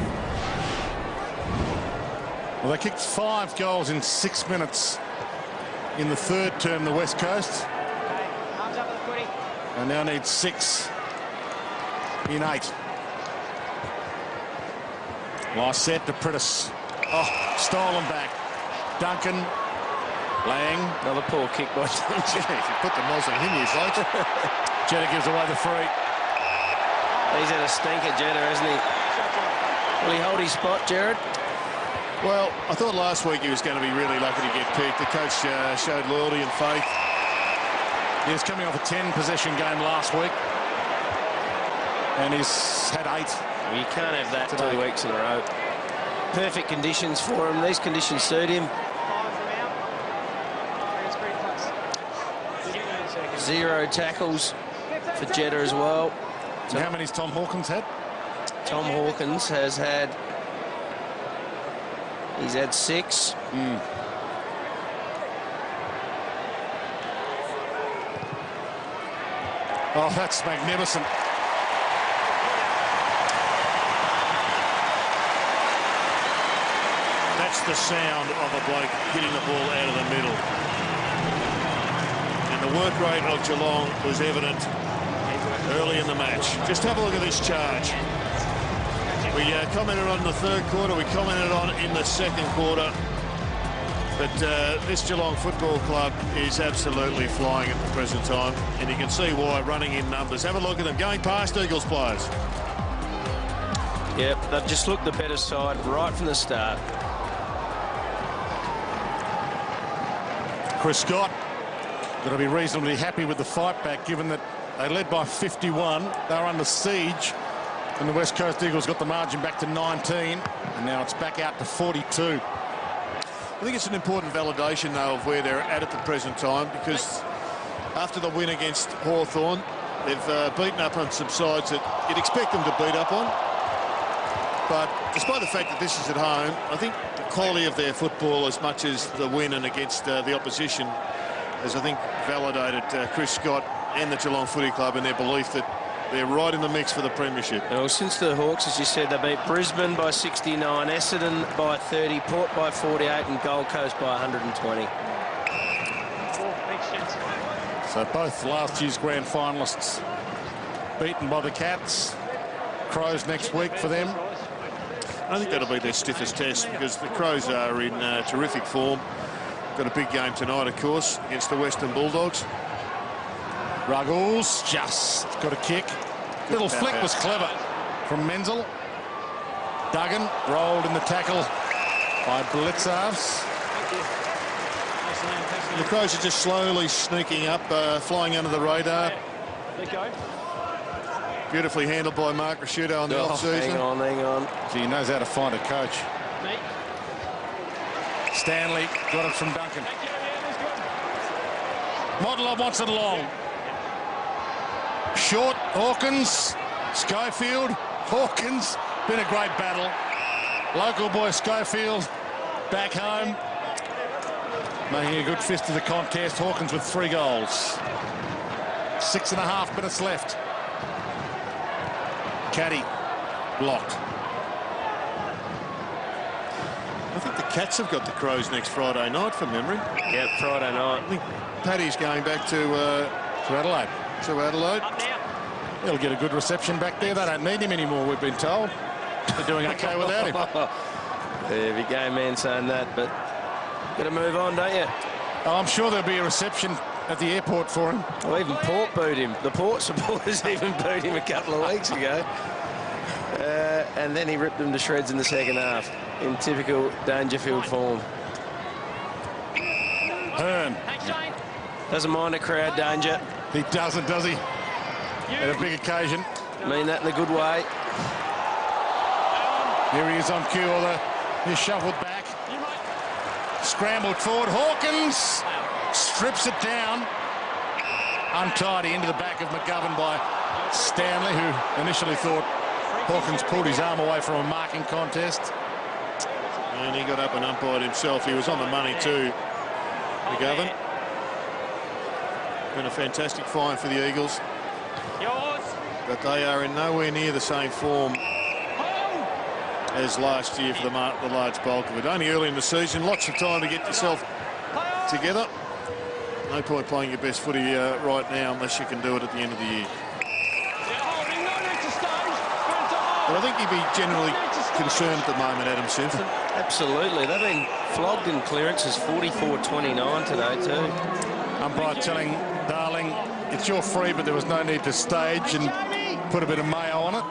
Well, they kicked 5 goals in 6 minutes in the third term, the West Coast. Arms up with the footy. And now need 6 in 8. Nice set to Prittis. Oh, stolen back. Duncan. Lang. Another poor kick by Duncan. You put the moz on him, you folks. Jetta gives away the free. He's had a stinker, Jetta, hasn't he? Will he hold his spot, Jared? Well, I thought last week he was going to be really lucky to get picked. The coach showed loyalty and faith. He was coming off a 10-possession game last week. And he's had 8. Well, you can't have that today. 2 weeks in a row. Perfect conditions for him. These conditions suit him. 0 tackles for Jetta as well. So how many's Tom Hawkins had? Tom Hawkins has had... He's had 6. Oh, that's magnificent. That's the sound of a bloke hitting the ball out of the middle. And the work rate of Geelong was evident early in the match. Just have a look at this charge. We commented on the third quarter, we commented on in the second quarter. But this Geelong Football Club is absolutely flying at the present time. And you can see why, running in numbers. Have a look at them, going past Eagles players. Yep, they've just looked the better side right from the start. Chris Scott got to be reasonably happy with the fight back, given that they led by 51. They were under siege. And the West Coast Eagles got the margin back to 19. And now it's back out to 42. I think it's an important validation, though, of where they're at the present time, because after the win against Hawthorn, they've beaten up on some sides that you'd expect them to beat up on. But despite the fact that this is at home, I think the quality of their football, as much as the win and against the opposition, has, I think, validated Chris Scott and the Geelong Footy Club in their belief that they're right in the mix for the premiership. Well, since the Hawks, as you said, they beat Brisbane by 69, Essendon by 30, Port by 48 and Gold Coast by 120. So both last year's grand finalists beaten by the Cats. Crows next week for them. I think that'll be their stiffest test, because the Crows are in terrific form. Got a big game tonight, of course, against the Western Bulldogs. Ruggles just got a kick. Little flick was clever from Menzel. Duggan rolled in the tackle by Blitzarves. The Crows are just slowly sneaking up, flying under the radar. Beautifully handled by Mark Rasciuto on the off-season. Hang on. So he knows how to find a coach. Stanley got it from Duncan. Modelov wants it long. Short, Hawkins, Schofield, Hawkins. Been a great battle. Local boy Schofield back home, making a good fist of the contest. Hawkins with 3 goals. 6.5 minutes left. Caddy blocked. I think the Cats have got the Crows next Friday night, from memory. Yep, Friday night. I think Paddy's going back to Adelaide. He'll get a good reception back there. They don't need him anymore, we've been told. They're doing okay without him. Yeah, big game man saying that, but got to move on, don't you? Oh, I'm sure there'll be a reception at the airport for him. Well, even Port booed him. The Port supporters even booed him a couple of weeks ago. And then he ripped them to shreds in the second half, in typical Dangerfield form. Hearn. Doesn't mind a crowd danger. He doesn't, does he? At a big occasion. I mean that in a good way. Here he is on cue, although he's shuffled back. Scrambled forward. Hawkins strips it down. Untidy into the back of McGovern by Stanley, who initially thought Hawkins pulled his arm away from a marking contest. And he got up and umpired himself. He was on the money too, McGovern. Been a fantastic find for the Eagles. But they are in nowhere near the same form as last year for the large bulk of it. Only early in the season, lots of time to get yourself together. No point playing your best footy right now unless you can do it at the end of the year. But I think you'd be generally concerned at the moment, Adam Simpson. Absolutely. They've been flogged in clearances 44-29 today too. Umpire telling Darling, it's your free, but there was no need to stage and put a bit of mayo on it.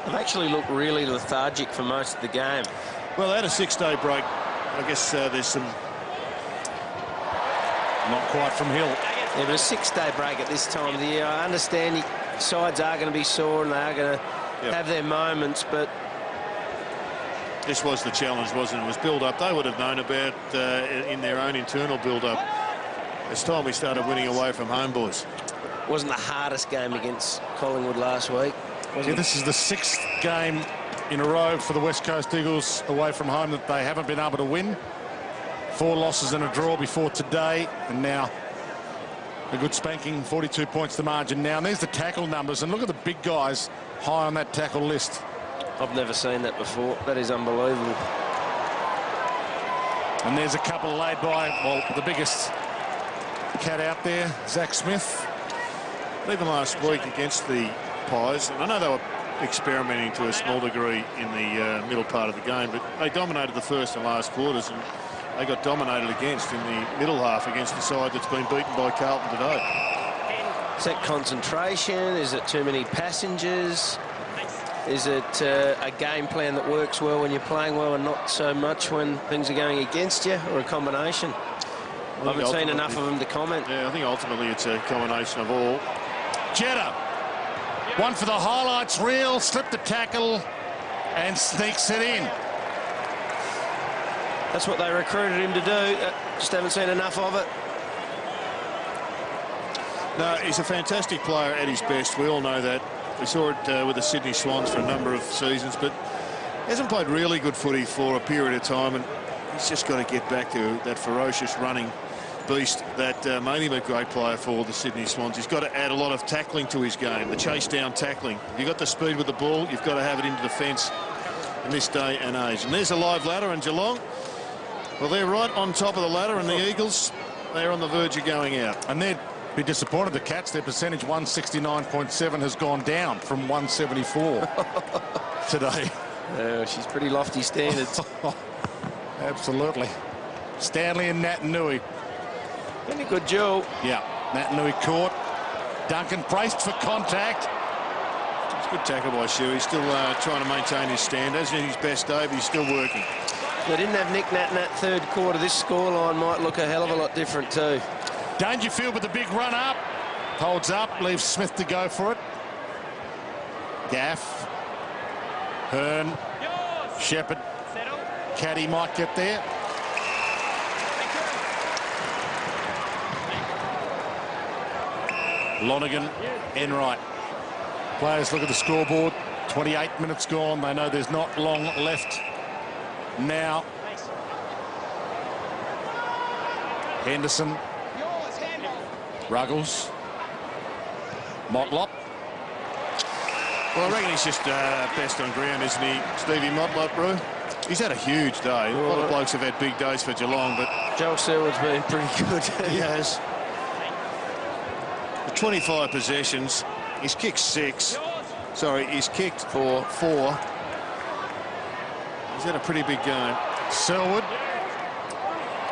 They've actually looked really lethargic for most of the game. Well, they had a 6-day break. I guess there's some... Not quite from Hill. Yeah, but a 6-day break at this time of the year. I understand sides are going to be sore and they are going to have their moments, but... This was the challenge, wasn't it? It was build-up. They would have known about in their own internal build-up. It's time we started winning away from home, boys. Wasn't the hardest game against Collingwood last week. Yeah, this is the 6th game in a row for the West Coast Eagles away from home that they haven't been able to win. 4 losses and a draw before today, and now a good spanking, 42 points the margin now. And there's the tackle numbers, and look at the big guys high on that tackle list. I've never seen that before. That is unbelievable. And there's a couple laid by, well, the biggest cat out there, Zach Smith. Even last week against the Pies, and I know they were experimenting to a small degree in the middle part of the game, but they dominated the first and last quarters, and they got dominated against in the middle half against the side that's been beaten by Carlton today. Is that concentration? Is it too many passengers? Is it a game plan that works well when you're playing well and not so much when things are going against you, or a combination? I haven't seen enough of them to comment. Yeah, I think ultimately it's a combination of all. Jetta, one for the highlights reel, slipped the tackle and sneaks it in. That's what they recruited him to do. Just haven't seen enough of it. No, he's a fantastic player at his best. We all know that. We saw it with the Sydney Swans for a number of seasons, but hasn't played really good footy for a period of time, and he's just got to get back to that ferocious running beast that made him a great player for the Sydney Swans. He's got to add a lot of tackling to his game, the chase down tackling. You've got the speed with the ball, you've got to have it into defence in this day and age. And there's a live ladder, and Geelong, well, they're right on top of the ladder, and the Eagles, they're on the verge of going out. And they'd be disappointed. The Cats, their percentage 169.7 has gone down from 174 today. She's pretty lofty standards. Absolutely. Stanley and Natanui. Any good duel. Yeah, Natanui caught. Duncan braced for contact. It's a good tackle by Shu. He's still trying to maintain his stand. Hasn't his best day, but he's still working. If they didn't have Nick Nat in that third quarter, this scoreline might look a hell of a lot different too. Dangerfield with the big run up. Holds up, leaves Smith to go for it. Gaff. Hearn. Shepherd. Caddy might get there. Lonergan, Enright. Players look at the scoreboard. 28 minutes gone. They know there's not long left now. Henderson. Ruggles. Motlop. Well, I reckon he's just best on ground, isn't he, Stevie Motlop, bro? He's had a huge day. A lot of blokes have had big days for Geelong, but... Joel Selwood's been pretty good. He has. 25 possessions. He's kicked 6. Sorry, he's kicked 4. He's had a pretty big game. Selwood.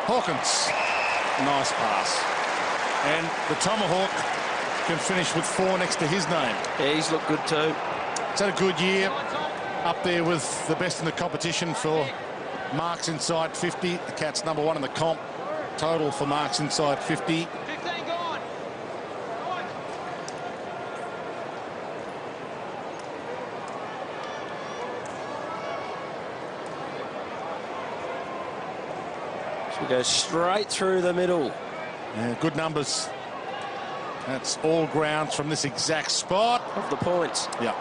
Hawkins. Nice pass. And the Tomahawk can finish with 4 next to his name. Yeah, he's looked good too. He's had a good year, up there with the best in the competition for marks inside 50. The Cats #1 in the comp total for marks inside 50. 15 gone. So go straight through the middle. Yeah, good numbers. That's all grounds from this exact spot. Of the points. Yeah.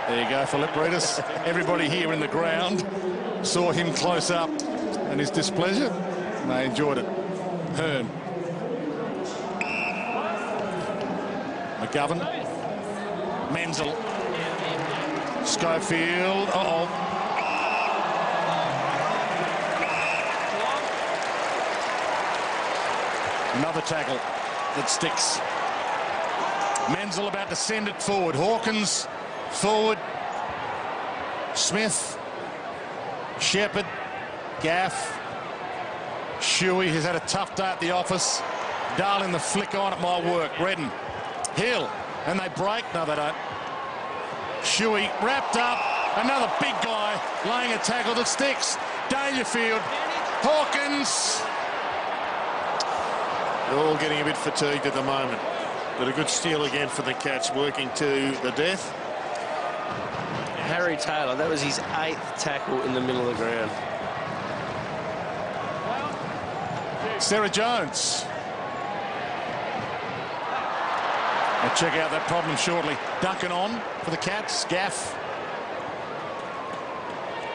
There you go, Philippides. Everybody here in the ground saw him close up and his displeasure. And they enjoyed it. Hearn. McGovern. Menzel. Schofield. Uh-oh. Another tackle that sticks. Menzel about to send it forward. Hawkins forward. Smith. Shepherd. Gaff. Shuey has had a tough day at the office. Darling, the flick on, it might work. Redden. Hill. And they break. No, they don't. Shuey wrapped up. Another big guy laying a tackle that sticks. Dangerfield. Hawkins. They're all getting a bit fatigued at the moment. But a good steal again for the Cats, working to the death. Harry Taylor, that was his 8th tackle in the middle of the ground. Sarah Jones. We'll check out that problem shortly. Duncan on for the Cats. Gaff.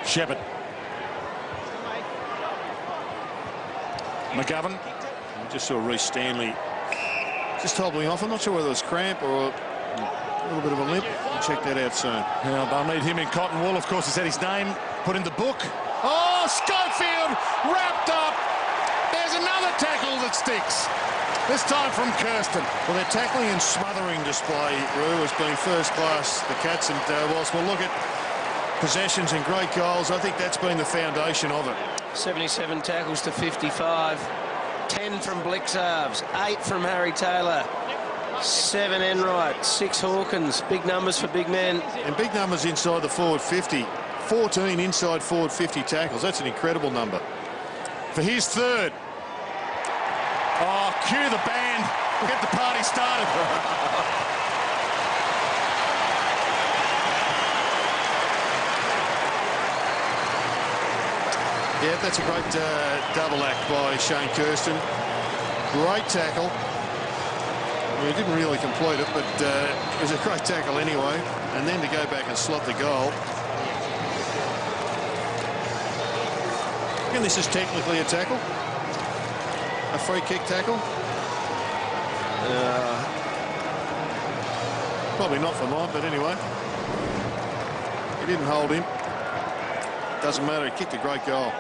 Shepherd. McGovern. I just saw Reece Stanley just hobbling off. I'm not sure whether it was cramp or a little bit of a limp. We'll check that out soon. Yeah, they'll need him in cotton wool. Of course, he's had his name put in the book. Oh, Schofield wrapped up. There's another tackle that sticks. This time from Kirsten. Well, their tackling and smothering display, Roo, has been first class. The Cats, and whilst we'll look at possessions and great goals, I think that's been the foundation of it. 77 tackles to 55. 10 from Blixarves, 8 from Harry Taylor, 7 Enright, 6 Hawkins. Big numbers for big men. And big numbers inside the forward 50. 14 inside forward 50 tackles. That's an incredible number. For his 3rd. Oh, cue the band. Get the party started. Yeah, that's a great double act by Shane Kirsten. Great tackle. Well, he didn't really complete it, but it was a great tackle anyway. And then to go back and slot the goal. And this is technically a tackle. A free kick tackle. Probably not for mine, but anyway. He didn't hold him. Doesn't matter, he kicked a great goal.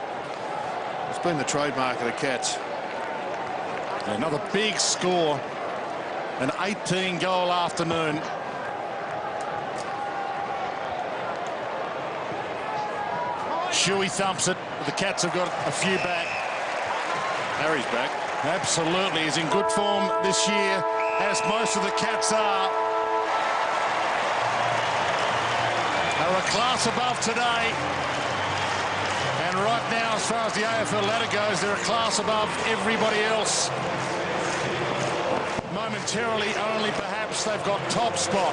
It's been the trademark of the Cats. Another big score. An 18-goal afternoon. Shuey thumps it. The Cats have got a few back. Harry's back. Absolutely. He's in good form this year, as most of the Cats are. They're a class above today. And right now, as far as the AFL ladder goes, they're a class above everybody else. Momentarily, only perhaps they've got top spot.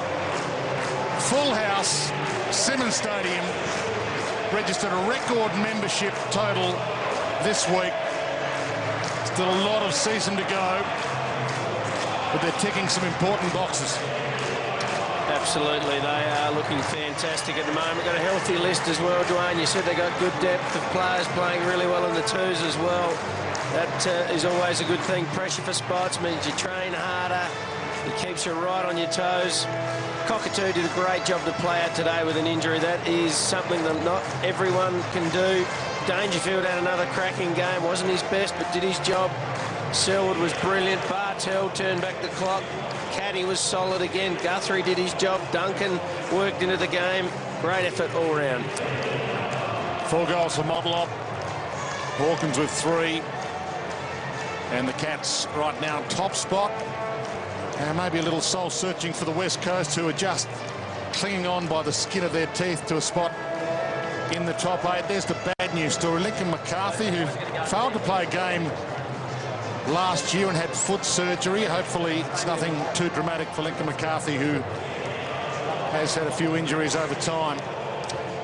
Full house, Simmons Stadium, registered a record membership total this week. Still a lot of season to go, but they're ticking some important boxes. Absolutely, they are looking fantastic at the moment. Got a healthy list as well, Dwayne. You said they got good depth of players playing really well in the twos as well. That is always a good thing. Pressure for spots means you train harder. It keeps you right on your toes. Cockatoo did a great job to play out today with an injury. That is something that not everyone can do. Dangerfield had another cracking game. Wasn't his best, but did his job. Selwood was brilliant. Bartel turned back the clock. Caddy was solid again. Guthrie did his job. Duncan worked into the game. Great effort all round. 4 goals for Motlop. Hawkins with 3. And the Cats right now top spot. And maybe a little soul searching for the West Coast, who are just clinging on by the skin of their teeth to a spot in the top 8. There's the bad news story. Lincoln McCarthy, who failed to play a game last year and had foot surgery. Hopefully it's nothing too dramatic for Lincoln McCarthy, who has had a few injuries over time.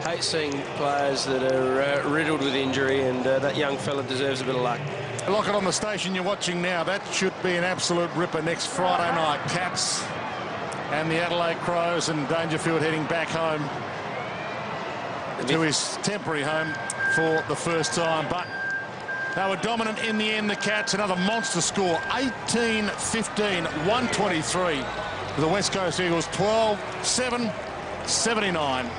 Hate seeing players that are riddled with injury, and that young fella deserves a bit of luck. Lock it on the station you're watching now. That should be an absolute ripper next Friday night. Cats and the Adelaide Crows, and Dangerfield heading back home to his temporary home for the first time. But they were dominant in the end, the Cats. Another monster score, 18-15, 123. The West Coast Eagles, 12-7, 79.